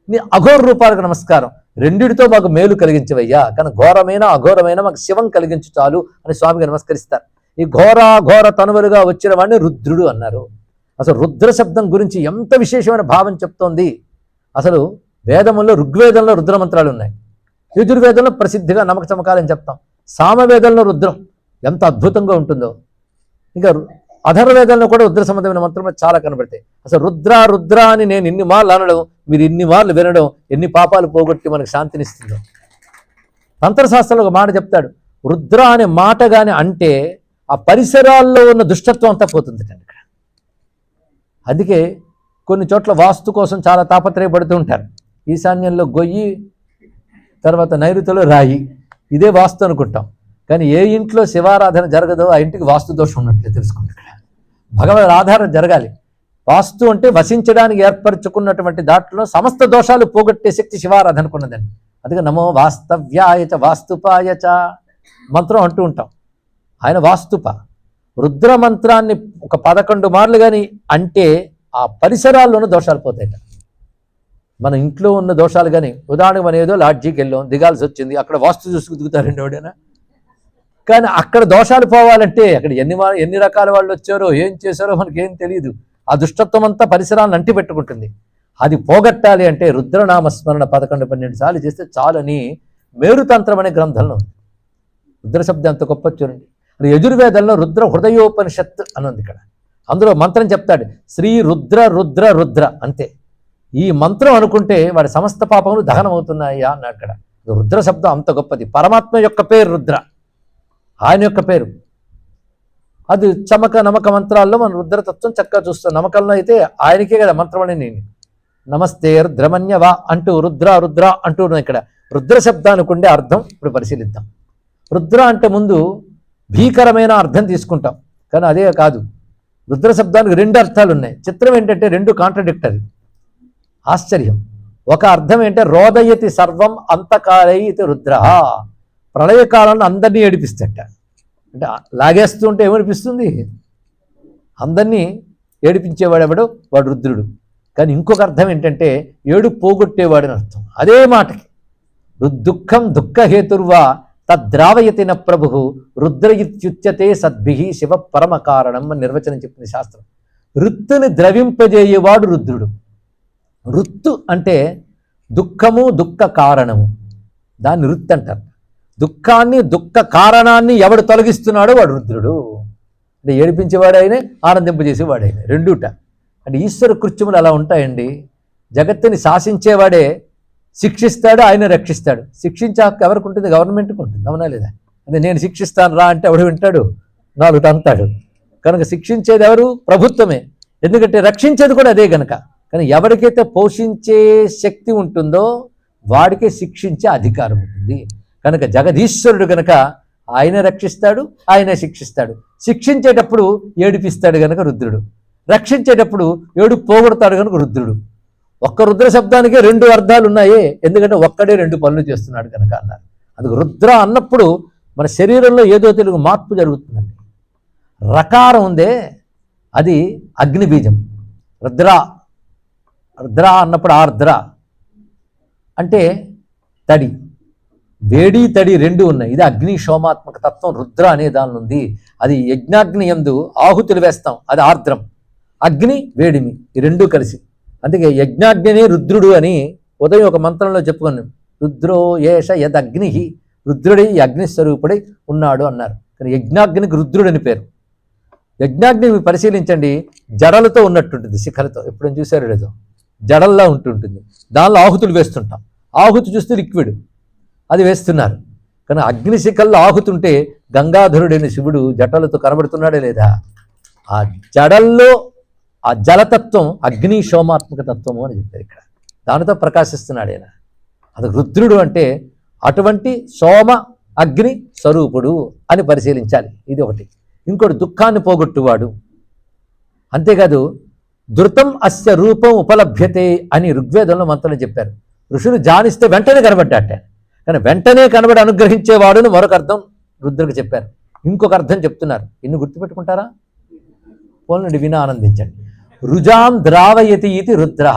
నీ అఘోర రూపాలకు నమస్కారం. రెండిటితో మాకు మేలు కలిగించవయ్యా, కానీ ఘోరమైన అఘోరమైన మాకు శివం కలిగించు చాలు అని స్వామికి నమస్కరిస్తారు. ఈ ఘోర తనువులుగా వచ్చిన వాడిని రుద్రుడు అన్నారు. అసలు రుద్ర శబ్దం గురించి ఎంత విశేషమైన భావం చెప్తోంది. అసలు వేదముల్లో ఋగ్వేదంలో రుద్రమంత్రాలు ఉన్నాయి, యజుర్వేదంలో ప్రసిద్ధిగా నమక చమకాలని చెప్తాం, సామవేదంలో రుద్రం ఎంత అద్భుతంగా ఉంటుందో. ఇంకా అధర్వవేదంలో కూడా రుద్ర సంబంధమైన మంత్రములు చాలా కనబడతాయి. అసలు రుద్ర రుద్ర అని నేను ఇన్ని మార్లు అనడం, మీరు ఇన్ని మార్లు వినడం ఎన్ని పాపాలు పోగొట్టి మనకు శాంతినిస్తుందో. తంత్రశాస్త్రంలో ఒక మాట చెప్తాడు, రుద్ర అనే మాట కానీ అంటే ఆ పరిసరాల్లో ఉన్న దుష్టత్వం అంతా పోతుంది కనుక. అందుకే కొన్ని చోట్ల వాస్తు కోసం చాలా తాపత్రయపడుతూ ఉంటారు. ఈశాన్యంలో గొయ్యి, తర్వాత నైరుతిలో రాయి, ఇదే వాస్తు అనుకుంటాం. కానీ ఏ ఇంట్లో శివారాధన జరగదో ఆ ఇంటికి వాస్తు దోషం ఉన్నట్లే తెలుసుకోండి. ఇక్కడ భగవద్ ఆధారం జరగాలి. వాస్తు అంటే వసించడానికి ఏర్పరచుకున్నటువంటి దాంట్లో సమస్త దోషాలు పోగొట్టే శక్తి శివారాధనకు ఉన్నదండి. అందుకే నమో వాస్తవ్యాయచ వాస్తుపాయచ మంత్రం అంటూ ఉంటాం. ఆయన వాస్తుప. రుద్ర మంత్రాన్ని ఒక 11 మార్లు కానీ అంటే ఆ పరిసరాల్లోనూ దోషాలు పోతాయి. మన ఇంట్లో ఉన్న దోషాలు కానీ, ఉదాహరణకు మనం ఏదో లాడ్జీకి వెళ్ళాం, దిగాల్సి వచ్చింది, అక్కడ వాస్తు చూసుకు దిగుతారండి ఎవడైనా. కానీ అక్కడ దోషాలు పోవాలంటే అక్కడ ఎన్ని రకాల వాళ్ళు వచ్చారో ఏం చేశారో మనకేం తెలియదు. ఆ దుష్టత్వం అంతా పరిసరాలను అంటి పెట్టుకుంటుంది. అది పోగొట్టాలి అంటే రుద్రనామస్మరణ 11-12 సార్లు చేస్తే చాలని మేరుతంత్రం అనే గ్రంథంలో ఉంది. రుద్ర శబ్దం అంత గొప్ప చూడండి. యజుర్వేదంలో రుద్ర హృదయోపనిషత్ అని ఉంది. ఇక్కడ అందులో మంత్రం చెప్తాడు, శ్రీ రుద్ర రుద్ర రుద్ర అంతే. ఈ మంత్రం అనుకుంటే వాడి సమస్త పాపములు దహనం అవుతున్నాయా అన్న. అక్కడ రుద్ర శబ్దం అంత గొప్పది. పరమాత్మ యొక్క పేరు రుద్ర, ఆయన యొక్క పేరు. అది చమక నమక మంత్రాల్లో మనం రుద్రతత్వం చక్కగా చూస్తాం. నమకంలో అయితే ఆయనకే కదా మంత్రం అని. నేను నమస్తే రుద్రమన్యవా అంటూ రుద్ర రుద్ర అంటూ ఇక్కడ రుద్ర శబ్దానికి ఉండే అర్థం ఇప్పుడు పరిశీలిద్దాం. రుద్ర అంటే ముందు భీకరమైన అర్థం తీసుకుంటాం, కానీ అదే కాదు. రుద్ర శబ్దానికి 2 అర్థాలు ఉన్నాయి. చిత్రం ఏంటంటే 2 కాంట్రడిక్టరీ. ఆశ్చర్యం. ఒక అర్థం ఏంటంటే రోదయతి సర్వం అంతకాలై ఇది రుద్ర, ప్రళయకాలాన్ని అందరినీ ఏడిపిస్తట. అంటే లాగేస్తుంటే ఏమనిపిస్తుంది? అందరినీ ఏడిపించేవాడు ఎవడు? వాడు రుద్రుడు. కానీ ఇంకొక అర్థం ఏంటంటే ఏడు పోగొట్టేవాడని అర్థం. అదే మాటకి దుఃఖం దుఃఖహేతుర్వా తద్రావయతిన ప్రభు రుద్ర ఇత్యుచ్యతే సద్భిః శివ పరమ కారణం అని నిర్వచనం చెప్పింది శాస్త్రం. రుత్తుని ద్రవింపజేయేవాడు రుద్రుడు. రుత్తు అంటే దుఃఖము దుఃఖ కారణము, దాన్ని రుత్తు అంటారు. దుఃఖాన్ని దుఃఖ కారణాన్ని ఎవడు తొలగిస్తున్నాడో వాడు రుద్రుడు. అంటే ఏడిపించేవాడైనా ఆనందింపజేసేవాడైనా రెండుట. అంటే ఈశ్వర కృత్యములు అలా ఉంటాయండి. జగత్తుని శాసించేవాడే శిక్షిస్తాడు, ఆయన రక్షిస్తాడు. శిక్షించే హక్కు ఎవరికి ఉంటుంది? గవర్నమెంట్కి ఉంటుంది, అవునా లేదా? అదే నేను శిక్షిస్తాను రా అంటే ఎవడు వింటాడు? 4 అంతాడు. కనుక శిక్షించేది ఎవరు? ప్రభుత్వమే. ఎందుకంటే రక్షించేది కూడా అదే గనక. కానీ ఎవరికైతే పోషించే శక్తి ఉంటుందో వాడికే శిక్షించే అధికారం ఉంటుంది. కనుక జగదీశ్వరుడు గనక ఆయన రక్షిస్తాడు, ఆయనే శిక్షిస్తాడు. శిక్షించేటప్పుడు ఏడిపిస్తాడు గనక రుద్రుడు, రక్షించేటప్పుడు ఏడు పోగొడతాడు కనుక రుద్రుడు. ఒక్క రుద్ర శబ్దానికే 2 అర్థాలు ఉన్నాయే, ఎందుకంటే ఒక్కడే 2 పనులు చేస్తున్నాడు కనుక అన్నారు. అందుకు రుద్ర అన్నప్పుడు మన శరీరంలో ఏదో తెలుగు మార్పు జరుగుతుందండి. రకారం ఉందే అది అగ్నిబీజం. రుద్ర రుద్ర అన్నప్పుడు ఆర్ద్ర అంటే తడి, వేడి తడి 2 ఉన్నాయి. ఇది అగ్ని సోమాత్మక తత్వం రుద్ర అనే దానిలో ఉంది. అది యజ్ఞాగ్ని యందు ఆహుతులు వేస్తాం, అది ఆర్ద్రం. అగ్ని వేడిమి ఈ 2 కలిసి. అందుకే యజ్ఞాగ్ని రుద్రుడు అని ఉదయం ఒక మంత్రంలో చెప్పుకున్నాం. రుద్రో ఏష యదగ్ని, రుద్రుడి అగ్నిస్వరూపుడై ఉన్నాడు అన్నారు. కానీ యజ్ఞాగ్నికి రుద్రుడు అని పేరు. యజ్ఞాగ్ని పరిశీలించండి, జడలతో ఉన్నట్టుంటుంది, శిఖలతో. ఎప్పుడైనా చూసారు లేదో? జడల్లా ఉంటుంటుంది. దానిలో ఆహుతులు వేస్తుంటాం. ఆహుతి చూస్తే లిక్విడ్, అది వేస్తున్నారు. కానీ అగ్నిశిఖల్లో ఆహుతుంటే గంగాధరుడైన శివుడు జటలతో కనబడుతున్నాడే లేదా? ఆ జడల్లో ఆ జలతత్వం అగ్ని సోమాత్మక తత్వము అని చెప్పారు ఇక్కడ. దానితో ప్రకాశిస్తున్నాడు ఆయన. అది రుద్రుడు అంటే అటువంటి సోమ అగ్ని స్వరూపుడు అని పరిశీలించాలి. ఇది ఒకటి. ఇంకోటి దుఃఖాన్ని పోగొట్టువాడు. అంతేకాదు ధృతం అస్య రూపం ఉపలభ్యతే అని ఋగ్వేదంలో మంత్రులు చెప్పారు. ఋషులు జానిస్తే వెంటనే కనబడ్డాట. కానీ వెంటనే కనబడి అనుగ్రహించేవాడును మరొక అర్థం రుద్రుడికి చెప్పారు. ఇంకొక అర్థం చెప్తున్నారు. ఇన్ని గుర్తుపెట్టుకుంటారా? పోలండి, విన ఆనందించండి. రుజాం ద్రావయతి ఇది రుద్ర.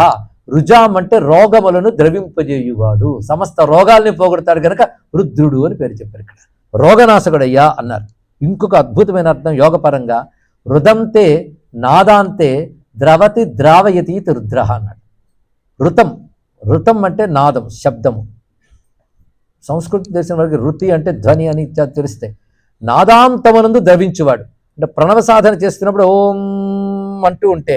రుజాం అంటే రోగములను ద్రవింపజేయువాడు, సమస్త రోగాల్ని పోగొడతాడు కనుక రుద్రుడు అని పేరు చెప్పారు ఇక్కడ. రోగనాశకుడయ్యా అన్నారు. ఇంకొక అద్భుతమైన అర్థం యోగపరంగా, రుదంతే నాదాంతే ద్రవతి ద్రావయతి ఇది రుద్ర అన్నాడు. ఋతం, ఋతం అంటే నాదం, శబ్దము. సంస్కృతి తెలిసిన వారికి రుతి అంటే ధ్వని అని తెలిస్తే నాదాంతమనందు ద్రవించువాడు. అంటే ప్రణవ సాధన చేస్తున్నప్పుడు ఓం అంటూ ఉంటే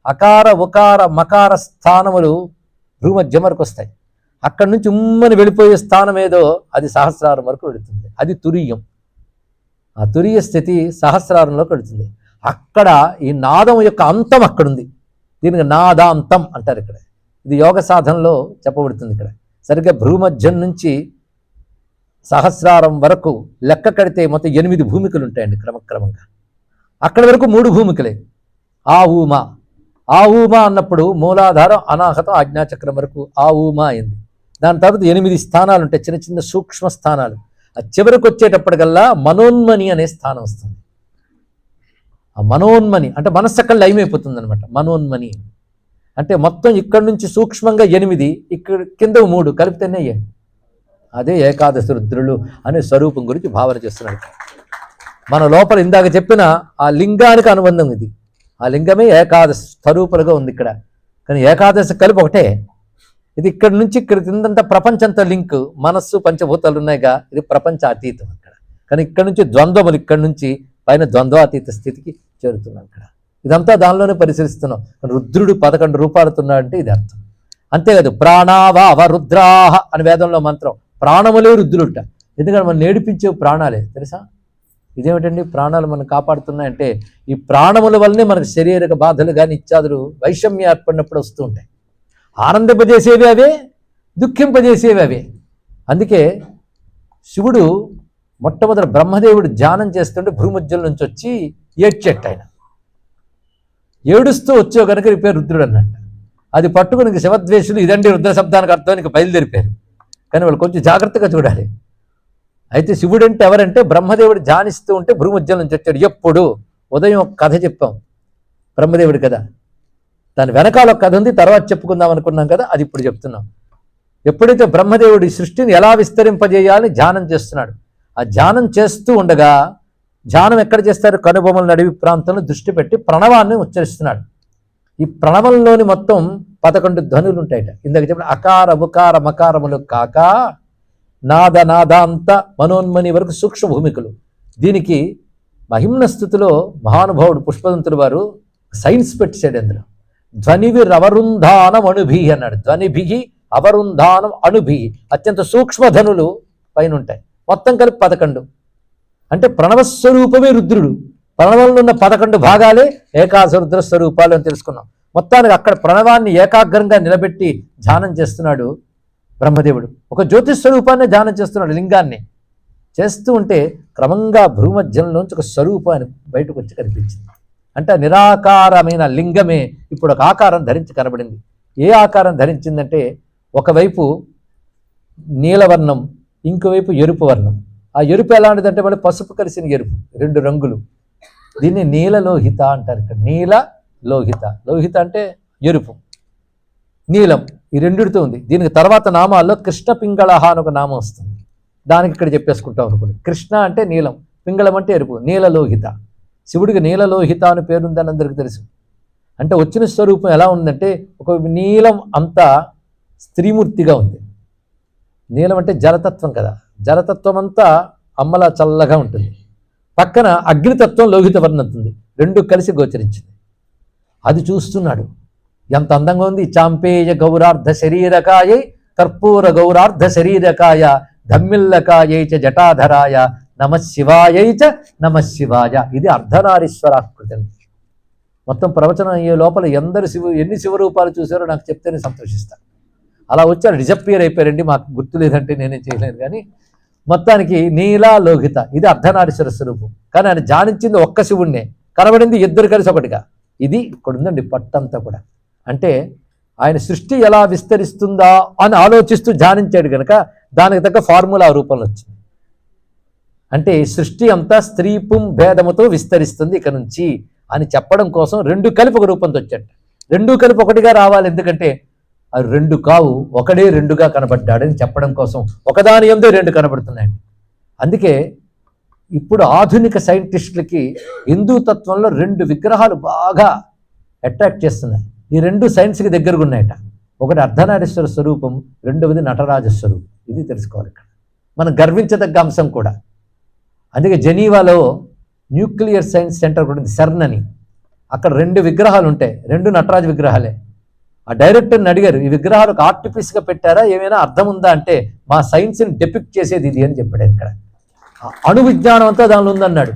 అకార ఉకార మకార స్థానములు భూమధ్యం వరకు వస్తాయి. అక్కడి నుంచి ఉమ్మని వెళ్ళిపోయే స్థానం ఏదో అది సహస్రారం వరకు వెళుతుంది. అది తురీయం. ఆ తురీయ స్థితి సహస్రారంలోకి వెళుతుంది. అక్కడ ఈ నాదం యొక్క అంతం అక్కడుంది. దీనికి నాదాంతం అంటారు ఇక్కడ. ఇది యోగ సాధనలో చెప్పబడుతుంది. ఇక్కడ సరిగ్గా భూమధ్యం నుంచి సహస్రారం వరకు లెక్క కడితే మొత్తం 8 భూమికలు ఉంటాయండి క్రమక్రమంగా. అక్కడి వరకు 3 భూమికలే. ఆ ఊమా అన్నప్పుడు మూలాధారం అనాహతం ఆజ్ఞాచక్రం వరకు ఆ ఊమా అయింది. దాని తర్వాత 8 స్థానాలు ఉంటాయి, చిన్న చిన్న సూక్ష్మ స్థానాలు. ఆ చివరికి వచ్చేటప్పటికల్లా మనోన్మని అనే స్థానం వస్తుంది. ఆ మనోన్మని అంటే మనస్సు అక్కడ లయమైపోతుంది అనమాట. మనోన్మని అంటే మొత్తం ఇక్కడి నుంచి సూక్ష్మంగా 8, ఇక్కడ కింద 3 కలిపితేనే అదే ఏకాదశి రుద్రులు అనే స్వరూపం గురించి భావన చేస్తున్నాడు. మన లోపల ఇందాక చెప్పిన ఆ లింగానికి అనుబంధం ఇది. ఆ లింగమే ఏకాదశి స్వరూపులుగా ఉంది ఇక్కడ. కానీ ఏకాదశి కలిపి ఒకటే. ఇది ఇక్కడి నుంచి ఇక్కడ కిందంతా ప్రపంచంతో లింక్. మనస్సు పంచభూతాలు ఉన్నాయిగా, ఇది ప్రపంచ అతీతం అక్కడ. కానీ ఇక్కడ నుంచి ద్వంద్వములు, ఇక్కడి నుంచి పైన ద్వంద్వాతీత స్థితికి చేరుతున్నాం. ఇక్కడ ఇదంతా దానిలోనే పరిశీలిస్తున్నాం. రుద్రుడు 11 రూపాలతో ఉన్నాడంటే ఇది అర్థం. అంతేకాదు ప్రాణావావ రుద్రాహ అని వేదంలో మంత్రం. ప్రాణములే రుద్రులుట. ఎందుకంటే మనం నేడిపించే ప్రాణాలే తెలుసా. ఇదేమిటండి ప్రాణాలు మనం కాపాడుతున్నాయంటే ఈ ప్రాణముల వల్లనే మనకు శారీరక బాధలు కానీ ఇత్యాదులు వైషమ్య ఏర్పడినప్పుడు వస్తూ ఉంటాయి. ఆనందింపజేసేవి అవే, దుఃఖింపజేసేవి అవే. అందుకే శివుడు మొట్టమొదటి బ్రహ్మదేవుడు ధ్యానం చేస్తుంటే భూమధ్యం నుంచి వచ్చి ఏడ్చెట్టు. ఆయన ఏడుస్తూ వచ్చో కనుక ఈ పేరు రుద్రుడు అన్నట్టు. అది పట్టుకుని శివద్వేషులు ఇదండి రుద్ర శబ్దానికి అర్థానికి బయలుదేరిపారు. కానీ వాళ్ళు కొంచెం జాగ్రత్తగా చూడాలి. అయితే శివుడు అంటే ఎవరంటే బ్రహ్మదేవుడు ధ్యానిస్తూ ఉంటే భూమధ్యం నుంచి వచ్చాడు. ఎప్పుడు ఉదయం ఒక కథ చెప్పాం, బ్రహ్మదేవుడి కథ. దాని వెనకాల ఒక కథ ఉంది, తర్వాత చెప్పుకుందాం అనుకున్నాం కదా, అది ఇప్పుడు చెప్తున్నాం. ఎప్పుడైతే బ్రహ్మదేవుడి సృష్టిని ఎలా విస్తరింపజేయాలని ధ్యానం చేస్తున్నాడు, ఆ ధ్యానం చేస్తూ ఉండగా, ధ్యానం ఎక్కడ చేస్తారు, కనుబొమ్మల నడివి ప్రాంతంలో దృష్టి పెట్టి ప్రణవాన్ని ఉచ్చరిస్తున్నాడు. ఈ ప్రణవంలోని మొత్తం 11 ధ్వనులు ఉంటాయట. ఇందాక చెప్పిన అకార ఉకార మకారములు కాక నాదాంత మనోన్మని వరకు సూక్ష్మ భూమికలు. దీనికి మహిమ్న స్థుతిలో మహానుభావుడు పుష్పదంతుడు వారు సైన్స్ పెట్టాడు. అందులో ధ్వనివి రవరుంధానం అణుభి అన్నాడు. ధ్వనిభి అవరుంధానం అణుభి, అత్యంత సూక్ష్మధనులు పైన ఉంటాయి. మొత్తం కలిపి 11. అంటే ప్రణవస్వరూపమే రుద్రుడు. ప్రణవంలో ఉన్న 11 భాగాలే ఏకాదశ రుద్ర స్వరూపాలు అని తెలుసుకున్నాం. మొత్తానికి అక్కడ ప్రణవాన్ని ఏకాగ్రంగా నిలబెట్టి ధ్యానం చేస్తున్నాడు బ్రహ్మదేవుడు. ఒక జ్యోతిస్వరూపాన్ని ధ్యానం చేస్తున్నాడు, లింగాన్ని చేస్తూ ఉంటే క్రమంగా భూమధ్యంలోంచి ఒక స్వరూపాన్ని బయటకు వచ్చి కనిపించింది. అంటే నిరాకారమైన లింగమే ఇప్పుడు ఒక ఆకారం ధరించి కనబడింది. ఏ ఆకారం ధరించిందంటే ఒకవైపు నీలవర్ణం, ఇంకోవైపు ఎరుపు వర్ణం. ఆ ఎరుపు ఎలాంటిదంటే మళ్ళీ పసుపు కలిసిన ఎరుపు, 2 రంగులు. దీన్ని నీలలోహిత అంటారు. ఇక్కడ నీలలోహిత, లోహిత అంటే ఎరుపు, నీలం, ఈ రెండిటితో ఉంది. దీనికి తర్వాత నామాల్లో కృష్ణ పింగళహ అని ఒక నామం వస్తుంది. దానికి ఇక్కడ చెప్పేసుకుంటాం అనుకోండి. కృష్ణ అంటే నీలం, పింగళం అంటే ఎరుపు, నీలలోహిత. శివుడికి నీలలోహిత అని పేరుందని అందరికీ తెలుసు. అంటే వచ్చిన స్వరూపం ఎలా ఉందంటే ఒక నీలం అంతా స్త్రీమూర్తిగా ఉంది. నీలం అంటే జలతత్వం కదా, జలతత్వం అంతా అమ్మలా చల్లగా ఉంటుంది. పక్కన అగ్నితత్వం లోహిత వర్ణంతుంది, 2 కలిసి గోచరించింది. అది చూస్తున్నాడు, ఎంత అందంగా ఉంది. చాంపేయ గౌరార్ధ శరీరకాయ కర్పూర గౌరార్ధ శరీరకాయ ధమ్మిల్లకాయ చ జటాధరాయ నమశివాయ చ నమశివాయ. ఇది అర్ధనారీశ్వరాకృతి. మొత్తం ప్రవచనం అయ్యే లోపల ఎన్ని శివరూపాలు చూసారో నాకు చెప్తేనే సంతోషిస్తాను. అలా వచ్చారు, డిజపియర్ అయిపోయారండి, మాకు గుర్తు లేదంటే నేనే చేయలేను. కానీ మొత్తానికి నీలా లోహిత, ఇది అర్ధనారీశ్వర స్వరూపం. కానీ ఆయన ధ్యానించింది ఒక్క శివుణ్ణే, కనబడింది 2 కలిసి ఒకటిగా. ఇది ఇక్కడ ఉందండి పట్టంతా కూడా. అంటే ఆయన సృష్టి ఎలా విస్తరిస్తుందా అని ఆలోచిస్తూ ధ్యానించాడు కనుక దానికి తగ్గ ఫార్ములా రూపంలో వచ్చింది. అంటే సృష్టి అంతా స్త్రీ పుం భేదముతో విస్తరిస్తుంది ఇక నుంచి అని చెప్పడం కోసం 2 కలిపి ఒక రూపంతో వచ్చాడు. 2 కలిపి ఒకటిగా రావాలి, ఎందుకంటే అది 2 కావు, ఒకడే 2గా కనబడ్డాడని చెప్పడం కోసం ఒకదాని యందే 2 కనబడుతున్నాయండి. అందుకే ఇప్పుడు ఆధునిక సైంటిస్టులకి హిందూ తత్వంలో 2 విగ్రహాలు బాగా అట్రాక్ట్ చేస్తున్నాయి. ఈ 2 సైన్స్కి దగ్గరగా ఉన్నాయట. ఒకటి అర్ధనారీశ్వర స్వరూపం, రెండవది నటరాజ స్వరూపం. ఇది తెలుసుకోవాలి ఇక్కడ, మనం గర్వించదగ్గ అంశం కూడా. అందుకే జెనీవాలో న్యూక్లియర్ సైన్స్ సెంటర్ కూడా ఉంది, సెర్న్ అని. అక్కడ 2 విగ్రహాలు ఉంటాయి, 2 నటరాజు విగ్రహాలే. ఆ డైరెక్టర్ని అడిగారు, ఈ విగ్రహాలకు ఆర్ట్ పీస్గా పెట్టారా, ఏమైనా అర్థం ఉందా అంటే, మా సైన్స్ని డెపిక్ట్ చేసేది ఇది అని చెప్పాడు. ఇక్కడ అణు విజ్ఞానం అంతా దానిలో ఉందన్నాడు.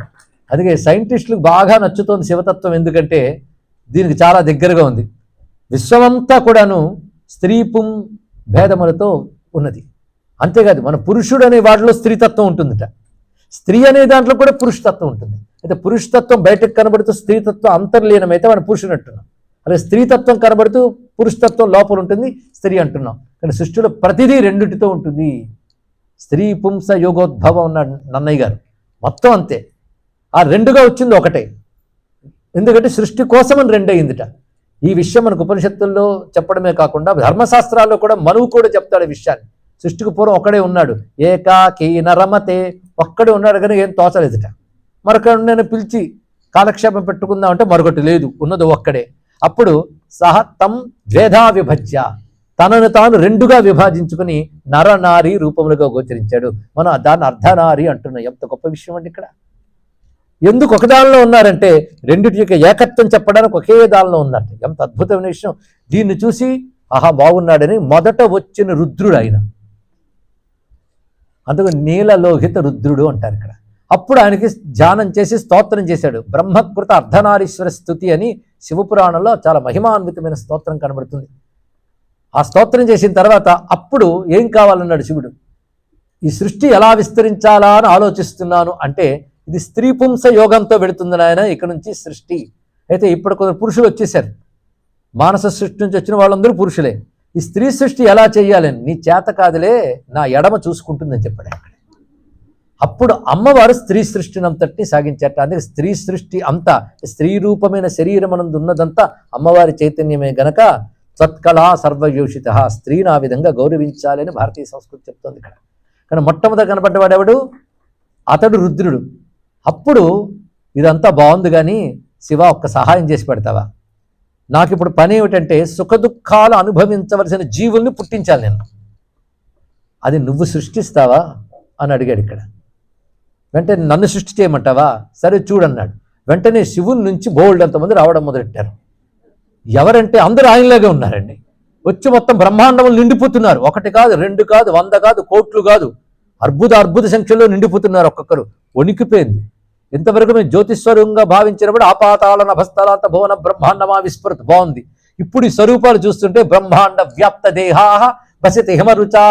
అందుకే సైంటిస్టులకు బాగా నచ్చుతోంది శివతత్వం, ఎందుకంటే దీనికి చాలా దగ్గరగా ఉంది. విశ్వమంతా కూడాను స్త్రీ పుం భేదములతో ఉన్నది. అంతేకాదు మన పురుషుడు అనే వాటిలో స్త్రీతత్వం ఉంటుందిట, స్త్రీ అనే దాంట్లో కూడా పురుషతత్వం ఉంటుంది. అయితే పురుషతత్వం బయటకు కనబడుతూ స్త్రీతత్వం అంతర్లీనమైతే మనం పురుషుని అంటున్నాం, అలాగే స్త్రీతత్వం కనబడుతూ పురుషతత్వం లోపల ఉంటుంది స్త్రీ అంటున్నాం. కానీ సృష్టిలో ప్రతిదీ రెండిటితో ఉంటుంది. స్త్రీ పుంస యోగోద్భవం అన్నాడు నన్నయ్య గారు, మొత్తం అంతే. ఆ 2గా వచ్చింది ఒకటే, ఎందుకంటే సృష్టి కోసమని 2 అయిందిట. ఈ విషయం మనకు ఉపనిషత్తుల్లో చెప్పడమే కాకుండా ధర్మశాస్త్రాల్లో కూడా మనువు కూడా చెప్తాడు ఈ విషయాన్ని. సృష్టికి పూర్వం ఒక్కడే ఉన్నాడు, ఏకాకీన రమతే, ఒక్కడే ఉన్నాడు కానీ ఏం తోచలేదుట. మరొకడు నేను పిలిచి కాలక్షేపం పెట్టుకుందాం అంటే మరొకటి లేదు, ఉన్నది ఒక్కడే. అప్పుడు సహ తం ద్వేధా విభజ్య, తనను తాను 2గా విభజించుకుని నరనారి రూపములుగా గోచరించాడు. మనం దాన్ని అర్ధనారి అంటున్నాం. ఎంత గొప్ప విషయం అండి. ఇక్కడ ఎందుకు ఒక దానిలో ఉన్నారంటే రెండిటి యొక్క ఏకత్వం చెప్పడానికి ఒకే దానిలో ఉన్నట్టు. ఎంత అద్భుతమైన విషయం. దీన్ని చూసి ఆహా బాగున్నాడని మొదట వచ్చిన రుద్రుడు ఆయన, అందుకు నీలలోహిత రుద్రుడు అంటారు ఇక్కడ. అప్పుడు ఆయనకి ధ్యానం చేసి స్తోత్రం చేశాడు. బ్రహ్మకృత అర్ధనారీశ్వర స్తుతి అని శివపురాణంలో చాలా మహిమాన్వితమైన స్తోత్రం కనబడుతుంది. ఆ స్తోత్రం చేసిన తర్వాత అప్పుడు ఏం కావాలన్నాడు శివుడు. ఈ సృష్టి ఎలా విస్తరించాలా అని ఆలోచిస్తున్నాను అంటే, ఇది స్త్రీ పుంస యోగంతో పెడుతుంది నాయన ఇక నుంచి సృష్టి. అయితే ఇప్పుడు కొందరు పురుషులు వచ్చేసారు, మానస సృష్టి నుంచి వచ్చిన వాళ్ళందరూ పురుషులే. ఈ స్త్రీ సృష్టి ఎలా చేయాలని, నీ చేత కాదులే నా ఎడమ చూసుకుంటుందని చెప్పాడు అక్కడ. అప్పుడు అమ్మవారు స్త్రీ సృష్టిని అంతటిని సాగించాట. అందుకే స్త్రీ సృష్టి అంతా, స్త్రీ రూపమైన శరీరం అనందు ఉన్నదంతా అమ్మవారి చైతన్యమే గనక సత్కళా సర్వయోషిత, స్త్రీని ఆ విధంగా గౌరవించాలని భారతీయ సంస్కృతి చెప్తోంది ఇక్కడ. కానీ మొట్టమొదట కనపడ్డవాడెవడు? అతడు రుద్రుడు. అప్పుడు ఇదంతా బాగుంది కానీ శివ ఒక్క సహాయం చేసి పెడతావా, నాకు ఇప్పుడు పని ఏమిటంటే సుఖదుఖాలు అనుభవించవలసిన జీవుల్ని పుట్టించాలి నేను, అది నువ్వు సృష్టిస్తావా అని అడిగాడు ఇక్కడ. వెంటనే నన్ను సృష్టి చేయమంటావా, సరే చూడన్నాడు. వెంటనే శివుని నుంచి బోల్డ్ అంతమంది రావడం మొదలెట్టారు. ఎవరంటే అందరూ ఆయనలాగే ఉన్నారండి. వచ్చి మొత్తం బ్రహ్మాండములు నిండిపోతున్నారు. 1 కాదు 2 కాదు 100 కాదు కోట్లు కాదు, అర్బుద సంఖ్యలో నిండిపోతున్నారు. ఒక్కొక్కరు వణికిపోయింది. ఇంతవరకు మేము జ్యోతిస్వరూపంగా భావించినప్పుడు ఆపాతాళ నభస్థలాంత భువన బ్రహ్మాండమా విస్మృతి బాగుంది. ఇప్పుడు ఈ స్వరూపాలు చూస్తుంటే బ్రహ్మాండ వ్యాప్త దేహా భసిత హిమరుచా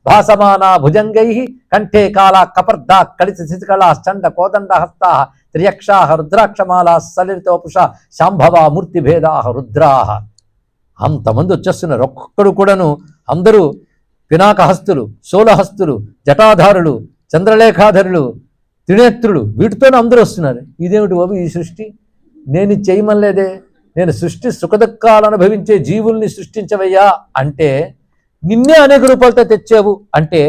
భాసమానా భుజంగై కంఠే కాళ కపర్ధ కలిసి శిశికళ చండ కోదండ హస్తా త్రియక్షా రుద్రాక్షమాలా సలితోపుష శాంభవ మూర్తిభేదా రుద్రా. అంతమంది వచ్చేస్తున్నారు. ఒక్కొక్కడు కూడాను అందరూ పినాకహస్తులు, శూలహస్తులు, జటాధారులు, చంద్రలేఖాధరులు, త్రినేత్రులు, వీటితోనే అందరూ వస్తున్నారు. ఇదేమిటి బాబు ఈ సృష్టి, నేను చేయమనలేదే, నేను సృష్టి సుఖదుఖాలు అనుభవించే జీవుల్ని సృష్టించవయ్యా అంటే, నిన్నే అనేక రూపాలతో తెచ్చావు అంటే,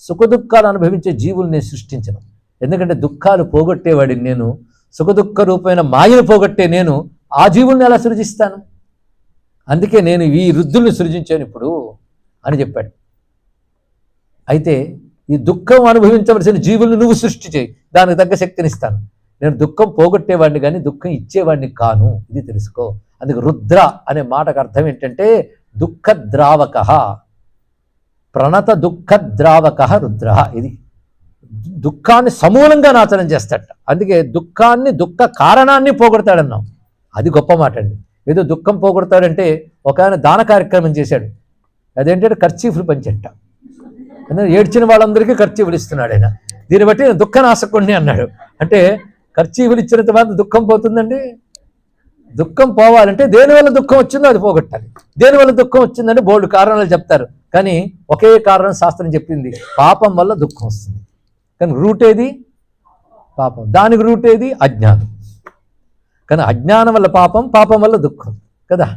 సుఖదుఖాలు అనుభవించే జీవుల్ని సృష్టించను. ఎందుకంటే దుఃఖాలు పోగొట్టేవాడిని నేను, సుఖదుఖ రూపమైన మాయను పోగొట్టే నేను ఆ జీవుల్ని ఎలా సృజిస్తాను, అందుకే నేను ఈ రుద్రుల్ని సృజించాను ఇప్పుడు అని చెప్పాడు. అయితే ఈ దుఃఖం అనుభవించవలసిన జీవుల్ని నువ్వు సృష్టి చేయి, దానికి తగ్గ శక్తినిస్తాను. నేను దుఃఖం పోగొట్టేవాడిని కానీ దుఃఖం ఇచ్చేవాడిని కాను, ఇది తెలుసుకో. అందుకే రుద్ర అనే మాటకు అర్థం ఏంటంటే దుఃఖద్రావక, ప్రణత దుఃఖద్రావక రుద్ర. ఇది దుఃఖాన్ని సమూలంగా నాశనం చేస్తాడు. అందుకే దుఃఖాన్ని దుఃఖ కారణాన్ని పోగొడతాడన్నాం. అది గొప్ప మాట అండి. ఏదో దుఃఖం పోగొడతాడంటే ఒక ఆయన దాన కార్యక్రమం చేశాడు. అదేంటంటే ఖర్చీఫ్లు పంచెట్ట, ఏడ్చిన వాళ్ళందరికీ ఖర్చీఫ్లు ఇస్తున్నాడు ఆయన. దీన్ని బట్టి నేను దుఃఖనాశకుణ్ణి అన్నాడు. అంటే ఖర్చీఫ్లు ఇచ్చిన తర్వాత దుఃఖం పోతుందండి. దుఃఖం పోవాలంటే దేనివల్ల దుఃఖం వచ్చిందో అది పోగొట్టాలి. దేనివల్ల దుఃఖం వచ్చిందంటే బోల్డ్ కారణాలు చెప్తారు, కానీ ఒకే కారణం శాస్త్రం చెప్పింది, పాపం వల్ల దుఃఖం వస్తుంది. కానీ రూట్ ఏది? పాపం. దానికి రూట్ ఏది? అజ్ఞానం. కానీ అజ్ఞానం వల్ల పాపం, పాపం వల్ల దుఃఖం కదా.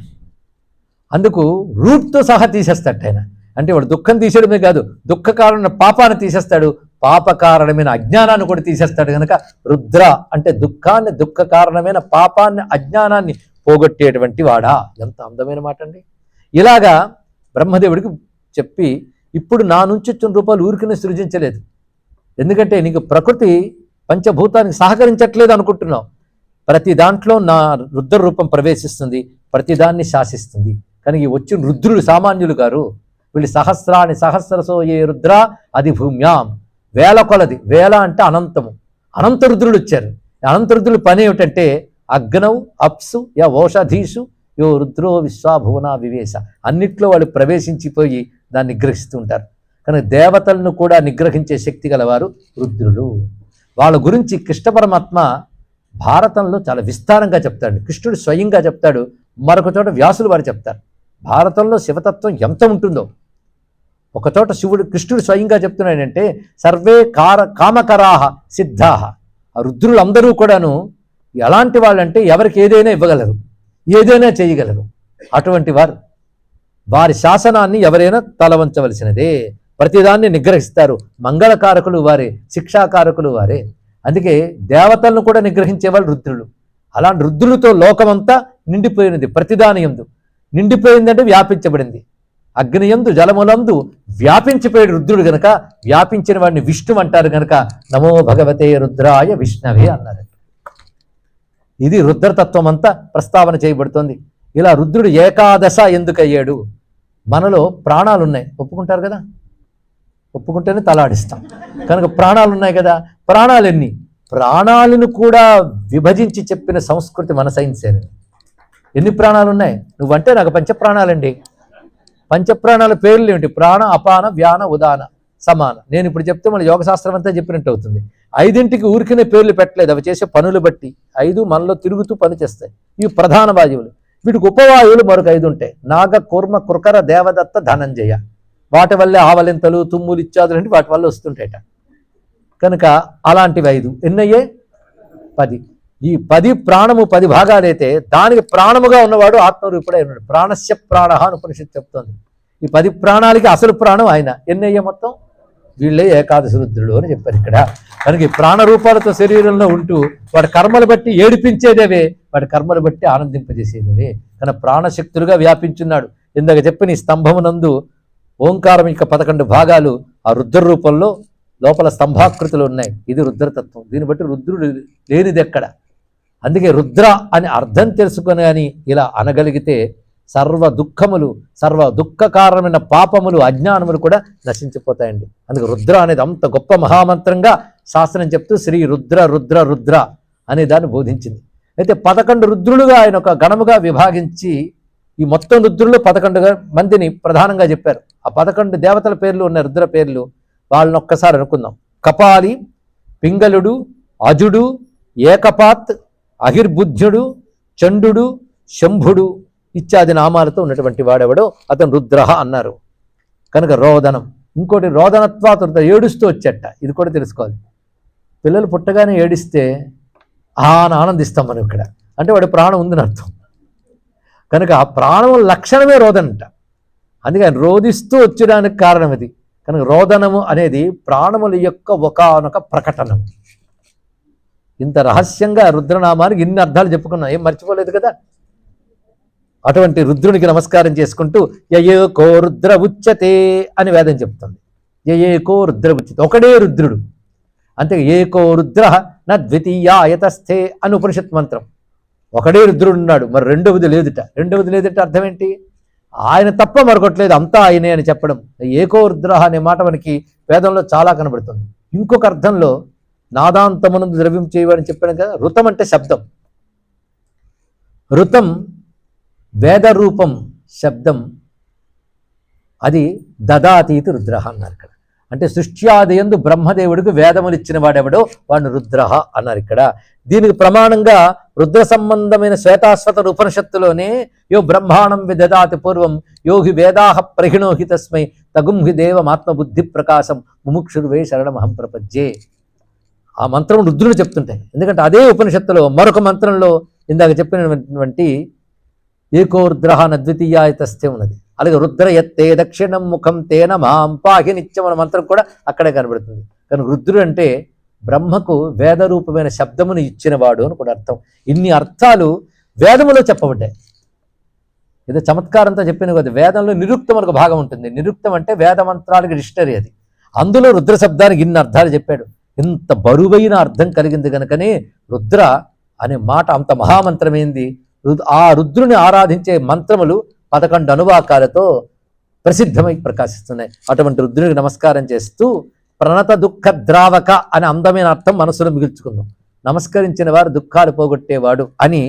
అందుకు రూట్తో సహా తీసేస్తాడు ఆయన. అంటే వాడు దుఃఖం తీసేయడమే కాదు, దుఃఖ కారణమైన పాపాన్ని తీసేస్తాడు, పాప కారణమైన అజ్ఞానాన్ని కూడా తీసేస్తాడు. కనుక రుద్ర అంటే దుఃఖాన్ని, దుఃఖ కారణమైన పాపాన్ని, అజ్ఞానాన్ని పోగొట్టేటువంటి వాడా. ఎంత అందమైన మాట అండి. ఇలాగా బ్రహ్మదేవుడికి చెప్పి, ఇప్పుడు నా నుంచి వచ్చిన రూపాలు ఊరికినే సృజించలేదు, ఎందుకంటే నీకు ప్రకృతి పంచభూతానికి సహకరించట్లేదు అనుకుంటున్నావు. ప్రతి దాంట్లో నా రుద్ర రూపం ప్రవేశిస్తుంది, ప్రతిదాన్ని శాసిస్తుంది. కానీ ఈ వచ్చిన రుద్రులు సామాన్యులు గారు. వీళ్ళు సహస్రాన్ని సహస్రసో ఏ రుద్ర అది భూమ్యాం, వేల కొలది, వేల అంటే అనంతము, అనంత రుద్రులు వచ్చారు. అనంత రుద్రుల పని ఏమిటంటే అగ్నౌ అప్సు య ఓషధీషు యో రుద్రో విశ్వాభువన వివేశ, అన్నిట్లో వాళ్ళు ప్రవేశించిపోయి దాన్ని నిగ్రహిస్తూ ఉంటారు. కానీ దేవతలను కూడా నిగ్రహించే శక్తి గలవారు రుద్రులు. వాళ్ళ గురించి కృష్ణ పరమాత్మ భారతంలో చాలా విస్తారంగా చెప్తాడు. కృష్ణుడు స్వయంగా చెప్తాడు, మరొక చోట వ్యాసులు వారు చెప్తారు. భారతంలో శివతత్వం ఎంత ఉంటుందో ఒక చోట కృష్ణుడు స్వయంగా చెప్తున్నాడంటే సర్వే కామకరాహ సిద్ధాహ. ఆ రుద్రులందరూ కూడాను ఎలాంటి వాళ్ళంటే ఎవరికి ఏదైనా ఇవ్వగలరు, ఏదైనా చేయగలరు. అటువంటి వారి శాసనాన్ని ఎవరైనా తలవంచవలసినదే. ప్రతిదాన్ని నిగ్రహిస్తారు. మంగళకారకులు వారే, శిక్షాకారకులు వారే. అందుకే దేవతలను కూడా నిగ్రహించేవాళ్ళు రుద్రులు. అలాంటి రుద్రులతో లోకమంతా నిండిపోయినది. ప్రతిదాని యందు నిండిపోయిందంటే వ్యాపించబడింది. అగ్నియందు జలములందు వ్యాపించిపోయాడు రుద్రుడు గనక వ్యాపించిన వాడిని విష్ణు అంటారు గనక నమో భగవతే రుద్రాయ విష్ణవే అన్నారు. ఇది రుద్రతత్వం అంతా ప్రస్తావన చేయబడుతోంది. ఇలా రుద్రుడు ఏకాదశ ఎందుకు అయ్యాడు? మనలో ప్రాణాలు ఉన్నాయి, ఒప్పుకుంటారు కదా, ఒప్పుకుంటేనే తలాడిస్తాం. కనుక ప్రాణాలు ఉన్నాయి కదా, ప్రాణాలు ఎన్ని? ప్రాణాలను కూడా విభజించి చెప్పిన సంస్కృతి మన సైన్సేనండి. ఎన్ని ప్రాణాలు ఉన్నాయి? నువ్వంటే నాకు పంచప్రాణాలండి. పంచప్రాణాల పేర్లు ఏమిటి? ప్రాణ, అపాన, వ్యాన, ఉదాన, సమాన. నేను ఇప్పుడు చెప్తే మన యోగశాస్త్రం అంతా చెప్పినట్టు అవుతుంది. 5ంటికి ఊరికనే పేర్లు పెట్టలేదు, అవి చేసే పనులు బట్టి. 5 మనలో తిరుగుతూ పని చేస్తాయి. ఇవి ప్రధాన వాయువులు. వీటికి ఉపవాయువులు మరొక 5 ఉంటాయి. నాగ, కూర్మ, కృకర, దేవదత్త, ధనంజయ. వాటి వల్లే ఆవలింతలు, తుమ్ములు, ఇత్యాదులు అంటే వాటి వల్ల వస్తుంటాయట. కనుక అలాంటివి 5 ఎన్నయ్యే? 10. ఈ 10 ప్రాణము 10 భాగాలైతే దానికి ప్రాణముగా ఉన్నవాడు ఆత్మరూపుడై ఉన్నాడు. ప్రాణస్య ప్రాణ అని ఉపనిషత్తు చెప్తోంది. ఈ 10 ప్రాణాలకి అసలు ప్రాణం ఆయన. ఎన్నయ్యే మొత్తం? వీళ్ళే ఏకాదశి రుద్రుడు అని చెప్పారు ఇక్కడ. కనుక ఈ ప్రాణరూపాలతో శరీరంలో ఉంటూ వాడి కర్మలు బట్టి ఏడిపించేదేవే, వాడి కర్మలు బట్టి ఆనందింపజేసేదేవే. కానీ ప్రాణశక్తులుగా వ్యాపించున్నాడు. ఇందాక చెప్పిన ఈ స్తంభమునందు ఓంకారం యొక్క 11 భాగాలు ఆ రుద్ర రూపంలో లోపల స్తంభాకృతులు ఉన్నాయి. ఇది రుద్రతత్వం. దీన్ని బట్టి రుద్రుడు లేనిది ఎక్కడ. అందుకే రుద్ర అని అర్థం తెలుసుకొని అని ఇలా అనగలిగితే సర్వ దుఃఖములు, సర్వ దుఃఖకారణమైన పాపములు, అజ్ఞానములు కూడా నశించిపోతాయండి. అందుకే రుద్ర అనేది అంత గొప్ప మహామంత్రంగా శాస్త్రం చెప్తూ శ్రీ రుద్ర రుద్ర రుద్ర అనే దాన్ని బోధించింది. అయితే 11 రుద్రులుగా ఆయన ఒక గణముగా విభాగించి ఈ మొత్తం రుద్రులు 11 మందిని ప్రధానంగా చెప్పారు. ఆ 11 దేవతల పేర్లు ఉన్న రుద్ర పేర్లు వాళ్ళని ఒక్కసారి అనుకుందాం. కపాలి, పింగళుడు, అజుడు, ఏకపాత్, అహిర్బుద్ధుడు, చండు, శంభుడు ఇత్యాది నామాలతో ఉన్నటువంటి వాడెవడో అతను రుద్ర అన్నారు. కనుక రోదనం. ఇంకోటి రోదనత్వాత ఏడుస్తూ వచ్చేట. ఇది కూడా తెలుసుకోవాలి. పిల్లలు పుట్టగానే ఏడిస్తే అని ఆనందిస్తాం మనం ఇక్కడ. అంటే వాడి ప్రాణం ఉందని అర్థం. కనుక ఆ ప్రాణం లక్షణమే రోదనంట. అందుకే ఆయన రోదిస్తూ వచ్చడానికి కారణం ఇది. కనుక రోదనము అనేది ప్రాణముల యొక్క ఒకానొక ప్రకటనం. ఇంత రహస్యంగా రుద్రనామానికి ఇన్ని అర్థాలు చెప్పుకున్నాం, ఏం మర్చిపోలేదు కదా. అటువంటి రుద్రునికి నమస్కారం చేసుకుంటూ యయేకో రుద్ర ఉచ్యతే అని వేదం చెప్తుంది. యయేకో రుద్ర ఉచ్యతే, ఒకడే రుద్రుడు. అంతే. ఏకో రుద్ర నా ద్వితీయాయతస్థే అని ఉపనిషత్ మంత్రం. ఒకడే రుద్రుడు ఉన్నాడు, మరి రెండవది లేదుట. రెండవది లేదుట అర్థం ఏంటి? ఆయన తప్ప మరొకట్లేదు, అంతా ఆయనే అని చెప్పడం. ఏకో రుద్ర అనే మాట మనకి వేదంలో చాలా కనబడుతుంది. ఇంకొక అర్థంలో నాదాంతమునందు ద్రవ్యం చేయవని చెప్పాను కదా. ఋతం అంటే శబ్దం. ఋతం వేద రూపం శబ్దం. అది దదాతీతి రుద్ర అన్నారు ఇక్కడ. అంటే సృష్ట్యాదయందు బ్రహ్మదేవుడికి వేదములు ఇచ్చిన వాడెవడో వాడిని రుద్ర అన్నారు ఇక్కడ. దీనికి ప్రమాణంగా రుద్ర సంబంధమైన శ్వేతాశ్వత ఉపనిషత్తులోనే యో బ్రహ్మాణం విదదాతి పూర్వం యోగి వేదాహ ప్రహిణోహి తస్మై తగుంహి దేవమాత్మబుద్ధి ప్రకాశం ముముక్షుర్వే శరణమహం ప్రపజ్యే. ఆ మంత్రం రుద్రుడు చెప్తుంటాయి. ఎందుకంటే అదే ఉపనిషత్తులో మరొక మంత్రంలో ఇందాక చెప్పినటువంటి ఏకో రుద్రః నద్వితీయాయతస్థే ఉన్నది. అలాగే రుద్ర ఎత్తే దక్షిణం ముఖం తేన మాం పాహి నిత్యం అనే మంత్రం కూడా అక్కడే కనబడుతుంది. కానీ రుద్రుడు అంటే బ్రహ్మకు వేదరూపమైన శబ్దమును ఇచ్చినవాడు అని కూడా అర్థం. ఇన్ని అర్థాలు వేదములో చెప్పబడ్డాయి. ఏదో చమత్కారంతో చెప్పిన కదా. వేదంలో నిరుక్తం ఒక భాగం ఉంటుంది. నిరుక్తం అంటే వేద మంత్రాలకి డిక్షనరీ అది. అందులో రుద్ర శబ్దానికి ఇన్ని అర్థాలు చెప్పాడు. ఇంత బరువైన అర్థం కలిగింది కనుకనే రుద్ర అనే మాట అంత మహామంత్రమైంది. ఆ రుద్రుని ఆరాధించే మంత్రములు 11 అనువాకాలతో ప్రసిద్ధమై ప్రకాశిస్తున్నాయి. అటువంటి రుద్రునికి నమస్కారం చేస్తూ ప్రణత దుఃఖ ద్రావక అనే అందమైన అర్థం మనసులో మిగుల్చుకుందాం. నమస్కరించిన వారు దుఃఖాలు పోగొట్టేవాడు అని.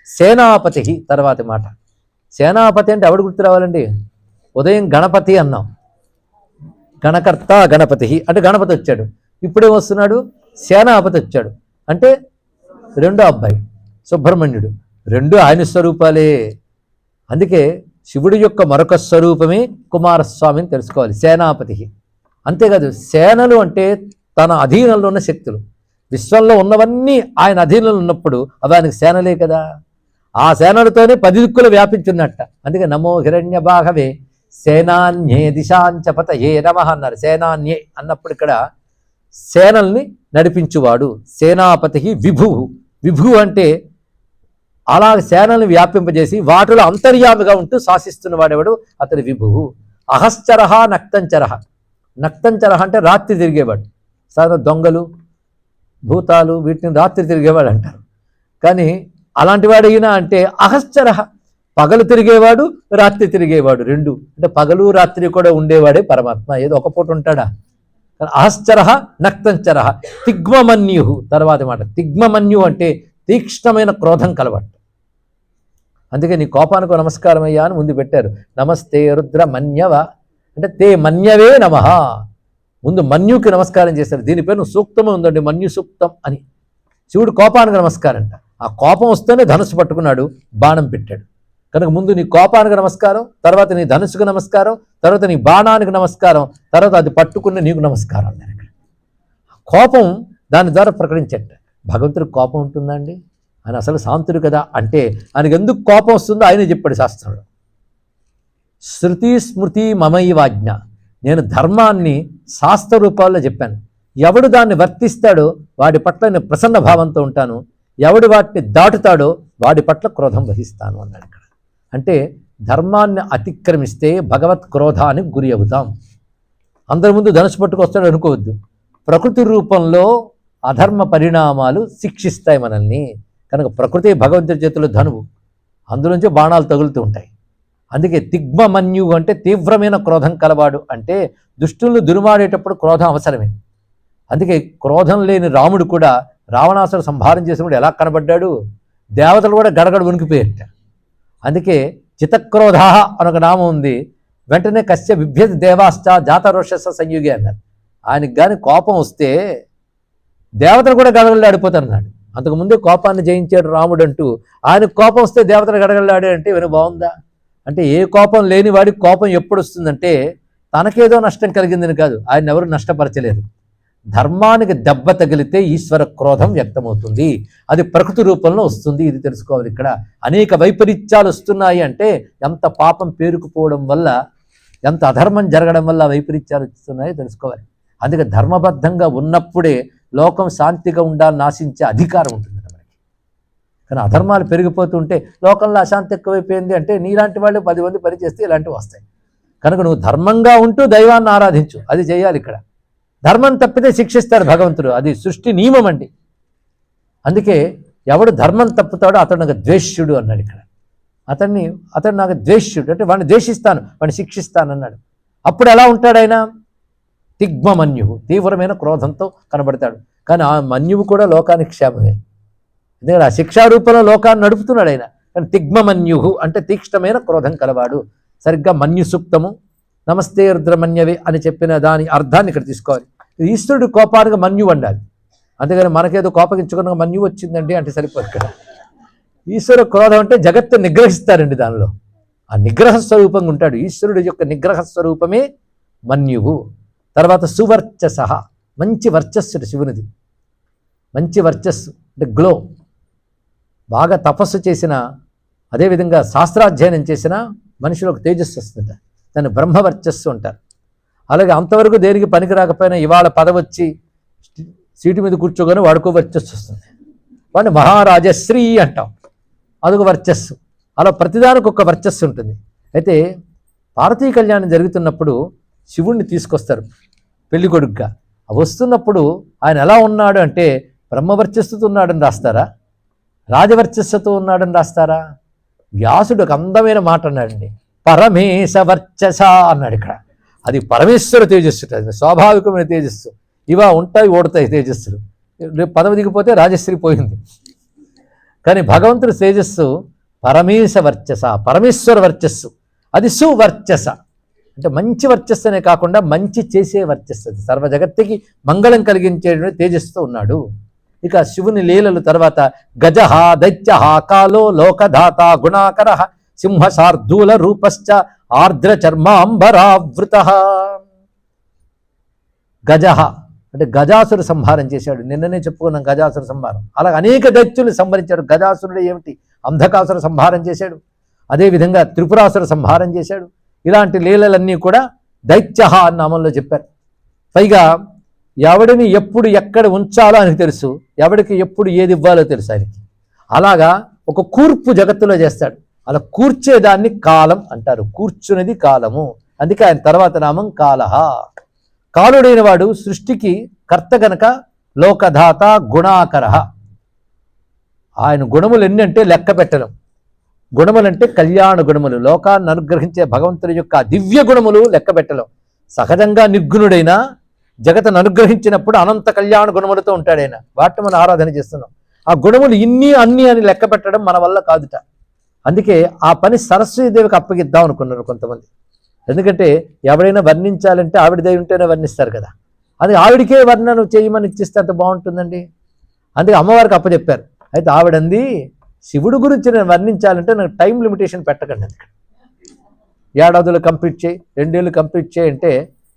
సేనాపతి తర్వాతి మాట. సేనాపతి అంటే ఎవడు గుర్తు రావాలండి? ఉదయం గణపతి అన్నాం, గణకర్త గణపతి అంటే గణపతి వచ్చాడు. ఇప్పుడే వస్తున్నాడు సేనాపతి వచ్చాడు అంటే రెండో అబ్బాయి సుబ్రహ్మణ్యుడు. రెండు ఆయన స్వరూపాలే. అందుకే శివుడి యొక్క మరొక స్వరూపమే కుమారస్వామిని తెలుసుకోవాలి, సేనాపతి. అంతేకాదు, సేనలు అంటే తన అధీనంలో ఉన్న శక్తులు. విశ్వంలో ఉన్నవన్నీ ఆయన అధీనంలో ఉన్నప్పుడు అవి ఆయనకు సేనలే కదా. ఆ సేనలతోనే 10 దిక్కులు వ్యాపించున్నట్ట. అందుకే నమో హిరణ్య భాగవే సేనాన్యే దిశాంచపతయే నమః అన్నారు. సేనాన్యే అన్నప్పుడు ఇక్కడ సేనల్ని నడిపించువాడు సేనాపతి. విభువు, విభువు అంటే అలా సేనల్ని వ్యాపింపజేసి వాటిలో అంతర్యామిగా ఉంటూ శాసిస్తున్న వాడెవడు? అతని విభువు. అహశ్చరహ నక్తంచరహ. నక్తంచరహ అంటే రాత్రి తిరిగేవాడు. సాధారణ దొంగలు భూతాలు వీటిని రాత్రి తిరిగేవాడు అంటారు. కానీ అలాంటి వాడైనా అంటే అహశ్చరహ, పగలు తిరిగేవాడు రాత్రి తిరిగేవాడు, రెండు. అంటే పగలు రాత్రి కూడా ఉండేవాడే పరమాత్మ. ఏదో ఒక పూట ఉంటాడా? అహశ్చరహ నక్తంచరహ. తిగ్మమన్యు తర్వాతి మాట. తిగ్మమన్యు అంటే తీక్ష్ణమైన క్రోధం కలవాడు. అందుకే నీ కోపానికి నమస్కారం అయ్యా అని ముందు పెట్టారు. నమస్తే రుద్ర మన్యవ అంటే తే మన్యవే నమః. ముందు మన్యుకి నమస్కారం చేశారు. దీని పేరు సూక్తమే ఉందండి, మన్యు సూక్తం అని. శివుడు కోపానికి నమస్కారం అంట. ఆ కోపం వస్తేనే ధనుసు పట్టుకున్నాడు, బాణం పెట్టాడు. కనుక ముందు నీ కోపానికి నమస్కారం, తర్వాత నీ ధనుసుకు నమస్కారం, తర్వాత నీ బాణానికి నమస్కారం, తర్వాత అది పట్టుకున్న నీకు నమస్కారం అన్నారు. ఇక్కడ కోపం దాని ద్వారా ప్రకటించట. భగవంతుడికి కోపం ఉంటుందండి? ఆయన అసలు శాంతుడు కదా అంటే ఆయనకు ఎందుకు కోపం వస్తుందో ఆయనే చెప్పాడు శాస్త్రంలో. శృతి స్మృతి మమైవాజ్ఞ. నేను ధర్మాన్ని శాస్త్ర రూపాల్లో చెప్పాను. ఎవడు దాన్ని వర్తిస్తాడో వాడి పట్ల నేను ప్రసన్న భావంతో ఉంటాను, ఎవడు వాటిని దాటుతాడో వాడి పట్ల క్రోధం వహిస్తాను అన్నాడు ఇక్కడ. అంటే ధర్మాన్ని అతిక్రమిస్తే భగవత్ క్రోధానికి గురి అవుతాం. అందరి ముందు ధనుసు పట్టుకొస్తాడు అనుకోవద్దు. ప్రకృతి రూపంలో అధర్మ పరిణామాలు శిక్షిస్తాయి మనల్ని. కనుక ప్రకృతి భగవంతుడి చేతిలో ధనువు, అందులోంచి బాణాలు తగులుతూ ఉంటాయి. అందుకే తిగ్మమన్యు అంటే తీవ్రమైన క్రోధం కలవాడు. అంటే దుష్టులను దురుమాడేటప్పుడు క్రోధం అవసరమే. అందుకే క్రోధం లేని రాముడు కూడా రావణాసురు సంహారం చేసినప్పుడు ఎలా కనబడ్డాడు? దేవతలు కూడా గడగడ వణికిపోయేట. అందుకే చితక్రోధ అనొక నామం ఉంది. వెంటనే కశ్య బిభ్యత దేవాశ్చ జాతరోషస సంయుగే అన్నారు. ఆయనకి కానీ కోపం వస్తే దేవతలు కూడా గడగడలాడిపోతారన్నాడు. అంతకుముందే కోపాన్ని జయించాడు రాముడు అంటూ ఆయనకు కోపం వస్తే దేవతలు గడగడలాడాడంటే ఇవన్నీ బాగుందా? అంటే ఏ కోపం లేని వాడికి కోపం ఎప్పుడు వస్తుందంటే తనకేదో నష్టం కలిగిందని కాదు, ఆయన ఎవరు నష్టపరచలేరు. ధర్మానికి దెబ్బ తగిలితే ఈశ్వర క్రోధం వ్యక్తమవుతుంది, అది ప్రకృతి రూపంలో వస్తుంది. ఇది తెలుసుకోవాలి. ఇక్కడ అనేక వైపరీత్యాలు వస్తున్నాయి అంటే ఎంత పాపం పేరుకుపోవడం వల్ల, ఎంత అధర్మం జరగడం వల్ల వైపరీత్యాలు వస్తున్నాయో తెలుసుకోవాలి. అందుకే ధర్మబద్ధంగా ఉన్నప్పుడే లోకం శాంతిగా ఉండాలని ఆశించే అధికారం ఉంటుంది మనకి. కానీ అధర్మాలు పెరిగిపోతుంటే లోకంలో అశాంతి ఎక్కువైపోయింది అంటే నీలాంటి వాళ్ళు 10 మంది పని చేస్తే ఇలాంటివి వస్తాయి. కనుక నువ్వు ధర్మంగా ఉంటూ దైవాన్ని ఆరాధించు, అది చేయాలి. ఇక్కడ ధర్మం తప్పితే శిక్షిస్తాడు భగవంతుడు, అది సృష్టి నియమం అండి. అందుకే ఎవడు ధర్మం తప్పుతాడో అతడు నాకు ద్వేష్యుడు అన్నాడు ఇక్కడ. అతడు నాకు ద్వేష్యుడు అంటే వాడిని ద్వేషిస్తాను, వాడిని శిక్షిస్తాను అన్నాడు. అప్పుడు ఎలా ఉంటాడు ఆయన? తిగ్మమన్యువు, తీవ్రమైన క్రోధంతో కనబడతాడు. కానీ ఆ మన్యువు కూడా లోకానికి క్షేమమే, ఎందుకంటే ఆ శిక్షారూపంలో లోకాన్ని నడుపుతున్నాడు ఆయన. కానీ తిగ్మమన్యువు అంటే తీక్ష్ణమైన క్రోధం కలవాడు. సరిగ్గా మన్యు సూక్తము నమస్తే రుద్రమన్యవే అని చెప్పిన దాని అర్థాన్ని ఇక్కడ తీసుకోవాలి. ఈశ్వరుడు కోపానికి మన్యు ఉండాలి. అంతేగాని మనకేదో కోపగించుకున్న మన్యు వచ్చిందండి అంటే సరిపోదు కదా. ఈశ్వర క్రోధం అంటే జగత్తు నిగ్రహిస్తారండి, దానిలో ఆ నిగ్రహ స్వరూపంగా ఉంటాడు. ఈశ్వరుడు యొక్క నిగ్రహ స్వరూపమే మన్యువు. తర్వాత సువర్చస, మంచి వర్చస్సు శివునిది. మంచి వర్చస్సు అంటే గ్లో. బాగా తపస్సు చేసిన, అదేవిధంగా శాస్త్రాధ్యయనం చేసిన మనిషిలోకి తేజస్సు వస్తుంట, దాన్ని బ్రహ్మవర్చస్సు అంటారు. అలాగే అంతవరకు దేనికి పనికి రాకపోయినా ఇవాళ పదవచ్చి సీటు మీద కూర్చోగానే వాడుకో వర్చస్సు వస్తుంది, వాడిని మహారాజశ్రీ అంటాం, అదొక వర్చస్సు. అలా ప్రతిదానికి ఒక వర్చస్సు ఉంటుంది. అయితే పార్వతీ కళ్యాణం జరుగుతున్నప్పుడు శివుణ్ణి తీసుకొస్తారు పెళ్లి కొడుకుగా. వస్తున్నప్పుడు ఆయన ఎలా ఉన్నాడు అంటే బ్రహ్మవర్చస్సుతో ఉన్నాడని రాస్తారా, రాజవర్చస్సుతో ఉన్నాడని రాస్తారా? వ్యాసుడు ఒక అందమైన మాట అన్నాడండి, పరమేశ వర్చస అన్నాడు. ఇక్కడ అది పరమేశ్వర తేజస్సు, అది స్వాభావికమైన తేజస్సు. ఇవా ఉంటాయి ఓడతాయి తేజస్సులు. రేపు పదవి దిగిపోతే రాజశ్రీ పోయింది. కానీ భగవంతుడి తేజస్సు పరమేశ వర్చస, పరమేశ్వర వర్చస్సు. అది సువర్చస అంటే మంచి వర్చస్సు అనే కాకుండా మంచి చేసే వర్చస్సు. అది సర్వ జగత్తుకి మంగళం కలిగించే తేజస్సుతో ఉన్నాడు. ఇక శివుని లీలలు తర్వాత గజ దైత్య కాలో లోకధాత గుణాకర సింహ శార్దూల రూపశ్చ ఆర్ద్ర చర్మాంబరావృత. గజ అంటే గజాసుర సంహారం చేశాడు. నిన్ననే చెప్పుకున్నాం గజాసుర సంహారం. అలాగే అనేక దైత్యులు సంహరించాడు. గజాసురుడు ఏమిటి, అంధకాసుర సంహారం చేశాడు. అదేవిధంగా త్రిపురాసుర సంహారం చేశాడు. ఇలాంటి లీలలన్నీ కూడా దైత్య అన్న నామంలో చెప్పారు. పైగా ఎవడిని ఎప్పుడు ఎక్కడ ఉంచాలో ఆయనకు తెలుసు, ఎవడికి ఎప్పుడు ఏది ఇవ్వాలో తెలుసు ఆయనకి. అలాగా ఒక కూర్పు జగత్తులో చేస్తాడు. అలా కూర్చేదాన్ని కాలం అంటారు. కూర్చునేది కాలము. అందుకే ఆయన తర్వాత నామం కాలహ. కాలుడైన వాడు సృష్టికి కర్త గనక లోకధాత గుణాకర. ఆయన గుణములు ఎన్ని అంటే లెక్క పెట్టడం. గుణములంటే కళ్యాణ గుణములు, లోకాన్ని అనుగ్రహించే భగవంతుడి యొక్క దివ్య గుణములు లెక్క పెట్టడం. సహజంగా నిర్గుణుడైన జగతను అనుగ్రహించినప్పుడు అనంత కళ్యాణ గుణములతో ఉంటాడైనా. వాటిని మనం ఆరాధన చేస్తున్నాం. ఆ గుణములు ఇన్ని అన్ని అని లెక్క పెట్టడం మన వల్ల కాదుట. అందుకే ఆ పని సరస్వతీదేవికి అప్పగిద్దాం అనుకున్నారు కొంతమంది. ఎందుకంటే ఎవడైనా వర్ణించాలంటే ఆవిడ దయ ఉంటేనే వర్ణిస్తారు కదా. అది ఆవిడికే వర్ణన చేయమని ఇచ్చిస్తే అంత బాగుంటుందండి. అందుకే అమ్మవారికి అప్పచెప్పారు. అయితే ఆవిడంది, శివుడు గురించి నేను వర్ణించాలంటే నాకు టైం లిమిటేషన్ పెట్టకండి. అందుకని ఏడాదులు కంప్లీట్ చేయి, 2 ఏళ్ళు కంప్లీట్ చేయి అంటే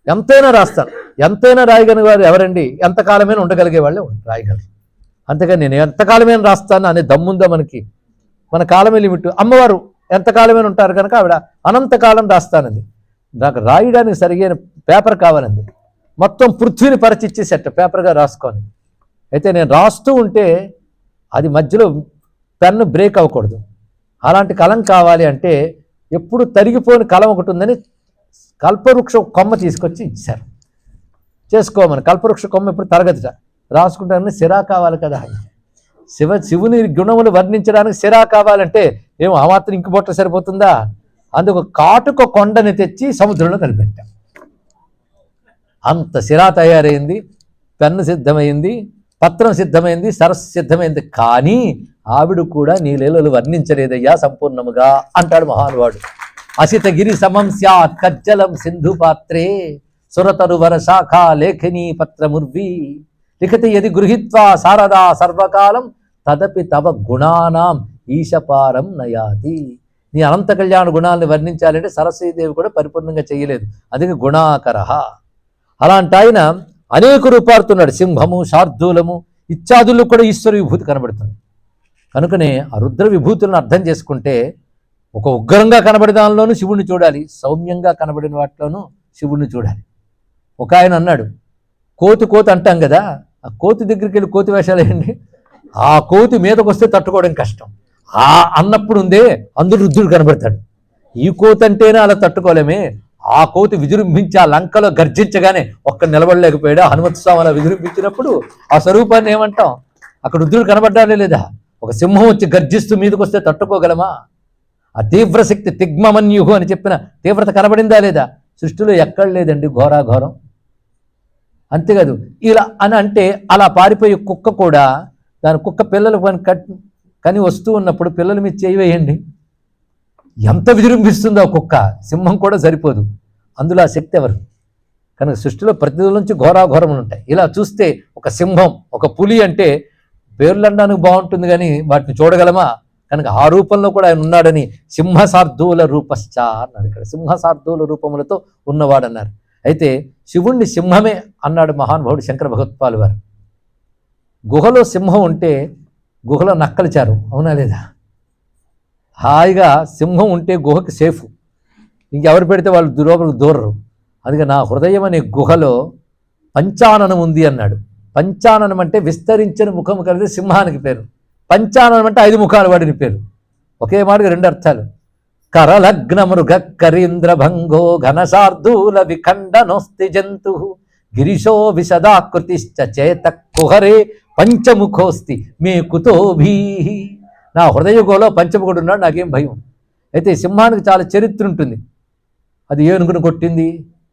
ఎంతైనా రాస్తాను. ఎంతైనా రాయగలిగే వారు ఎవరండి? ఎంతకాలమైనా ఉండగలిగే వాళ్ళే రాయగలరు. అంతేగాని నేను ఎంతకాలమైనా రాస్తాను అనే దమ్ముందా మనకి? మన కాలమే లిమిట్. అమ్మవారు ఎంతకాలమైనా ఉంటారు కనుక ఆవిడ అనంతకాలం రాస్తానంది. నాకు రాయడానికి సరిగైన పేపర్ కావాలండి. మొత్తం పృథ్వీని పరిచిచ్చేసేట పేపర్గా రాసుకోని. అయితే నేను రాస్తూ ఉంటే అది మధ్యలో పెన్ను బ్రేక్ అవ్వకూడదు. అలాంటి కలం కావాలి అంటే ఎప్పుడు తరిగిపోని కలం ఒకటి ఉందని కల్పవృక్ష కొమ్మ తీసుకొచ్చి ఇచ్చారు. చేసుకోమని. కల్పవృక్ష కొమ్మ ఎప్పుడు తరగతిట. రాసుకుంటానని సిరా కావాలి కదా. శివుని గుణములు వర్ణించడానికి సిరా కావాలంటే ఏమో ఆ మాత్రం ఇంకు బొట్ట సరిపోతుందా? అందుకు కాటుక కొండని తెచ్చి సముద్రంలో కలిపెట్టాం. అంత సిరా తయారైంది, పెన్ను సిద్ధమైంది, పత్రం సిద్ధమైంది, సరస్సు సిద్ధమైంది. కానీ ఆవిడ కూడా నీ లీలలు వర్ణించలేదయ్యా సంపూర్ణముగా అంటాడు మహానుభావుడు. అసితగిరి సమం స్యాత్ కజ్జలం సింధు పాత్రే సురతరువర శాఖా లేఖినీ పత్రముర్వి లిఖతి యది గృహీత్వా శారదా సర్వకాలం తదపి తవ గుణానాం ఈశపారం నయాతి. నీ అనంత కళ్యాణ గుణాలను వర్ణించాలంటే సరస్వతీదేవి కూడా పరిపూర్ణంగా చేయలేదు. అందుకే గుణాకర. అలాంటి ఆయన అనేక రూపాడుతున్నాడు. సింహము, శార్దూలము ఇత్యాదుల్లో కూడా ఈశ్వర విభూతి కనబడుతుంది. కనుకనే ఆ రుద్ర విభూతులను అర్థం చేసుకుంటే ఒక ఉగ్రంగా కనబడే దానిలోనూ శివుణ్ణి చూడాలి, సౌమ్యంగా కనబడిన వాటిలోనూ శివుణ్ణి చూడాలి. ఒక ఆయన అన్నాడు, కోతి అంటాం కదా, ఆ కోతి దగ్గరికి వెళ్ళి కోతి వేషాలు వేయండి, ఆ కోతి మీదకి వస్తే తట్టుకోవడం కష్టం. ఆ అన్నప్పుడు ఉందే అందులో రుద్రుడు కనబడతాడు. ఈ కోతి అంటేనే అలా తట్టుకోలేమే. ఆ కోతి విజృంభించి ఆ లంకలో గర్జించగానే ఒక్క నిలబడలేకపోయాడు. హనుమత్ స్వామి అలా విజృంభించినప్పుడు ఆ స్వరూపాన్ని ఏమంటాం? అక్కడ రుద్రుడు కనబడ్డాలే లేదా? ఒక సింహం వచ్చి గర్జిస్తూ మీదకి వస్తే తట్టుకోగలమా? ఆ తీవ్ర శక్తి తిగ్మమన్యుహు అని చెప్పిన తీవ్రత కనబడిందా లేదా? సృష్టిలో ఎక్కడ లేదండి ఘోరాఘోరం. అంతేకాదు ఇలా అని అంటే అలా పారిపోయే కుక్క కూడా దాని కుక్క పిల్లలు కని వస్తూ ఉన్నప్పుడు పిల్లల మీద చేయి వేయండి, ఎంత విజృంభిస్తుందో ఆ కుక్క. సింహం కూడా సరిపోదు. అందులో ఆ శక్తి ఎవరు? కనుక సృష్టిలో ప్రతిదీ నుంచి ఘోరాఘోరములు ఉంటాయి. ఇలా చూస్తే ఒక సింహం, ఒక పులి అంటే పేర్లు అనడానికి బాగుంటుంది కానీ వాటిని చూడగలమా? కనుక ఆ రూపంలో కూడా ఆయన ఉన్నాడని సింహశార్దూల రూపశ్చ అన్నారు. ఇక్కడ సింహశార్దూల రూపములతో ఉన్నవాడన్నారు. అయితే శివుణ్ణి సింహమే అన్నాడు మహానుభావుడు శంకర భగవత్పాలు వారు. గుహలో సింహం ఉంటే గుహలో నక్కలు చారు, అవునా లేదా? హాయిగా సింహం ఉంటే గుహకి సేఫ్, ఇంకెవరు పెడితే వాళ్ళు లోపలికి దూరరు. అందుకే నా హృదయం అనే గుహలో పంచాననం ఉంది అన్నాడు. పంచాననం అంటే విస్తరించిన ముఖము కలిగి సింహానికి పేరు. పంచాననం అంటే 5 ముఖాలు వాడిని పేరు. ఒకే మాటగా 2 అర్థాలు. కరలగ్న మృగ కరీంద్ర భంగో ఘనశార్దూల విఖండనోస్తి జంతు గిరిశో విశదాకృతిశ్చ చేత కుహరే పంచముఖోస్తి మే కుతోభీ. నా హృదయగోలో పంచముఖుడు ఉన్నాడు, నాకేం భయం. అయితే సింహానికి చాలా చరిత్ర ఉంటుంది. అది ఏనుగును కొట్టింది,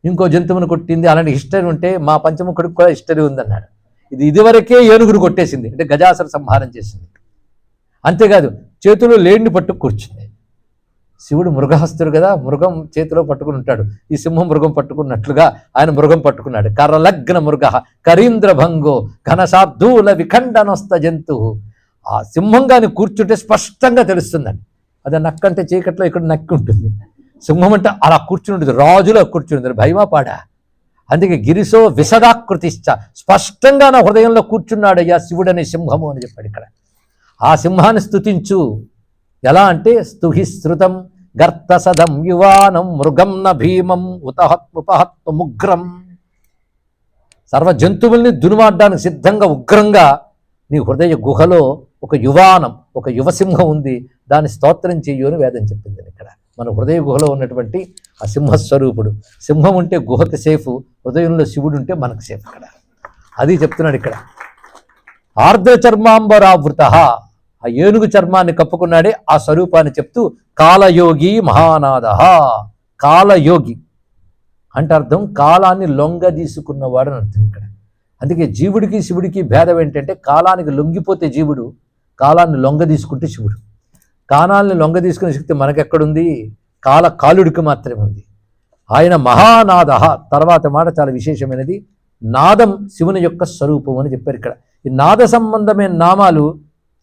ఇంకో జంతువును కొట్టింది, అలాంటి హిస్టరీ ఉంటే మా పంచముఖుడికి కూడా హిస్టరీ ఉందన్నాడు. ఇది ఇదివరకే ఏనుగును కొట్టేసింది, అంటే గజాసుర సంహారం చేసింది. అంతేకాదు చేతిలో లేడిని పట్టు కూర్చుంది. శివుడు మృగహస్తుడు కదా, మృగం చేతిలో పట్టుకుని ఉంటాడు. ఈ సింహం మృగం పట్టుకున్నట్లుగా ఆయన మృగం పట్టుకున్నాడు. కర్రలగ్న మృగ కరీంద్ర భంగో ఘనశాబ్దూల విఖండనస్త జంతు. ఆ సింహంగాని కూర్చుంటే స్పష్టంగా తెలుస్తుందండి. అదే నక్కంటే చీకట్లో ఇక్కడ నక్కి ఉంటుంది, సింహం అంటే అలా కూర్చుని ఉంటుంది, రాజులో కూర్చుని భయమా పాడా. అందుకే గిరిశో విశదాకృతిశ్చ, స్పష్టంగా నా హృదయంలో కూర్చున్నాడయ్యా శివుడనే సింహము అని చెప్పాడు ఇక్కడ. ఆ సింహాన్ని స్తుతించు. ఎలా అంటే స్తుహి శృతం గర్తసదం యువానం మృగం న భీమం ఉపహత్ముగ్రం. సర్వ జంతువుల్ని దునుమాడ్డానికి సిద్ధంగా ఉగ్రంగా నీ హృదయ గుహలో ఒక యువానం, ఒక యువసింహం ఉంది, దాన్ని స్తోత్రం చెయ్యు అని వేదం చెప్పింది ఇక్కడ. మన హృదయ గుహలో ఉన్నటువంటి ఆ సింహస్వరూపుడు. సింహం ఉంటే గుహకి సేఫ్, హృదయంలో శివుడు ఉంటే మనకు సేఫ్. ఇక్కడ అది చెప్తున్నాడు ఇక్కడ. ఆర్ద్ర చర్మాంబరావృత, ఆ ఏనుగు చర్మాన్ని కప్పుకున్నాడే ఆ స్వరూపాన్ని చెప్తూ కాలయోగి మహానాద. కాలయోగి అంటే అర్థం కాలాన్ని లొంగ తీసుకున్నవాడు అని అర్థం ఇక్కడ. అందుకే జీవుడికి శివుడికి భేదం ఏంటంటే కాలానికి లొంగిపోతే జీవుడు, కాలాన్ని లొంగ తీసుకుంటే శివుడు. కాలాన్ని లొంగ తీసుకునే శక్తి మనకెక్కడుంది? కాలుడికి మాత్రమే ఉంది. ఆయన మహానాద. తర్వాత మాట చాలా విశేషమైనది. నాదం శివుని యొక్క స్వరూపం అని చెప్పారు ఇక్కడ. ఈ నాద సంబంధమైన నామాలు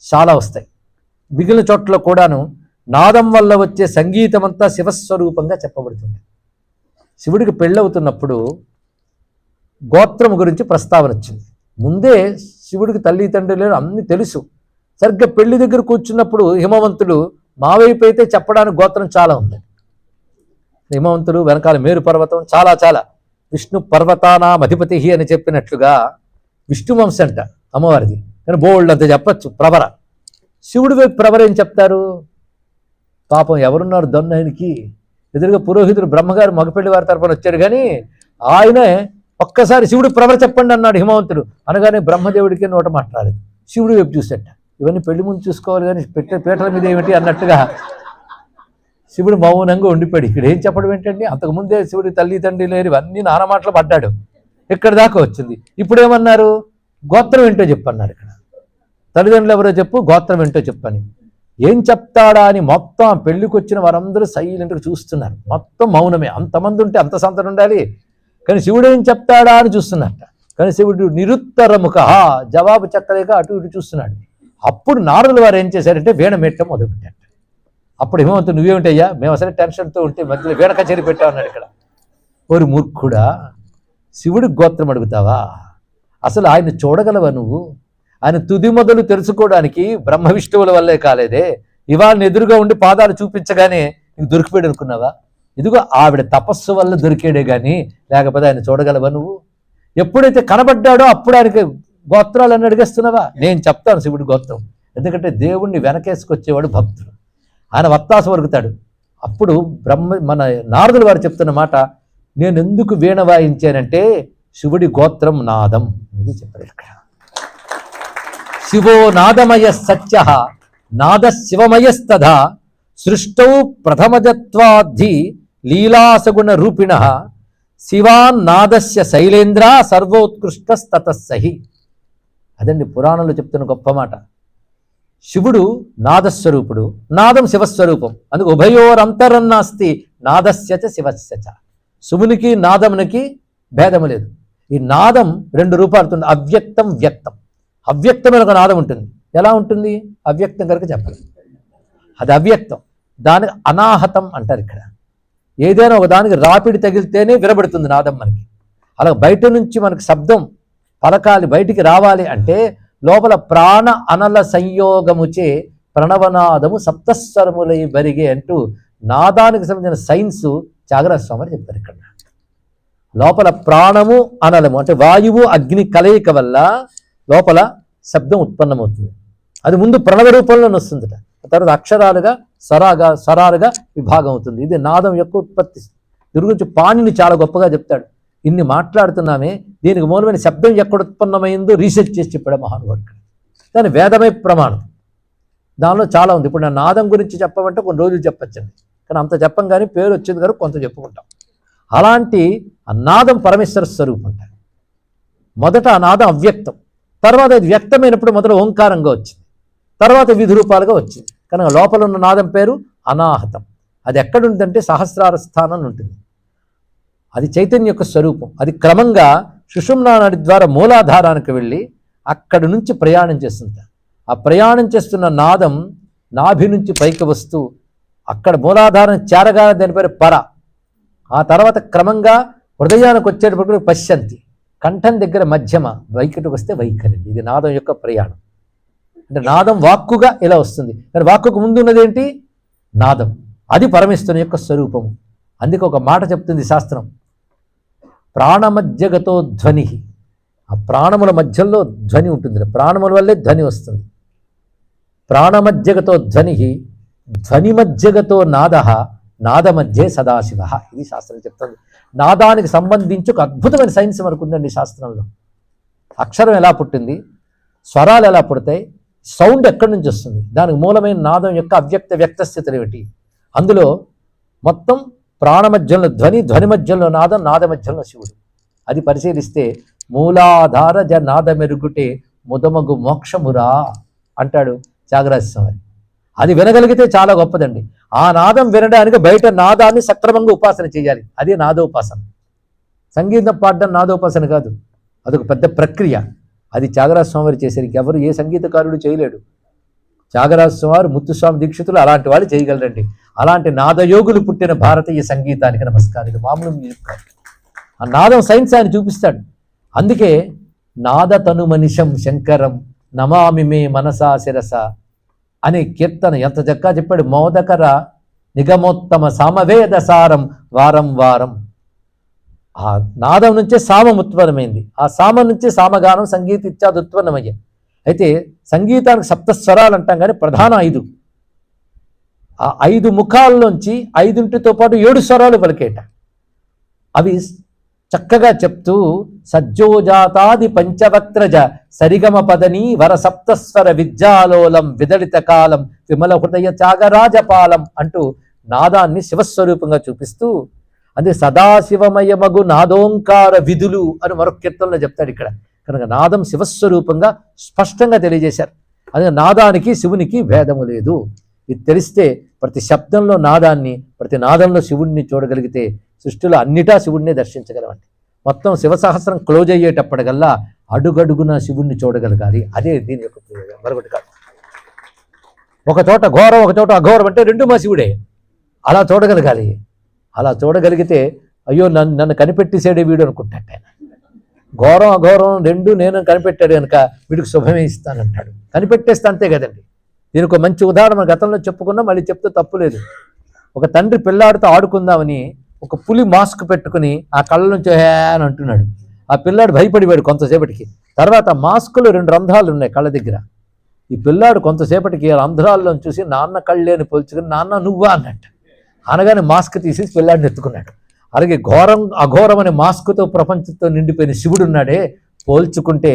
చాలా వస్తాయి. మిగిలిన చోట్ల కూడాను నాదం వల్ల వచ్చే సంగీతం అంతా శివస్వరూపంగా చెప్పబడుతుంది. శివుడికి పెళ్ళవుతున్నప్పుడు గోత్రం గురించి ప్రస్తావన వచ్చింది. ముందే శివుడికి తల్లి తండ్రి లేరు, అన్నీ తెలుసు. సరిగ్గా పెళ్లి దగ్గర కూర్చున్నప్పుడు హిమవంతుడు మా వైపు అయితే చెప్పడానికి గోత్రం చాలా ఉంది. హిమవంతుడు వెనకాల మేరు పర్వతం చాలా చాలా విష్ణు పర్వతానాం అధిపతి అని చెప్పినట్లుగా విష్ణు వంశ అంట అమ్మవారిది, కానీ బోల్డ్ అంత చెప్పచ్చు ప్రవర. శివుడి వైపు ప్రవర ఏం చెప్తారు? పాపం ఎవరున్నారు దొన్నాయనికి ఎదురుగా పురోహితుడు బ్రహ్మగారు మగపెళ్లి వారి తరపున వచ్చాడు, కానీ ఆయనే ఒక్కసారి శివుడు ప్రవర చెప్పండి అన్నాడు హిమవంతుడు. అనగానే బ్రహ్మదేవుడికి నోట మాట్లాడలేదు, శివుడు వైపు చూసేట. ఇవన్నీ పెళ్లి ముందు చూసుకోవాలి కానీ పీటల మీద ఏమిటి అన్నట్టుగా శివుడు మౌనంగా ఉండిపోయాడు. ఇక్కడ ఏం చెప్పడం ఏంటండి? అంతకుముందే శివుడి తల్లి తండ్రి లేరు, ఇవన్నీ నానా మాటలు పడ్డాడు, ఇక్కడ దాకా వచ్చింది. ఇప్పుడేమన్నారు? గోత్రం ఏంటో చెప్పన్నారు. ఇక్కడ తల్లిదండ్రులు ఎవరో చెప్పు, గోత్రం ఏంటో చెప్పని. ఏం చెప్తాడా అని మొత్తం పెళ్లికి వచ్చిన వారందరూ సైలెంట్గా చూస్తున్నారు. మొత్తం మౌనమే. అంతమంది ఉంటే అంత సంతరం ఉండాలి, కానీ శివుడు ఏం చెప్తాడా అని చూస్తున్నట్ట. కానీ శివుడు నిరుత్తరముఖ, జవాబు చెప్పలేక అటు ఇటు చూస్తున్నాడు. అప్పుడు నారదుల వారు ఏం చేశారంటే వీణ మెట్టం మొదలుపెట్టారు. అప్పుడు హిమవంతుడు నువ్వేమిటయ్యా, మేము అసలు టెన్షన్తో ఉంటే మధ్యలో వీణ కచేరీ పెట్టామన్నాడు ఇక్కడ. ఓరి మూర్ఖుడా, శివుడి గోత్రం అడుగుతావా? అసలు ఆయన చూడగలవా నువ్వు? ఆయన తుది మొదలు తెలుసుకోవడానికి బ్రహ్మ విష్ణువుల వల్లే కాలేదే. ఇవాళ ఎదురుగా ఉండి పాదాలు చూపించగానే నీకు దొరికిపోయాడు అనుకున్నావా? ఇదిగో ఆవిడ తపస్సు వల్ల దొరికాడే కానీ లేకపోతే ఆయన చూడగలవా నువ్వు? ఎప్పుడైతే కనబడ్డాడో అప్పుడు ఆయనకి గోత్రాలను అడిగేస్తున్నావా? నేను చెప్తాను శివుడి గోత్రం, ఎందుకంటే దేవుణ్ణి వెనకేసుకొచ్చేవాడు భక్తుడు, ఆయన వత్తాసు వరుగుతాడు. అప్పుడు మన నారదుల వారు చెప్తున్న మాట, నేను ఎందుకు వీణ వాయించానంటే శివుడి గోత్రం నాదం ఇది చెప్పారు ఇక్కడ. శివో నాదమయ సత్య నాద శివమయస్తథా సృష్టౌ ప్రథమజత్వాద్ధి లీలాసగుణ రూపిణ శివాన్ నాదస్య శైలేంద్ర సర్వోత్కృష్టస్తతస్సహి. అదండి పురాణంలో చెప్తున్న గొప్ప మాట. శివుడు నాదస్వరూపుడు, నాదం శివస్వరూపం. అందుకు ఉభయోరంతరన్నాస్తి నాదస్యచ శివస్యచ. శివునికి నాదమునికి భేదము లేదు. ఈ నాదం రెండు రూపాలుతుంది, అవ్యక్తం వ్యక్తం. అవ్యక్తమైన ఒక నాదం ఉంటుంది. ఎలా ఉంటుంది? అవ్యక్తం కనుక చెప్పలేదు, అది అవ్యక్తం. దానికి అనాహతం అంటారు ఇక్కడ. ఏదైనా ఒక దానికి రాపిడి తగిలితేనే వినబడుతుంది నాదం మనకి. అలా బయట నుంచి మనకు శబ్దం పలకాలి, బయటికి రావాలి అంటే లోపల ప్రాణ అనల సంయోగముచే ప్రణవనాదము సప్తస్వరములై బరిగే అంటూ నాదానికి సంబంధించిన సైన్స్ త్యాగరాజ స్వామి చెప్తారు ఇక్కడ. లోపల ప్రాణము అనలము అంటే వాయువు అగ్ని కలయిక వల్ల లోపల శబ్దం ఉత్పన్నమవుతుంది. అది ముందు ప్రణవ రూపంలోనే వస్తుందట, తర్వాత అక్షరాలుగా స్వరాలుగా విభాగం అవుతుంది. ఇది నాదం యొక్క ఉత్పత్తి. దీని గురించి పాణిని చాలా గొప్పగా చెప్తాడు. ఇన్ని మాట్లాడుతున్నామే, దీనికి మూలమైన శబ్దం ఎక్కడ ఉత్పన్నమైందో రీసెర్చ్ చేసి చెప్పాడు మహానుభావుడు. దాని వేదమే ప్రమాణం. దానిలో చాలా ఉంది. ఇప్పుడు నా నాదం గురించి చెప్పమంటే కొన్ని రోజులు చెప్పచ్చండి, కానీ అంత చెప్పం, కానీ పేరు వచ్చింది కనుక కొంత చెప్పుకుంటాం. అలాంటి ఆ నాదం పరమేశ్వర స్వరూపం అంటారు. మొదట ఆ నాదం అవ్యక్తం, తర్వాత అది వ్యక్తమైనప్పుడు మొదట ఓంకారంగా వచ్చింది, తర్వాత విధి రూపాలుగా వచ్చింది. కనుక లోపల ఉన్న నాదం పేరు అనాహతం. అది ఎక్కడుందంటే సహస్రార స్థానం ఉంటుంది. అది చైతన్య యొక్క స్వరూపం. అది క్రమంగా సుషుమ్నా నది ద్వారా మూలాధారానికి వెళ్ళి అక్కడి నుంచి ప్రయాణం చేస్తుంది. ఆ ప్రయాణం చేస్తున్న నాదం నాభి నుంచి పైకి వస్తూ అక్కడ మూలాధారం చేరగా దాని పేరు పర. ఆ తర్వాత క్రమంగా హృదయానికి వచ్చేటప్పుడు పశ్యంతి, కంఠం దగ్గర మధ్యమ, వైఖటికి వస్తే వైఖరి. ఇది నాదం యొక్క ప్రయాణం. అంటే నాదం వాక్కుగా ఇలా వస్తుంది, కానీ వాక్కుకు ముందు ఉన్నది ఏంటి? నాదం. అది పరమేశ్వరుని యొక్క స్వరూపము. అందుకే ఒక మాట చెప్తుంది శాస్త్రం, ప్రాణమధ్యగతో ధ్వని. ఆ ప్రాణముల మధ్యలో ధ్వని ఉంటుంది, ప్రాణముల వల్లే ధ్వని వస్తుంది. ప్రాణమధ్యగతో ధ్వని, ధ్వని మధ్యగతో నాద, నాద మధ్యే సదాశివ. ఇది శాస్త్రం చెప్తుంది. నాదానికి సంబంధించి ఒక అద్భుతమైన సైన్స్ మనకు ఉందండి శాస్త్రంలో. అక్షరం ఎలా పుట్టింది, స్వరాలు ఎలా పుడతాయి, సౌండ్ ఎక్కడి నుంచి వస్తుంది, దానికి మూలమైన నాదం యొక్క అవ్యక్త వ్యక్త స్థితులు ఏమిటి, అందులో మొత్తం ప్రాణ మధ్యంలో ధ్వని, ధ్వని మధ్యంలో నాదం, నాద మధ్యంలో శివుడు. అది పరిశీలిస్తే మూలాధార జ నాద మెరుగుటే ముదమగు మోక్షమురా అంటాడు త్యాగరాజ స్వామి. అది వినగలిగితే చాలా గొప్పదండి. ఆ నాదం వినడానికి బయట నాదాన్ని సక్రమంగా ఉపాసన చేయాలి. అదే నాదోపాసన. సంగీతం పాడడం నాదోపాసన కాదు, అదొక పెద్ద ప్రక్రియ. అది త్యాగరాజ స్వామి చేశారు, ఎవరు ఏ సంగీతకారుడు చేయలేడు. త్యాగరాజ స్వామి, ముత్తుస్వామి దీక్షితులు అలాంటి వాళ్ళు చేయగలరండి. అలాంటి నాదయోగులు పుట్టిన భారతీయ సంగీతానికి నమస్కారం. ఇది మామూలు మ్యూజిక్ కాదు. ఆ నాదం సైన్స్ ఆయన చూపిస్తాడు. అందుకే నాద తను మనిషం శంకరం నమామి మే మనసా శిరస అనే కీర్తన ఎంత చక్కగా చెప్పాడు. మోదకర నిగమోత్తమ సామవేద సారం వారం వారం. ఆ నాదం నుంచే సామం ఉత్పన్నమైంది, ఆ సామం నుంచే సామగానం, సంగీత ఇత్యాది ఉత్పన్నమయ్యాయి. అయితే సంగీతానికి సప్తస్వరాలు అంటాం, కానీ ప్రధాన 5. ఆ 5 ముఖాల్లోంచి 5ంటితో పాటు 7 స్వరాలు పలికేట. అవి చక్కగా చెప్తూ సజ్జోజాతాది పంచవక్త్రజ సరిగమ పదని వర సప్తస్వర విద్యాలోలం విదళిత కాలం విమల హృదయ త్యాగరాజపాలం అంటూ నాదాన్ని శివస్వరూపంగా చూపిస్తూ, అదే సదాశివమయమగు నాదోంకార విధులు అని మరొక కీర్తనలో చెప్తాడు ఇక్కడ. కనుక నాదం శివస్వరూపంగా స్పష్టంగా తెలియజేశారు. అదే నాదానికి శివునికి భేదము లేదు. ఇది తెలిస్తే ప్రతి శబ్దంలో నాదాన్ని, ప్రతి నాదంలో శివుణ్ణి చూడగలిగితే సృష్టిలో అన్నిటా శివుణ్ణి దర్శించగలమండి. మొత్తం శివసహస్రం క్లోజ్ అయ్యేటప్పటికల్లా అడుగడుగున శివుణ్ణి చూడగలగాలి. అదే దీని యొక్క ప్రయోజనం, మరొకటి కాదు. ఒక చోట ఘోరం, ఒక చోట అఘోరం అంటే రెండు మా శివుడే. అలా చూడగలగాలి. అలా చూడగలిగితే అయ్యో నన్ను కనిపెట్టేసాడే వీడు అనుకుంటాడు ఆయన. ఘోరం అఘోరం రెండు నేను కనిపెట్టాడు కనుక వీడికి శుభమే ఇస్తానంటాడు. కనిపెట్టేస్తే అంతే కదండి. దీనికి ఒక మంచి ఉదాహరణ గతంలో చెప్పుకున్నా, మళ్ళీ చెప్తే తప్పులేదు. ఒక తండ్రి పిల్లాడితో ఆడుకుందామని ఒక పులి మాస్క్ పెట్టుకుని ఆ కళ్ళ నుంచి అని అంటున్నాడు. ఆ పిల్లాడు భయపడిపోయాడు కొంతసేపటికి. తర్వాత మాస్కులో 2 రంధ్రాలు ఉన్నాయి కళ్ళ దగ్గర. ఈ పిల్లాడు కొంతసేపటికి ఆ రంధ్రాల్లో చూసి నాన్న కళ్ళేని పోల్చుకుని నాన్న నువ్వా అన్నట్టు అనగానే మాస్క్ తీసేసి పిల్లాడిని ఎత్తుకున్నాడు. అలాగే ఘోరం అఘోరం అనే మాస్క్తో ప్రపంచంతో నిండిపోయిన శివుడు ఉన్నాడే, పోల్చుకుంటే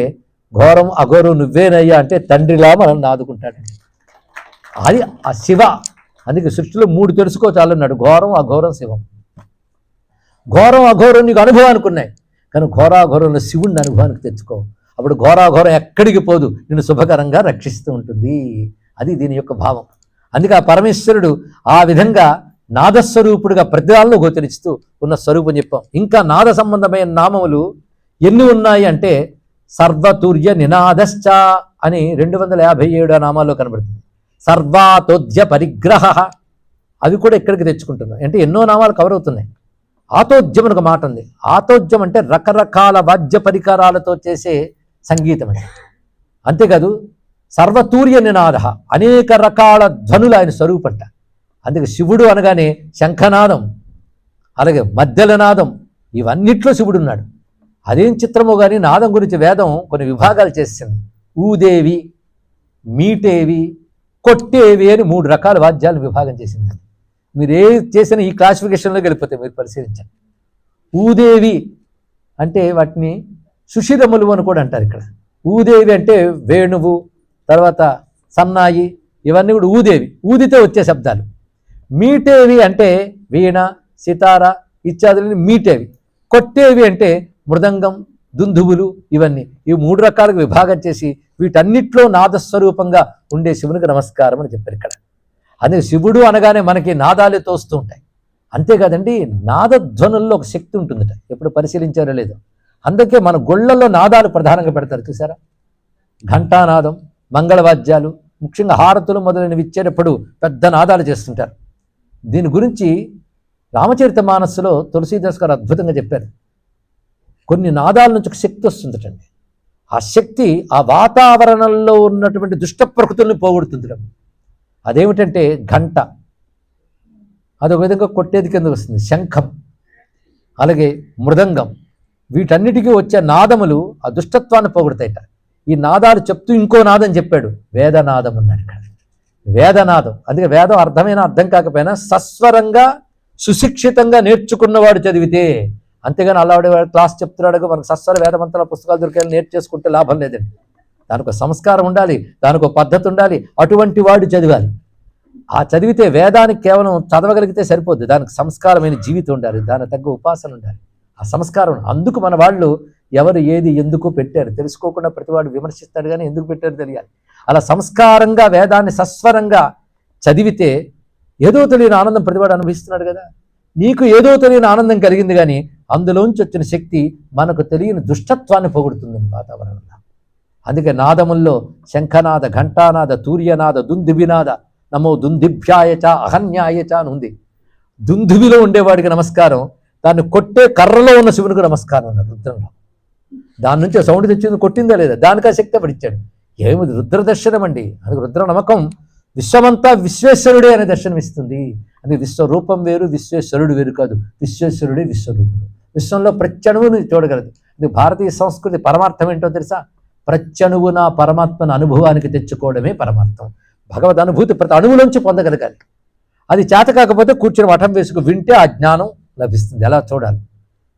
ఘోరం అఘోరం నువ్వేనయ్యా అంటే తండ్రిలా మనం నాదుకుంటాడండి. అది ఆ శివ. అందుకే సృష్టిలో 3 తెలుసుకో చాలన్నాడు, ఘోరం అఘోరం శివం. ఘోరం అఘోరం నీకు అనుభవానికి ఉన్నాయి, కానీ ఘోరాఘోరంలో శివుడిని అనుభవానికి తెచ్చుకో. అప్పుడు ఘోరాఘోరం ఎక్కడికి పోదు, నిన్ను శుభకరంగా రక్షిస్తూ ఉంటుంది. అది దీని యొక్క భావం. అందుకే ఆ పరమేశ్వరుడు ఆ విధంగా నాదస్వరూపుడుగా ప్రతిదాల్లో గోచరిస్తూ ఉన్న స్వరూపం చెప్పాం. ఇంకా నాద సంబంధమైన నామములు ఎన్ని ఉన్నాయి అంటే సర్వతుర్య నినాదశ్చ అని 257 నామాల్లో కనబడుతుంది. సర్వాతోద్య పరిగ్రహ, అవి కూడా ఇక్కడికి తెచ్చుకుంటున్నాం. అంటే ఎన్నో నామాలు కవర్ అవుతున్నాయి. ఆతోద్యం అని ఒక మాట ఉంది. ఆతోద్యం అంటే రకరకాల వాద్య పరికరాలతో చేసే సంగీతం అండి. అంతేకాదు సర్వతూర్య నినాద, అనేక రకాల ధ్వనులు ఆయన స్వరూపంట. అందుకే శివుడు అనగానే శంఖనాదం, అలాగే మధ్యల నాదం, ఇవన్నిట్లో శివుడు ఉన్నాడు. అదేం చిత్రమో కానీ నాదం గురించి వేదం కొన్ని విభాగాలు చేసింది. ఊదేవి, మీటేవి, కొట్టేవి అని 3 రకాల వాద్యాలు విభాగం చేసింది. మీరు ఏ చేసిన ఈ క్లాసిఫికేషన్లోకి వెళ్ళిపోతే మీరు పరిశీలించండి. ఊదేవి అంటే వాటిని సుషిరములు అని కూడా అంటారు ఇక్కడ. ఊదేవి అంటే వేణువు, తర్వాత సన్నాయి, ఇవన్నీ కూడా ఊదేవి, ఊదితే వచ్చే శబ్దాలు. మీటేవి అంటే వీణ, సితార ఇత్యాదులని మీటేవి. కొట్టేవి అంటే మృదంగం, దుందుబులు, ఇవన్నీ. ఈ 3 రకాలుగా విభాగం చేసి వీటన్నిట్లో నాదస్వరూపంగా ఉండే శివునికి నమస్కారం అని చెప్పారు ఇక్కడ. అందుకే శివుడు అనగానే మనకి నాదాలే తోస్తూ ఉంటాయి. అంతేకాదండి, నాదధ్వనుల్లో ఒక శక్తి ఉంటుందట, ఎప్పుడు పరిశీలించారో లేదో. అందుకే మన గొళ్ళల్లో నాదాలు ప్రధానంగా పెడతారు, చూసారా? ఘంటానాదం, మంగళవాద్యాలు, ముఖ్యంగా హారతులు మొదలైనవి ఇచ్చేటప్పుడు పెద్ద నాదాలు చేస్తుంటారు. దీని గురించి రామచరితమానస్సులో తులసీదాస్ గారు అద్భుతంగా చెప్పారు. కొన్ని నాదాల నుంచి ఒక శక్తి వస్తుందటండి. ఆ శక్తి ఆ వాతావరణంలో ఉన్నటువంటి దుష్ట ప్రకృతుల్ని పోగొడుతుంది. అదేమిటంటే ఘంట, అదొక విధంగా కొట్టేది కింద వస్తుంది. శంఖం, అలాగే మృదంగం, వీటన్నిటికీ వచ్చే నాదములు ఆ దుష్టత్వాన్ని పోగొడతాయట. ఈ నాదాలు చెప్తూ ఇంకో నాదం చెప్పాడు, వేదనాదం అన్నాడు ఇక్కడ. వేదనాదం, అందుకే వేదం అర్థమైనా అర్థం కాకపోయినా సస్వరంగా సుశిక్షితంగా నేర్చుకున్నవాడు చదివితే, అంతేగాని అల్లాడే క్లాస్ చెప్తున్నాడు మనకు సస్వర వేదమంతల పుస్తకాలు దొరికేయాలి నేర్చేసుకుంటే లాభం లేదండి. దానికి సంస్కారం ఉండాలి, దానికి పద్ధతి ఉండాలి, అటువంటి వాడు చదివాలి. ఆ చదివితే వేదానికి కేవలం చదవగలిగితే సరిపోద్ది, దానికి సంస్కారమైన జీవితం ఉండాలి, దానికి తగ్గ ఉపాసన ఉండాలి, ఆ సంస్కారం. అందుకు మన వాళ్ళు ఎవరు ఏది ఎందుకు పెట్టారు తెలుసుకోకుండా ప్రతివాడు విమర్శిస్తాడు, కానీ ఎందుకు పెట్టారు తెలియాలి. అలా సంస్కారంగా వేదాన్ని సస్వరంగా చదివితే ఏదో తెలియని ఆనందం ప్రతివాడు అనుభవిస్తున్నాడు కదా. నీకు ఏదో తెలియని ఆనందం కలిగింది, కానీ అందులోంచి వచ్చిన శక్తి మనకు తెలియని దుష్టత్వాన్ని పోగొడుతుంది వాతావరణంలో. అందుకే నాదముల్లో శంఖనాద, ఘంటానాద, తూర్యనాద, దుందుబినాద, నమో దుందిభ్యాయచ అహన్యాయచ అని ఉంది. దుందుబిలో ఉండేవాడికి నమస్కారం, దాన్ని కొట్టే కర్రలో ఉన్న శివునికి నమస్కారం అన్నారు రుద్రంలో. దాని నుంచి సౌండ్ తెచ్చింది, కొట్టిందా లేదా, దానికి ఆ శక్తి పడిచ్చాడు. ఏమిది రుద్ర దర్శనం అండి. అందుకు రుద్ర నమ్మకం విశ్వమంతా విశ్వేశ్వరుడే అనే దర్శనం ఇస్తుంది. అది విశ్వరూపం వేరు, విశ్వేశ్వరుడు వేరు కాదు, విశ్వేశ్వరుడే విశ్వరూపుడు. విశ్వంలో ప్రత్యణువుని చూడగలదు. ఇది భారతీయ సంస్కృతి పరమార్థం ఏంటో తెలుసా? ప్రత్యణువున పరమాత్మను అనుభవానికి తెచ్చుకోవడమే పరమార్థం. భగవద్ అనుభూతి ప్రతి అణువులోంచి పొందగలగాలి. అది చేత కాకపోతే కూర్చుని మఠం వేసుకు వింటే ఆ జ్ఞానం లభిస్తుంది. ఎలా చూడాలి?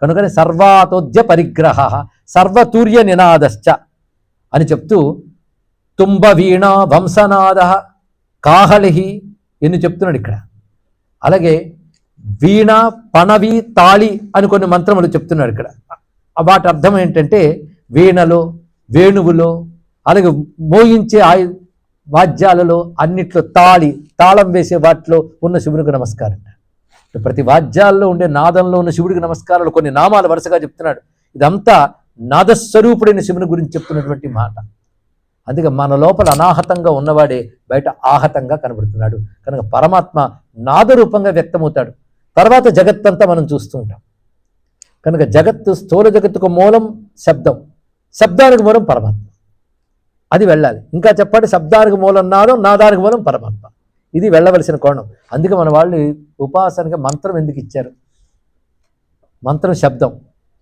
కనుకనే సర్వాతోద్య పరిగ్రహ సర్వతూర్య నినాదశ్చ అని చెప్తూ తుంబ వీణ వంశనాద కాహళి ఎన్ని చెప్తున్నాడు ఇక్కడ. అలాగే వీణ, పణవి, తాళి అని కొన్ని మంత్రములు చెప్తున్నాడు ఇక్కడ. వాటి అర్థం ఏంటంటే వీణలో, వేణువులో, అలాగే మోయించే వాద్యాలలో అన్నిట్లో తాళం వేసే వాటిలో ఉన్న శివునికి నమస్కారం. ప్రతి వాద్యాల్లో ఉండే నాదంలో ఉన్న శివుడికి నమస్కారాలు కొన్ని నామాలు వరుసగా చెప్తున్నాడు. ఇదంతా నాదస్వరూపుడైన శివుని గురించి చెప్తున్నటువంటి మాట. అందుకే మన లోపల అనాహతంగా ఉన్నవాడే బయట ఆహతంగా కనబడుతున్నాడు. కనుక పరమాత్మ నాదరూపంగా వ్యక్తమవుతాడు. తర్వాత జగత్తంతా మనం చూస్తూ ఉంటాం. కనుక జగత్తు, స్థూల జగత్తుకు మూలం శబ్దం, శబ్దానికి మూలం పరమాత్మ. అది వెళ్ళాలి. ఇంకా చెప్పండి, శబ్దానికి మూలం నాదం, నాదానికి మూలం పరమాత్మ. ఇది వెళ్ళవలసిన కోణం. అందుకే మన వాళ్ళు ఉపాసనకి మంత్రం ఎందుకు ఇచ్చారు? మంత్రం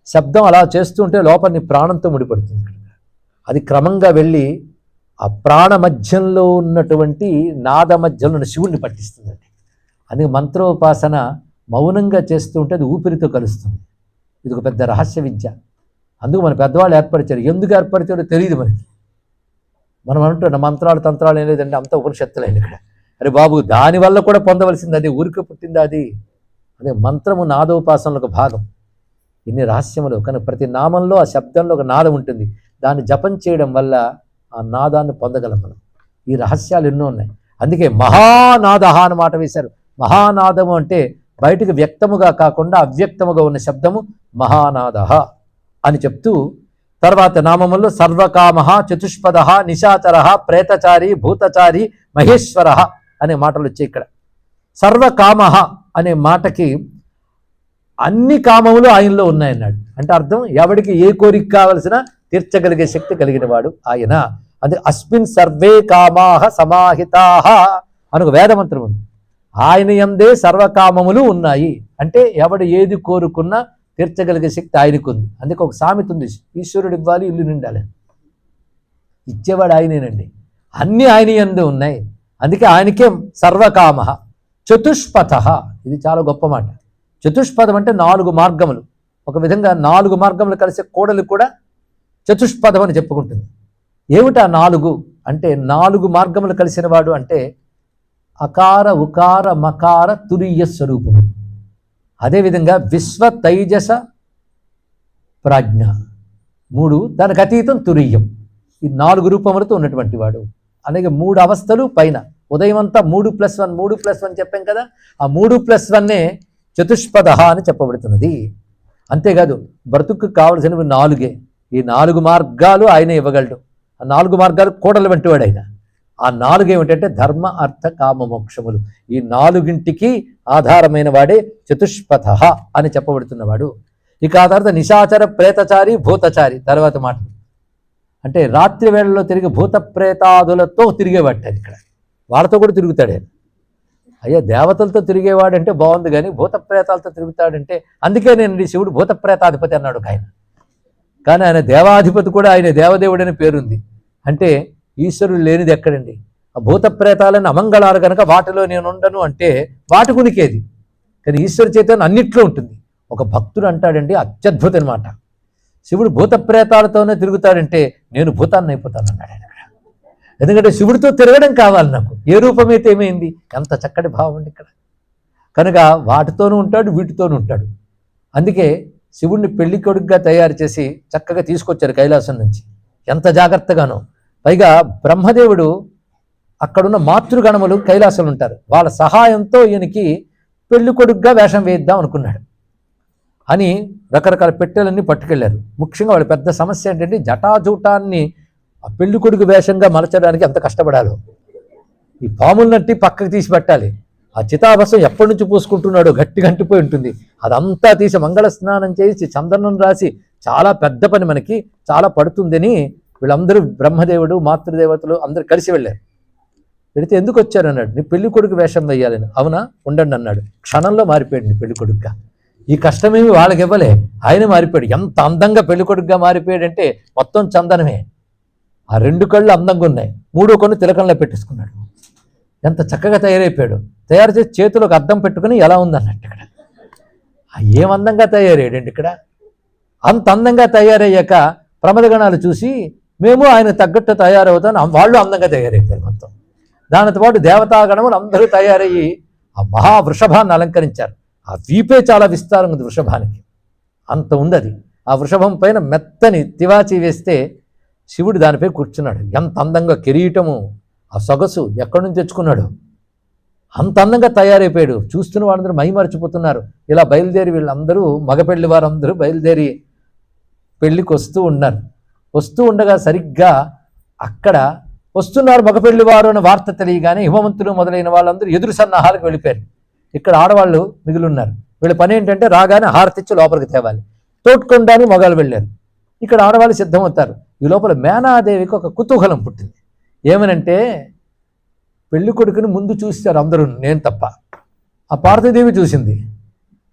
శబ్దం అలా చేస్తూ ఉంటే లోపల నీ ప్రాణంతో ముడిపడుతుంది. అది క్రమంగా వెళ్ళి ఆ ప్రాణ మధ్యంలో ఉన్నటువంటి నాద మధ్యంలో ఉన్న శివుణ్ణి పట్టిస్తుందండి. అందుకే మంత్రోపాసన మౌనంగా చేస్తూ ఉంటే అది ఊపిరితో కలుస్తుంది. ఇది ఒక పెద్ద రహస్య విద్య. అందుకు మన పెద్దవాళ్ళు ఏర్పరిచారు. ఎందుకు ఏర్పరిచారో తెలియదు మనకి. మనం అంటున్న మంత్రాలు తంత్రాలు ఏం లేదంటే అంత ఉపనిషత్తులైన ఇక్కడ. అరే బాబు, దానివల్ల కూడా పొందవలసింది అది, ఊరికే పుట్టింది అది. అదే మంత్రము నాదోపాసనలో ఒక భాగం. ఇన్ని రహస్యములు. కానీ ప్రతి నామంలో ఆ శబ్దంలో ఒక నాదం ఉంటుంది. దాన్ని జపం చేయడం వల్ల ఆ నాదాన్ని పొందగలం మనం. ఈ రహస్యాలు ఎన్నో ఉన్నాయి. అందుకే మహానాద అని మాట వేశారు. మహానాదము అంటే బయటికి వ్యక్తముగా కాకుండా అవ్యక్తముగా ఉన్న శబ్దము మహానాద అని చెప్తూ తర్వాత నామముల్లో సర్వకామ, చతుష్పద, నిశాచర, ప్రేతచారి, భూతచారి, మహేశ్వర అనే మాటలు వచ్చాయి ఇక్కడ. సర్వకామ అనే మాటకి అన్ని కామములు ఆయనలో ఉన్నాయన్నాడు. అంటే అర్థం ఎవడికి ఏ కోరిక కావలసిన తీర్చగలిగే శక్తి కలిగిన వాడు ఆయన. అది అస్మిన్ సర్వే కామాహ సమాహితాహ అని ఒక వేదమంత్రం ఉంది. ఆయన యందే సర్వకామములు ఉన్నాయి. అంటే ఎవడు ఏది కోరుకున్నా తీర్చగలిగే శక్తి ఆయనకు ఉంది. అందుకే ఒక సామెత ఉంది, ఈశ్వరుడు ఇవ్వాలి ఇల్లు నిండాలి. ఇచ్చేవాడు ఆయనేనండి. అన్నీ ఆయన యందే ఉన్నాయి. అందుకే ఆయనకే సర్వకామ. చతుష్పథ, ఇది చాలా గొప్ప మాట. చతుష్పథం అంటే 4 మార్గములు. ఒక విధంగా 4 మార్గములు కలిసే కోడలు కూడా చతుష్పదం అని చెప్పుకుంటుంది. ఏమిటా 4 అంటే 4 మార్గములు కలిసిన వాడు అంటే అకార ఉకార మకార తురీయ స్వరూపము. అదేవిధంగా విశ్వ తైజస ప్రాజ్ఞ 3, దానికి అతీతం తురీయం. ఈ 4 రూపములతో ఉన్నటువంటి వాడు. అలాగే 3 అవస్థలు పైన. ఉదయం అంతా 3+1 3+1 చెప్పాం కదా, ఆ 3+1 చతుష్పద అని చెప్పబడుతున్నది. అంతేకాదు బ్రతుకు కావలసినవి 4. ఈ 4 మార్గాలు ఆయన ఇవ్వగలడు. ఆ 4 మార్గాలు కోడలు వంటి వాడు ఆయన. ఆ 4 ఏమిటంటే ధర్మ అర్థ కామ మోక్షములు. ఈ 4ంటికి ఆధారమైన వాడే చతుష్పథ అని చెప్పబడుతున్నవాడు. ఇక ఆ తర్వాత నిశాచర ప్రేతచారి భూతచారి తర్వాత మాట. అంటే రాత్రి వేళల్లో తిరిగి భూత ప్రేతాదులతో తిరిగేవాడు. ఇక్కడ వాళ్ళతో కూడా తిరుగుతాడే. అయ్యా దేవతలతో తిరిగేవాడంటే బాగుంది, కానీ భూత ప్రేతాలతో తిరుగుతాడంటే, అందుకే నేను శివుడు భూత ప్రేతాధిపతి అన్నాడు ఆయన. కానీ ఆయన దేవాధిపతి కూడా, ఆయన దేవదేవుడని పేరుంది. అంటే ఈశ్వరుడు లేనిది ఎక్కడండి? ఆ భూత ప్రేతాలని అమంగళాలు కనుక వాటిలో నేను ఉండను అంటే వాటి ఉనికేది. కానీ ఈశ్వర చైతన్యం అన్నిట్లో ఉంటుంది. ఒక భక్తుడు అంటాడండి, అత్యద్భుతం అనమాట. శివుడు భూత ప్రేతాలతోనే తిరుగుతాడంటే నేను భూతాన్ని అయిపోతాను అన్నాడు ఆయన. ఎందుకంటే శివుడితో తిరగడం కావాలి నాకు, ఏ రూపమైతే ఏమైంది. ఎంత చక్కటి భావం అండి ఇక్కడ. కనుక వాటితోనూ ఉంటాడు, వీటితోనూ ఉంటాడు. అందుకే శివుడిని పెళ్లి కొడుకుగా తయారు చేసి చక్కగా తీసుకొచ్చారు కైలాసం నుంచి. ఎంత జాగ్రత్తగానో. పైగా బ్రహ్మదేవుడు అక్కడున్న మాతృగణములు కైలాసంలో ఉంటారు, వాళ్ళ సహాయంతో ఈయనకి పెళ్లి కొడుకుగా వేషం వేయిద్దాం అనుకున్నాడు అని రకరకాల పెట్టెలన్నీ పట్టుకెళ్లారు. ముఖ్యంగా వాళ్ళ పెద్ద సమస్య ఏంటంటే జటాజూటాన్ని ఆ పెళ్లి కొడుకు వేషంగా మలచడానికి ఎంత కష్టపడాలో. ఈ పాములనట్టి పక్కకు తీసి పెట్టాలి. ఆ చితాభస్సం ఎప్పటి నుంచి పూసుకుంటున్నాడో గట్టి గంటిపోయి ఉంటుంది. అదంతా తీసి మంగళ స్నానం చేసి చందనం రాసి చాలా పెద్ద పని, మనకి చాలా పడుతుందని వీళ్ళందరూ బ్రహ్మదేవుడు మాతృదేవతలు అందరూ కలిసి వెళ్ళారు. వెళితే ఎందుకు వచ్చారు అన్నాడు. నీ పెళ్లి కొడుకు వేషం వేయాలని. అవునా, ఉండండి అన్నాడు. క్షణంలో మారిపోయాడు నీ పెళ్లి కొడుకుగా. ఈ కష్టమేమి వాళ్ళకి ఇవ్వలే, ఆయన మారిపోయాడు. ఎంత అందంగా పెళ్లి కొడుకుగా మారిపోయాడంటే మొత్తం చందనమే. ఆ 2 కళ్ళు అందంగా ఉన్నాయి, 3వ కన్ను తిలకంలో పెట్టేసుకున్నాడు. ఎంత చక్కగా తయారైపోయాడు. తయారు చేసి చేతిలోకి అద్దం పెట్టుకుని ఎలా ఉందన్నట్టు ఇక్కడ. ఏం అందంగా తయారయ్యాడండి ఇక్కడ. అంత అందంగా తయారయ్యాక ప్రమదగణాలు చూసి మేము ఆయన తగ్గట్టు తయారవుతాం, వాళ్ళు అందంగా తయారైపోయారు మొత్తం. దానితో పాటు దేవతాగణములు అందరూ తయారయ్యి ఆ మహావృషభాన్ని అలంకరించారు. ఆ వీపే చాలా విస్తారం ఉంది వృషభానికి, అంత ఉంది అది. ఆ వృషభం పైన మెత్తని తివాచి వేస్తే శివుడు దానిపై కూర్చున్నాడు. ఎంత అందంగా కిరీటము, ఆ సొగసు ఎక్కడి నుంచి తెచ్చుకున్నాడు. అంత అందంగా తయారైపోయాడు. చూస్తున్న వాళ్ళందరూ మైమరిచిపోతున్నారు. ఇలా బయలుదేరి వీళ్ళందరూ మగపెళ్లి వారందరూ బయలుదేరి పెళ్లికి వస్తూ ఉన్నారు. వస్తూ ఉండగా సరిగ్గా అక్కడ వస్తున్నారు మగపెళ్లి వారు అనే వార్త తెలియగానే హిమవంతులు మొదలైన వాళ్ళందరూ ఎదురు సన్నాహాలకు వెళ్ళిపోయారు. ఇక్కడ ఆడవాళ్ళు మిగిలిన్నారు. వీళ్ళ పని ఏంటంటే రాగానే హారతిచ్చి లోపలికి తేవాలి. తోడ్కొండానికి మగాళ్ళు వెళ్ళారు. ఇక్కడ ఆడవాళ్ళు సిద్ధమవుతారు. ఈ లోపల మేనాదేవికి ఒక కుతూహలం పుట్టింది. ఏమనంటే పెళ్లి కొడుకుని ముందు చూశారు అందరూ, నేను తప్ప. ఆ పార్వతీదేవి చూసింది,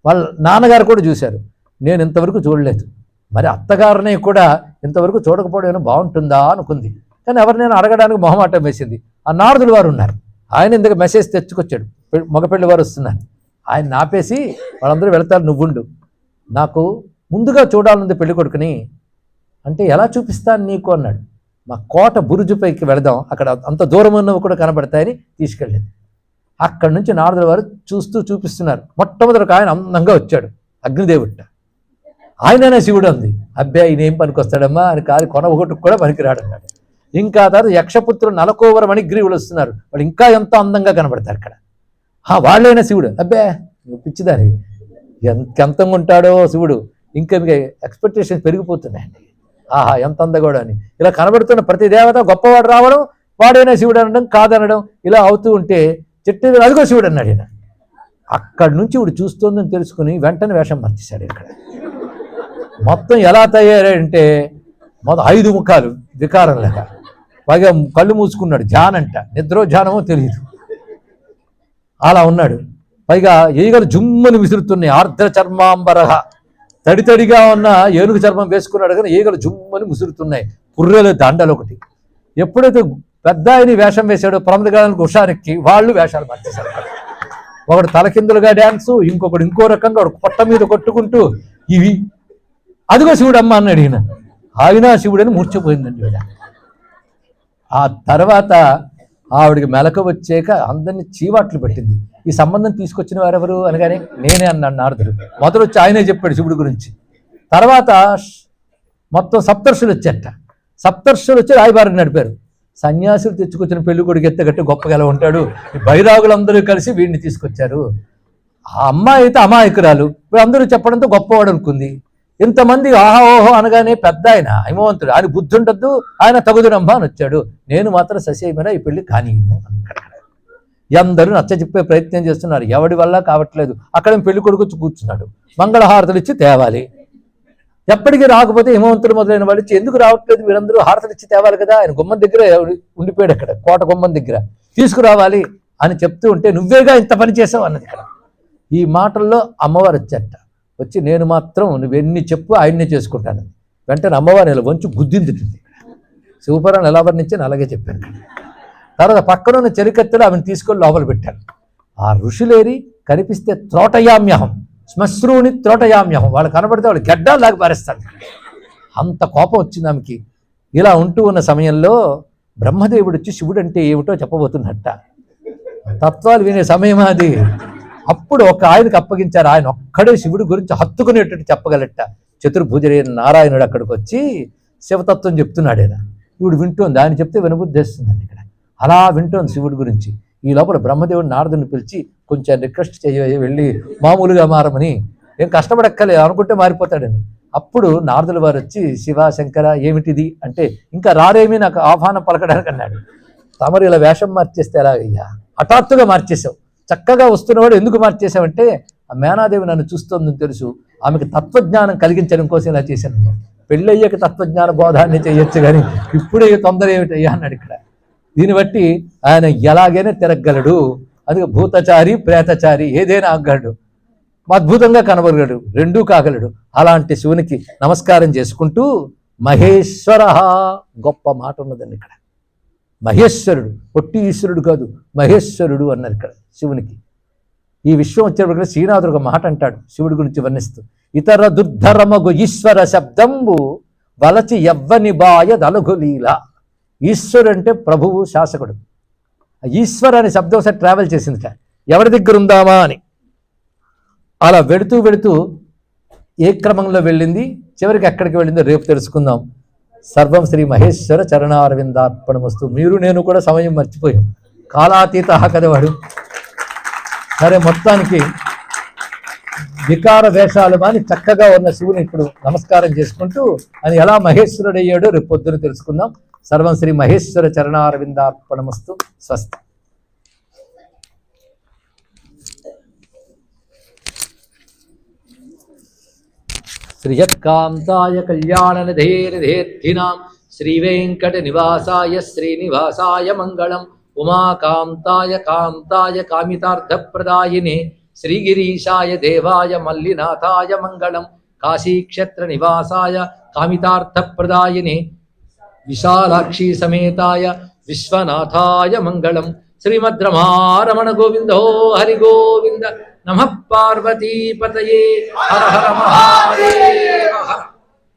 వాళ్ళ నాన్నగారు కూడా చూశారు. నేను ఇంతవరకు చూడలేదు. మరి అత్తగారిని కూడా ఇంతవరకు చూడకపోవడం బాగుంటుందా అనుకుంది. కానీ ఎవరినైనా అడగడానికి మొహమాటం వేసింది. ఆ నారదులు వారు ఉన్నారు, ఆయన ఇందుకు మెసేజ్ తెచ్చుకొచ్చాడు, మగపెళ్లి వారు వస్తున్నారు. ఆయన ఆపేసి వాళ్ళందరూ వెళతారు, నువ్వుండు, నాకు ముందుగా చూడాలంది పెళ్లి కొడుకుని. అంటే ఎలా చూపిస్తాను నీకు అన్నాడు. మా కోట బురుజుపైకి వెళదాం, అక్కడ అంత దూరం ఉన్నవి కూడా కనబడతాయని తీసుకెళ్ళింది. అక్కడి నుంచి నారదుల వారు చూస్తూ చూపిస్తున్నారు. మొట్టమొదటి ఆయన అందంగా వచ్చాడు, అగ్నిదేవుట. ఆయననే శివుడు అంది. అబ్బాయి ఈయన ఏం పనికొస్తాడమ్మా అని కాదు, కొనగొట్టుకు కూడా పనికిరాడు అన్నాడు. ఇంకా తర్వాత యక్షపుత్రులు నలకోవర మణిగ్రీవులు వస్తున్నారు. వాళ్ళు ఇంకా ఎంతో అందంగా కనబడతారు అక్కడ. వాళ్ళైనా శివుడు. అబ్బే నువ్వు పిచ్చిదారి, ఎంతంగా ఉంటాడో శివుడు. ఇంకా మీకు ఎక్స్పెక్టేషన్స్ పెరిగిపోతున్నాయండి. ఆహా ఎంత అందగోడు అని. ఇలా కనబడుతున్న ప్రతి దేవత గొప్పవాడు రావడం, వాడైనా శివుడు అనడం, కాదనడం, ఇలా అవుతూ ఉంటే చెట్టు అదిగో శివుడు అన్నాడు ఈయన. అక్కడి నుంచి ఇప్పుడు చూస్తుందని తెలుసుకుని వెంటనే వేషం మార్చేశాడు. ఇక్కడ మొత్తం ఎలా తయారంటే మొత్తం 5 ముఖాలు వికారం లేక, పైగా కళ్ళు మూసుకున్నాడు. ధ్యానంట, నిద్రో ధ్యానమో తెలియదు, అలా ఉన్నాడు. పైగా ఈగలు జుమ్మని విసురుతున్నాయి. ఆర్ద్ర చర్మాంబరహ, తడితడిగా ఉన్న ఏనుగు చర్మం వేసుకున్నాడు కానీ ఈగలు జుమ్మని ముసురుతున్నాయి. పుర్రెలు దండలు ఒకటి. ఎప్పుడైతే పెద్ద ఆయన వేషం వేశాడో ప్రమదగానికి హుషారెక్కి వాళ్ళు వేషాలు మార్చేశారు. ఒకడు తలకిందులుగా డ్యాన్సు, ఇంకొకడు ఇంకో రకంగా, ఒక పొట్ట మీద కొట్టుకుంటూ, ఇవి అదిగో శివుడమ్మ అని అడిగిన. ఆయన శివుడని మూర్చిపోయిందండి ఆవిడ. ఆ తర్వాత ఆవిడికి మెలకు వచ్చాక అందరినీ చీవాట్లు పెట్టింది. ఈ సంబంధం తీసుకొచ్చిన వారెవరు అనగానే నేనే అన్నాడు నారదుడు. మొదలు వచ్చి ఆయనే చెప్పాడు శివుడి గురించి. తర్వాత మొత్తం సప్తర్షులు వచ్చాట. సప్తర్షులు వచ్చి రాయబారిని నడిపారు. సన్యాసులు తెచ్చుకొచ్చిన పెళ్లి కొడుకు ఎత్తగట్టి గొప్పగా ఎలా ఉంటాడు, బైరాగులందరూ కలిసి వీడిని తీసుకొచ్చారు. ఆ అమ్మాయి అయితే అమాయకురాలు, వీళ్ళందరూ చెప్పడంతో గొప్పవాడు అనుకుంది. ఇంతమంది ఆహా ఓహో అనగానే పెద్ద ఆయన హిమవంతుడు, ఆయన బుద్ధి ఉండద్దు, ఆయన తగుదునమ్మా అని వచ్చాడు. నేను మాత్రం ససేమిరా ఈ పెళ్లి కానీ అందరూ నచ్చ చెప్పే ప్రయత్నం చేస్తున్నారు. ఎవడి వల్ల కావట్లేదు. అక్కడ పెళ్లి కొడుకు వచ్చి కూర్చున్నాడు. మంగళహారతులు ఇచ్చి తేవాలి. ఎప్పటికీ రాకపోతే హిమవంతుడు మొదలైన వాళ్ళు ఇచ్చి ఎందుకు రావట్లేదు, వీరందరూ హారతలు ఇచ్చి తేవాలి కదా. ఆయన గుమ్మం దగ్గర ఉండిపోయాడు, అక్కడ కోట గుమ్మం దగ్గర తీసుకురావాలి అని చెప్తూ ఉంటే నువ్వేగా ఇంత పని చేసావు అన్నది ఇక్కడ. ఈ మాటల్లో అమ్మవారు వచ్చేట. వచ్చి నేను మాత్రం నువ్వెన్ని చెప్పు ఆయన్నే చేసుకుంటాను. వెంటనే అమ్మవారిని ఇలా వంచి గుద్దింది. శివపురాణం ఎలా వర్ణించాను అలాగే చెప్పాను. తర్వాత పక్కనున్న చెరికత్తెలు ఆమెను తీసుకొని లోపల పెట్టాను. ఆ ఋషులేరి కనిపిస్తే త్రోటయామ్యహం, శ్మశ్రూని త్రోటయామ్యహం, వాళ్ళు కనబడితే వాళ్ళు గడ్డాలాగా పారేస్తాను. అంత కోపం వచ్చింది ఆమెకి. ఇలా ఉంటూ ఉన్న సమయంలో బ్రహ్మదేవుడు వచ్చి శివుడు అంటే ఏమిటో చెప్పబోతున్నట్ట. తత్వాలు వినే సమయం అది. అప్పుడు ఒక ఆయనకు అప్పగించారు. ఆయన ఒక్కడే శివుడి గురించి హత్తుకునేటట్టు చెప్పగలట. చతుర్భుజుడైన నారాయణుడు అక్కడికి వచ్చి శివతత్వం చెప్తున్నాడు. ఆయన శివుడు వింటోంది, ఆయన చెప్తే వినబుద్ధేస్తుందండి. ఇక్కడ అలా వింటోంది శివుడి గురించి. ఈ లోపల బ్రహ్మదేవుడు నారదుని పిలిచి కొంచెం రిక్వెస్ట్ వెళ్ళి మామూలుగా మారమని, ఏం కష్టపడక్కలే అనుకుంటే మారిపోతాడని. అప్పుడు నారదుల వారు వచ్చి శివ శంకర ఏమిటిది అంటే, ఇంకా రారేమీ నాకు ఆహ్వానం పలకడానికి అన్నాడు. తమరు ఇలా వేషం మార్చేస్తే ఎలాగయ్యా, హఠాత్తుగా మార్చేశావు. చక్కగా వస్తున్నవాడు ఎందుకు మార్చేశావంటే, ఆ మేనాదేవి నన్ను చూస్తోందని తెలుసు, ఆమెకు తత్వజ్ఞానం కలిగించడం కోసం ఇలా చేశాను. పెళ్ళయ్యాక తత్వజ్ఞాన బోధాన్ని చేయొచ్చు కానీ ఇప్పుడే తొందర ఏమిటయ్యా అన్నాడు ఇక్కడ. దీన్ని బట్టి ఆయన ఎలాగైనా తిరగలడు. అందుకే భూతచారి ప్రేతచారి ఏదైనా ఆగలడు, అద్భుతంగా కనబడగలడు, రెండూ కాగలడు. అలాంటి శివునికి నమస్కారం చేసుకుంటూ మహేశ్వర, గొప్ప మాట ఉన్నదండి ఇక్కడ. మహేశ్వరుడు, పొట్టి ఈశ్వరుడు కాదు, మహేశ్వరుడు అన్నారు ఇక్కడ శివునికి. ఈ విషయం వచ్చేటప్పుడు శ్రీనాథుడు ఒక మాట అంటాడు శివుడి గురించి వర్ణిస్తూ, ఇతర దుర్ధరమగు ఈశ్వర శబ్దంబు వలచి ఎవ్వని బాయ దలగులీల. ఈశ్వరుడు అంటే ప్రభువు, శాసకుడు. ఈశ్వర్ అనే శబ్దం ఒకసారి ట్రావెల్ చేసిందిట, ఎవరి దగ్గర ఉందామా అని. అలా వెడుతూ వెడుతూ ఏ క్రమంలో వెళ్ళింది, చివరికి ఎక్కడికి వెళ్ళిందో రేపు తెలుసుకుందాం. సర్వం శ్రీ మహేశ్వర చరణారవిందార్పణమస్తు. మీరు నేను కూడా సమయం మర్చిపోయాం, కాలాతీత కదవాడు. సరే, మొత్తానికి వికార వేషాలు మాని చక్కగా ఉన్న శివుని ఇప్పుడు నమస్కారం చేసుకుంటూ అని ఎలా మహేశ్వరుడు అయ్యాడో రేపు పొద్దున తెలుసుకుందాం. సర్వం శ్రీ మహేశ్వర చరణారవిందార్పణమస్తు. స్వస్తి. శ్రియత్కాంతాయ కళ్యాణనిధేర్ధినాం శ్రీవేంకట నివాసాయ శ్రీనివాసాయ మంగళం. ఉమాకాంతాయ కాంతాయ కామితార్థప్రదాయినే శ్రీగిరీశాయ దేవాయ మల్లినాథాయ మంగళం. కాశీక్షేత్ర నివాసాయ కామితార్థప్రదాయినే విశాలాక్షి సమేతాయ విశ్వనాథాయ మంగళం. శ్రీమద్రమారమణ గోవిందో హరి గోవింద. నమః పార్వతీపతయే. హర హర